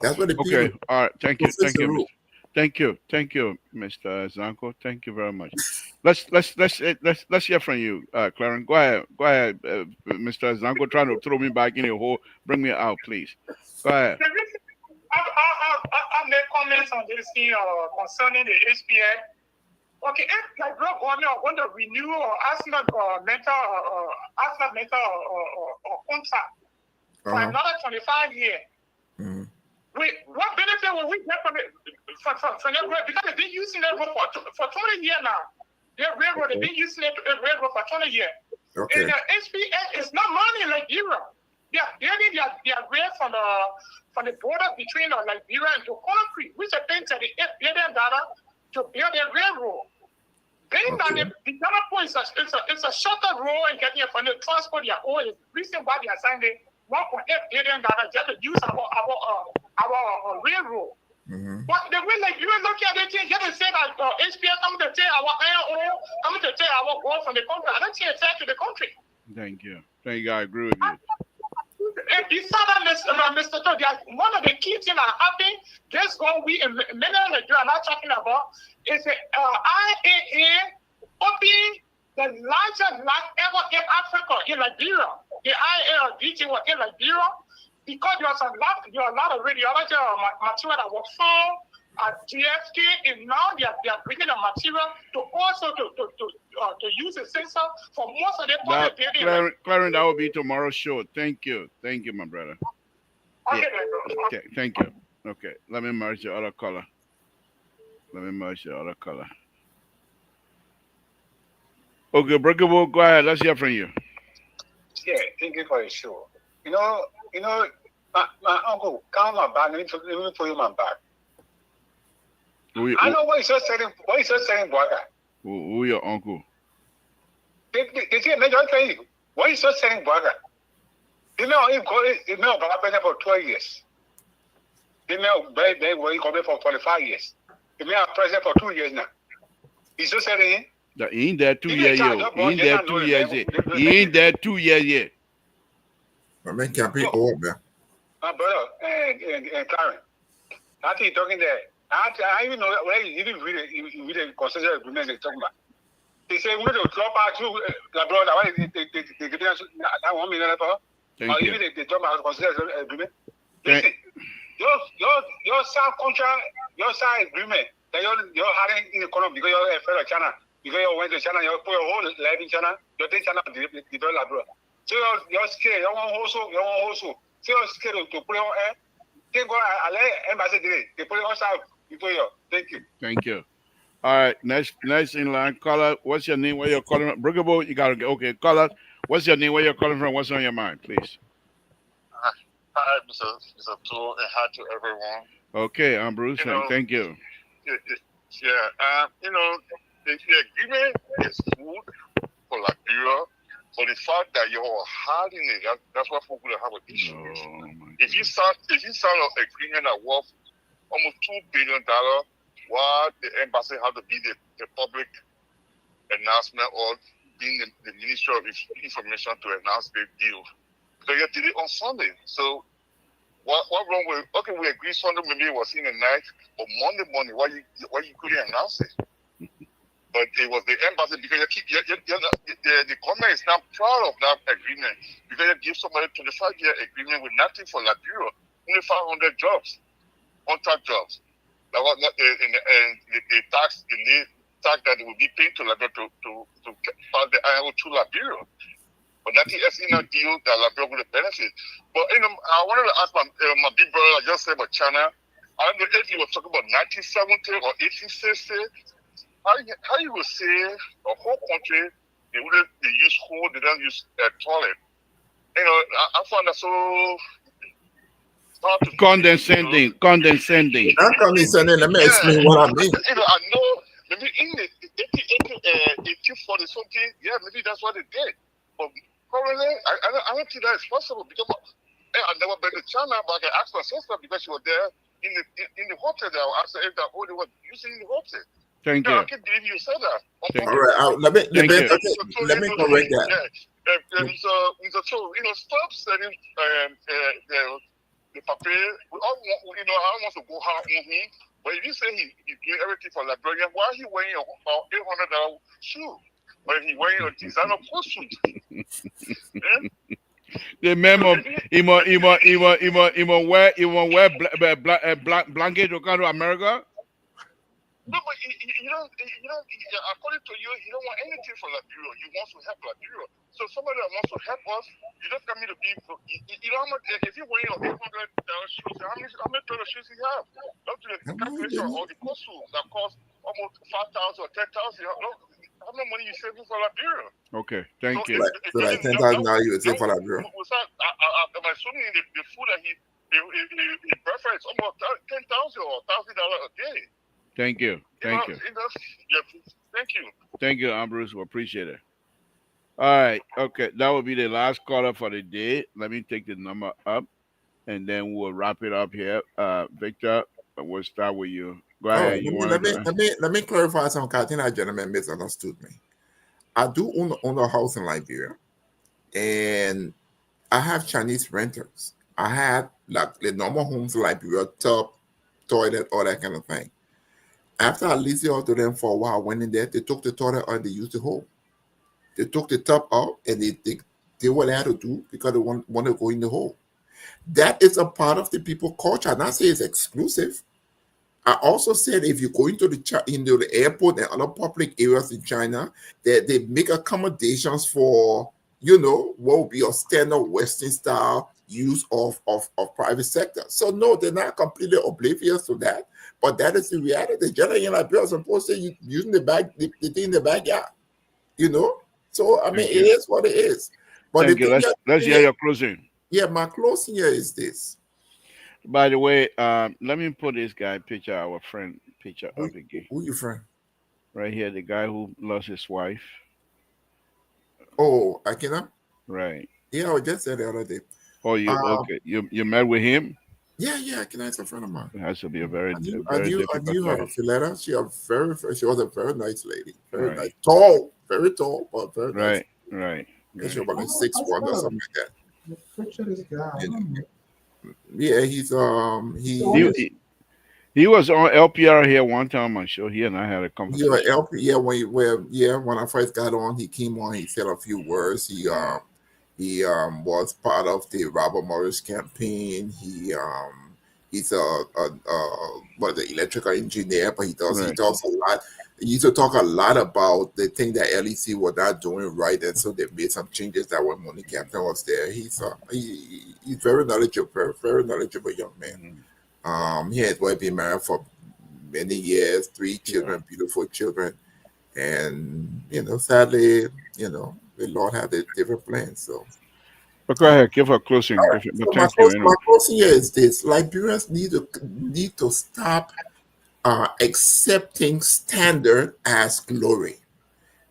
Speaker 4: That's what the people.
Speaker 1: Okay, all right. Thank you,
Speaker 4: fix the rule.
Speaker 1: thank you, Mr. Zanko. Thank you very much. Let's hear from you, Clarence. Go ahead, Mr. Zanko. Trying to throw me back in a hole. Bring me out, please. Go ahead.
Speaker 5: I made comments on this thing concerning the HPA. Okay, if like bro government want to renew or Arsenal mental contract for another 25 years.
Speaker 4: Mhm.
Speaker 5: What benefit will we get from it from that? Because they've been using that road for 20 years now. Their railroad, they've been using it railroad for 20 years.
Speaker 4: Okay.
Speaker 5: And the HPA is not money like Europe. They are getting their rail from the border between Liberia and Conakry, which is paying $38 billion to build a railroad. Being that the Ghana point it's a shorter road and getting from the transport your oil. Reason why they are saying they 1.8 billion just to use our railroad. But the way like you look at it, you just say that HPS coming to take our iron ore, coming to take our gold from the country. I don't see it to the country.
Speaker 1: Thank you. I agree with you.
Speaker 5: If you saw that, Mr. Todd, one of the key things that happened, this one we in many of the are not talking about is the IAA opening the largest land ever in Africa, in Liberia. The IAA region was in Liberia because there was a lot of radiology material that was found at GFK, and now they are bringing the material to also to use the sensor for most of the public buildings.
Speaker 1: Clarence, that will be tomorrow's show. Thank you, my brother.
Speaker 5: Okay,
Speaker 1: yeah. Okay, thank you. Okay, let me merge the other color. Okay, Breakable, go ahead. Let's hear from you.
Speaker 6: Yeah, thank you for the show. You know, my uncle, come my back. Let me put you my back. I know what he's just saying. Boaga.
Speaker 1: Who your uncle?
Speaker 6: They say, what is just saying, Boaga? You know, he know about for 12 years. He know they were coming for 45 years. He may have president for 2 years now. He's just saying.
Speaker 1: He ain't there 2 years yet. He ain't there 2 years yet. He ain't there 2 years yet.
Speaker 4: I mean, can't be old, man.
Speaker 6: My brother and Karen, I think talking there. I even know where you didn't read the concession agreement they're talking about. They say we need to drop out to the brother. Why they give us that 1 million or even they talk about concession agreement. Listen, your South contract, your South agreement that you're having in the economy because you're a fellow China, because you went to China, you put your whole life in China, you think China develop bro. So you're scared, you want also. So you're scared to put your air. Think go embassy today. They put it outside. Thank you.
Speaker 1: All right, next in line, caller. What's your name? Where you're calling from? Brookable, you gotta go. Okay, caller. What's your name? Where you're calling from? What's on your mind, please?
Speaker 7: Hi, Mr. Tool, and hi to everyone.
Speaker 1: Okay, I'm Bruce. Thank you.
Speaker 7: Yeah. The agreement is good for Liberia, but the fact that you're hiding it, that's why people have an issue with. If you sign an agreement that worth almost $2 billion, while the embassy had to be the public announcement or being the Ministry of Information to announce the deal. Because you did it on Sunday. So what wrong with, okay, we agree Sunday maybe it was in the night, but Monday morning, why you couldn't announce it? But it was the embassy because the government is not proud of that agreement because you give somebody 25-year agreement with nothing for Liberia, only 500 jobs. Contract jobs. That was not the tax that they will be paid to Liberia to pass the ILO to Liberia. But that is in a deal that Liberia will benefit. But I wanted to ask my big brother, I just said about China. I don't know if he was talking about 1970 or 1860. How you would say a whole country they use hole, they don't use a toilet. I found that so.
Speaker 1: Condescending.
Speaker 4: Not condescending. Let me explain what I mean.
Speaker 7: I know maybe in the 1840 something, yeah, maybe that's what they did. But currently, I don't think that is possible because I never been to China, but I can ask my sister because she was there in the hotel. There, I asked her if that they were using in the hotel.
Speaker 1: Thank you.
Speaker 7: I can't believe you said that.
Speaker 4: All right, let me correct that.
Speaker 7: So stop sending the papier. We all want, I don't want to go hard on him. But if you say he's doing everything for Liberian, why is he wearing a $800 shoe? But he wearing a designer post suit.
Speaker 1: Remember, he won't wear blanket to come to America.
Speaker 7: No, but according to you, you don't want anything for Liberia. You want to help Liberia. So somebody that wants to help us, you don't tell me to be. How much? If you're wearing $800 shoes, how many pair of shoes you have? Up to the calculation or the costume that costs almost 5,000 or 10,000. How much money you saving for Liberia?
Speaker 1: Okay, thank you.
Speaker 4: So like $10,000 you would save for Liberia.
Speaker 7: I'm assuming the food that he preference almost $10,000 or $1,000 a day.
Speaker 1: Thank you.
Speaker 7: Thank you.
Speaker 1: Thank you, Ambrose. We appreciate it. All right. Okay. That will be the last caller for the day. Let me take the number up and then we'll wrap it up here. Victor, we'll start with you. Go
Speaker 4: All
Speaker 1: ahead.
Speaker 4: right,
Speaker 1: You wanted to.
Speaker 4: let me clarify something. I think that gentleman misunderstood me. I do own a house in Liberia, and I have Chinese renters. I had like the normal homes in Liberia, tub, toilet, all that kind of thing. After I leased it out to them for a while, I went in there, they took the toilet out and they used the hole. They took the tub out and they did what they had to do because they want to go in the hole. That is a part of the people culture. Not say it's exclusive. I also said if you go into the airport and other public areas in China, that they make accommodations for what would be a standard Western style use of private sector. So no, they're not completely oblivious to that, but that is the reality. Generally, in Liberia, are supposed to using the thing in the backyard, you know. So I mean,
Speaker 1: Thank
Speaker 4: it
Speaker 1: you.
Speaker 4: is what it is. But the
Speaker 1: Thank you.
Speaker 4: thing,
Speaker 1: Let's hear your closing.
Speaker 4: yeah, my closing here is this.
Speaker 1: By the way, let me put this guy picture, our friend picture
Speaker 4: Who,
Speaker 1: up again.
Speaker 4: who you friend?
Speaker 1: Right here, the guy who lost his wife.
Speaker 4: Oh, I cannot.
Speaker 1: Right.
Speaker 4: Yeah, I just said the other day.
Speaker 1: Oh, you
Speaker 4: Um,
Speaker 1: okay? You met with him?
Speaker 4: yeah, Can I is a friend of mine.
Speaker 1: It has to be
Speaker 4: I
Speaker 1: a very difficult
Speaker 4: knew her,
Speaker 1: time.
Speaker 4: Philetta. She was a very nice lady, very nice,
Speaker 1: Right.
Speaker 4: tall, very tall, but very nice.
Speaker 1: Right. Right.
Speaker 4: And she
Speaker 1: Right.
Speaker 4: was about like
Speaker 3: I
Speaker 4: 6'1" or
Speaker 3: saw
Speaker 4: something like that.
Speaker 3: the picture of this guy. I
Speaker 4: You know?
Speaker 3: don't know.
Speaker 4: Yeah, he's
Speaker 3: So what
Speaker 1: He,
Speaker 3: is
Speaker 1: he he was on LPR here one time on show. He and I had a
Speaker 4: he was
Speaker 1: conversation.
Speaker 4: LP. Yeah, when I first got on, he came on. He said a few words. He was part of the Robert Morris campaign. He's the electrical engineer, but he
Speaker 1: Right.
Speaker 4: talks a lot. He used to talk a lot about the thing that LEC were not doing right, and so they made some changes that when Money Captain was there. He's very knowledgeable, very knowledgeable young man.
Speaker 1: Mhm.
Speaker 4: He had been married for many years, three
Speaker 1: Yeah.
Speaker 4: children, beautiful children, and sadly, the Lord had a different plan. So.
Speaker 1: But go ahead, give her closing.
Speaker 4: So
Speaker 1: But thank you
Speaker 4: my
Speaker 1: anyway.
Speaker 4: closing here is this: Liberians need to stop accepting standard as glory.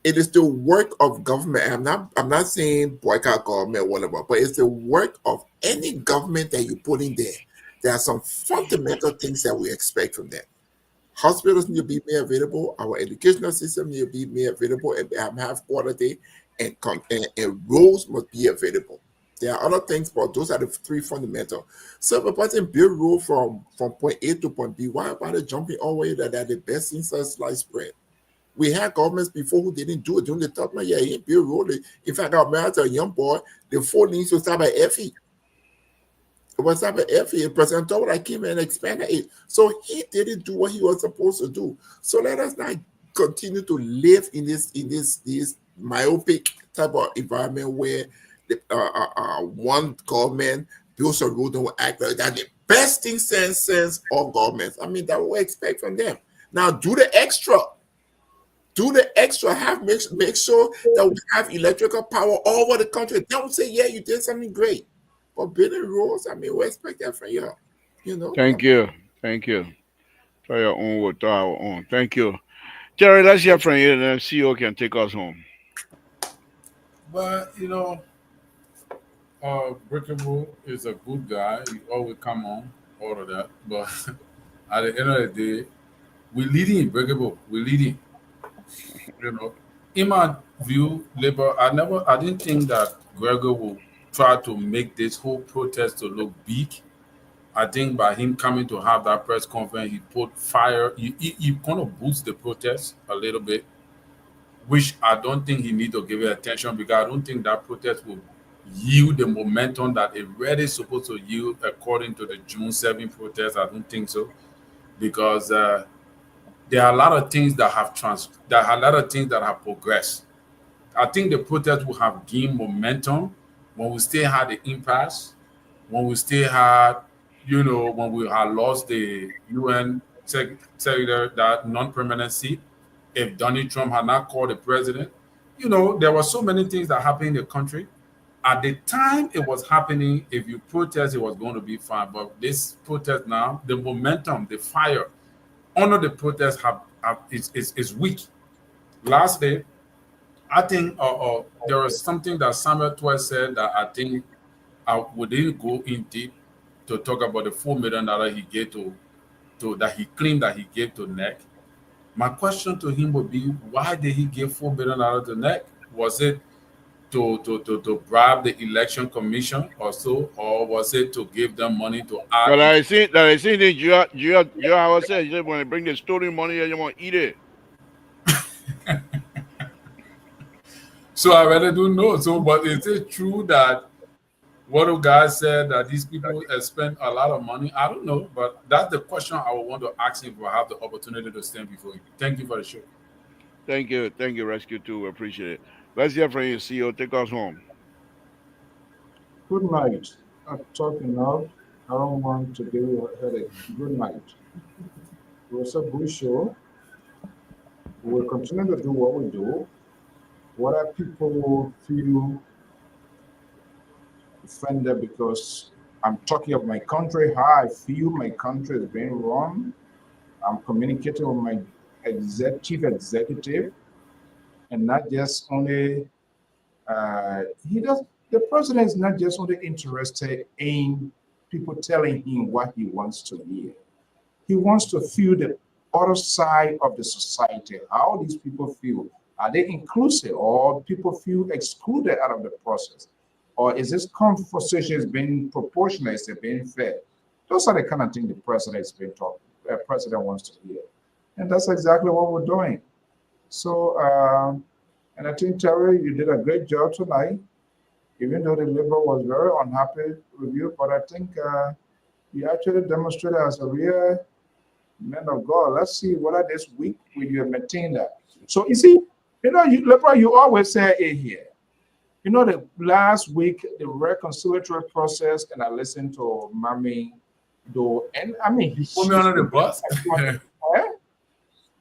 Speaker 4: It is the work of government. I'm not saying boycott government or whatever, but it's the work of any government that you put in there. There are some fundamental things that we expect from them. Hospitals need to be made available. Our educational system need to be made available and have quality, and roads must be available. There are other things, but those are the three fundamental. So if a person build road from point A to point B, why about it jumping all the way that the best things are sliced bread? We had governments before who didn't do it during the top. Yeah, he built road. In fact, I married a young boy. The 4 lanes to start by FE. What's up at FA? President told I came and expanded it. So he didn't do what he was supposed to do. So let us not continue to live in this myopic type of environment where one government builds a road and will act like that. The best thing since all governments. I mean, that we expect from them. Now do the extra. Do the extra. Make sure that we have electrical power all over the country. Don't say, yeah, you did something great. But building roads, I mean, we expect that from you.
Speaker 1: Thank you. Thank you. Try your own word, try our own. Thank you. Terry, let's hear from you and then CEO can take us home.
Speaker 2: But Breakable is a good guy. He always come on, all of that. But at the end of the day, we're leading Breakable. We're leading. You know, in my view, Labor, I didn't think that Gregor will try to make this whole protest to look big. I think by him coming to have that press conference, he put fire. He kind of boosts the protest a little bit, which I don't think he need to give it attention because I don't think that protest will yield the momentum that it really supposed to yield according to the June 7th protest. I don't think so because there are a lot of things that there are a lot of things that have progressed. I think the protest will have gained momentum when we still had the impasse, when we still had, when we had lost the UN secretary, that non-permanent seat. If Donald Trump had not called the president, there were so many things that happened in the country. At the time it was happening, if you protest, it was going to be fine. But this protest now, the momentum, the fire under the protest is weak. Lastly, I think there was something that Samuel Twice said that I think we didn't go in deep to talk about the $4 million he gave to that he claimed that he gave to NEC. My question to him would be, why did he give $4 million to NEC? Was it to bribe the election commission or so, or was it to give them money to
Speaker 1: But
Speaker 2: add?
Speaker 1: I see that you how I said, you when they bring the stolen money, you want to eat it.
Speaker 2: So I really don't know. So, but is it true that what the guy said that these people spend a lot of money? I don't know, but that's the question I would want to ask him if I have the opportunity to stand before you. Thank you for the show.
Speaker 1: Thank you, Rescue 2. Appreciate it. Let's hear from you, CEO. Take us home.
Speaker 3: Good night. I'm talking now. I don't want to give you a headache. Good night. It was a good show. We will continue to do what we do. Whether people feel offended because I'm talking of my country, how I feel my country is being run. I'm communicating with my chief executive, and not just only he does. The president is not just only interested in people telling him what he wants to hear. He wants to feel the other side of the society, how these people feel. Are they inclusive or people feel excluded out of the process? Or is this conversation is being proportionate, is it being fair? Those are the kind of things the president is being talking, the president wants to hear. And that's exactly what we're doing. So, and I think, Terry, you did a great job tonight, even though the Labour was very unhappy with you. But I think you actually demonstrated as a real man of God. Let's see whether this week will you maintain that. So, you see, Labour, you always say it here. The last week, the reconciliatory process, and I listened to Mami, though, and I mean,
Speaker 2: Put me under the bus.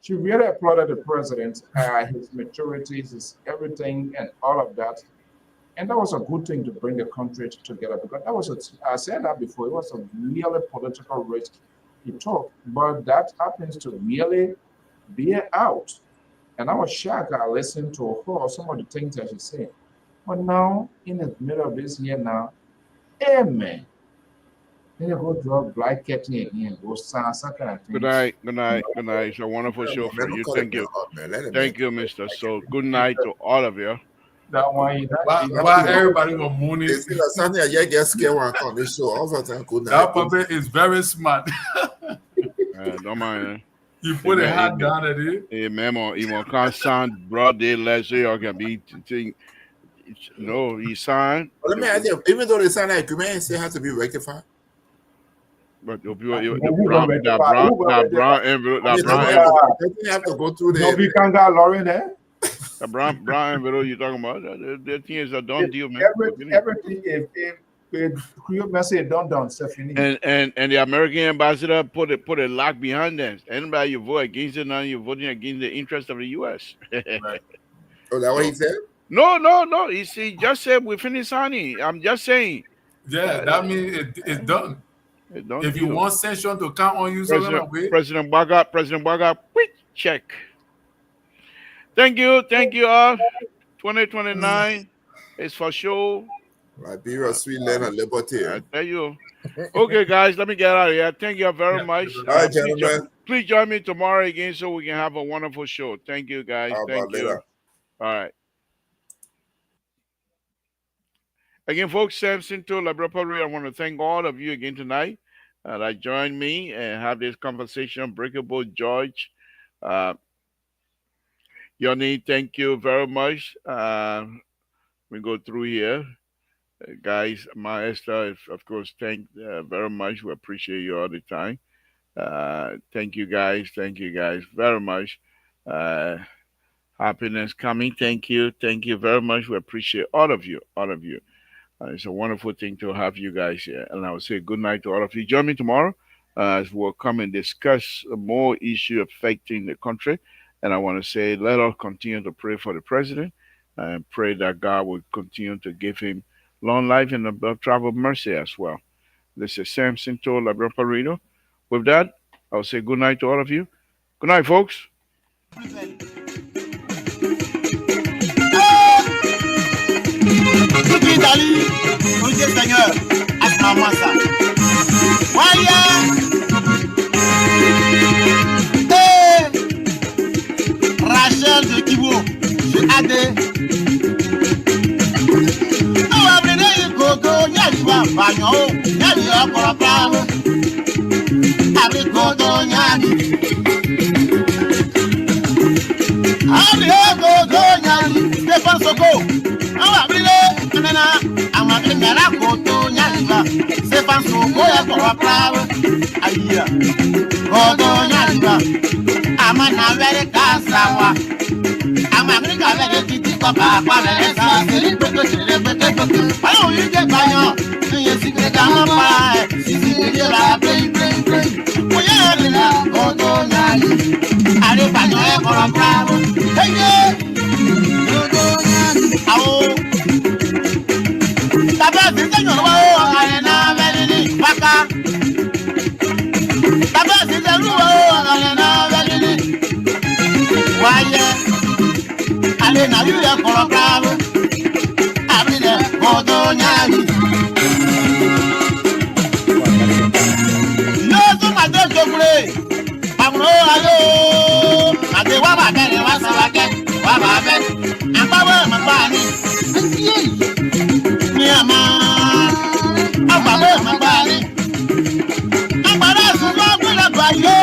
Speaker 3: She really applauded the president, his maturities, his everything, and all of that. And that was a good thing to bring the country together because I said that before, it was a really political risk he took, but that happens to really bear out. And I was shocked. I listened to her, some of the things that she said. But now, in the middle of this year now, amen. Then you go drop black catting again, go sound some kind of
Speaker 1: Good
Speaker 3: things.
Speaker 1: night. Good night. Good night. It's a wonderful show for
Speaker 4: Man, don't
Speaker 1: you.
Speaker 4: cut it
Speaker 1: Thank
Speaker 4: man
Speaker 1: you.
Speaker 4: up, man. Let it man.
Speaker 1: Thank you, Mr. So good night to all of you.
Speaker 3: That one, you
Speaker 2: Why everybody was moaning?
Speaker 4: They say that something I get scared when I come on this show. All of the time, good night.
Speaker 2: That puppet is very smart.
Speaker 1: Don't mind.
Speaker 2: You put a hat down at it.
Speaker 1: Memo, can't sound broad day last year or can be no, he signed.
Speaker 4: But let me ask you, even though they sign that agreement, it still has to be rectified.
Speaker 1: But the brown envelope,
Speaker 4: Doesn't have to go through
Speaker 3: No, we
Speaker 4: the.
Speaker 3: can't get Lauren there.
Speaker 1: the brown envelope you talking about, the thing is a done deal, man.
Speaker 3: Everything, if Creole message done, Stephanie.
Speaker 1: And the American ambassador put a lock behind them. Anybody you vote against it now, you're voting against the interest of the U.S.
Speaker 4: Right. Oh, that what he said?
Speaker 1: No. He just said we finished signing. I'm just saying.
Speaker 2: Yeah, that means it's done. If you want sanction to count on you,
Speaker 1: President Baga, quick check. Thank you all. 2029 is for sure.
Speaker 4: Liberia, Sweetland, and Liberty.
Speaker 1: I tell you. Okay, guys, let me get out of here. Thank you very much.
Speaker 4: All right, gentlemen.
Speaker 1: Please join me tomorrow again so we can have a wonderful show. Thank you, guys. Thank you.
Speaker 4: Later.
Speaker 1: All right. Again, folks, Samson to Laboratory. I want to thank all of you again tonight that joined me and have this conversation. Breakable George. Yoni, thank you very much. We go through here. Guys, Maestra, of course, thank very much. We appreciate you all the time. Thank you guys very much. Happiness coming. Thank you very much. We appreciate all of you. It's a wonderful thing to have you guys here. And I will say good night to all of you. Join me tomorrow as we'll come and discuss more issues affecting the country. And I want to say, let us continue to pray for the president and pray that God will continue to give him long life and above travel mercy as well. This is Samson to Labrador. With that, I'll say good night to all of you. Good night, folks.
Speaker 8: Tout Italie, nous Dieu Seigneur, à ce moment-là. Voyez, Rachel de Kibo, je adé. Nous avons des gogo, Yaliwa, Bagno, Yaliwa, Korapam, avec gogo, Yali. Avec gogo, Yali, Stéphane Soko. Nous avons des Nana, Amabé, Nana, Gogo, Yaliwa, Stéphane Soko, Korapam, Aïe, gogo, Yaliwa. Amana very kasawa. Amagrika very titi papa very sa. Ayo you get banyo. You see the gamma. See the la play. Oya bila godo nyali. Are banyo e koro bravo. Hey godo nyali. Awo. Baba sise nyo wa are na very ni paka. Baba sise ru wa are na very ni. Why ale na you ya koro bravo. Abile godo nyali. No so ma de jogure. Amro ayo. Ade wa ba bere wa sawake. Wa ba bere. Ambawe mabani. Ni ama. Ambawe mabani. Ambara su lo gbele gba yo.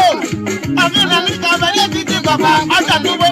Speaker 8: Abile ni ka bere titi baba. Ata duwe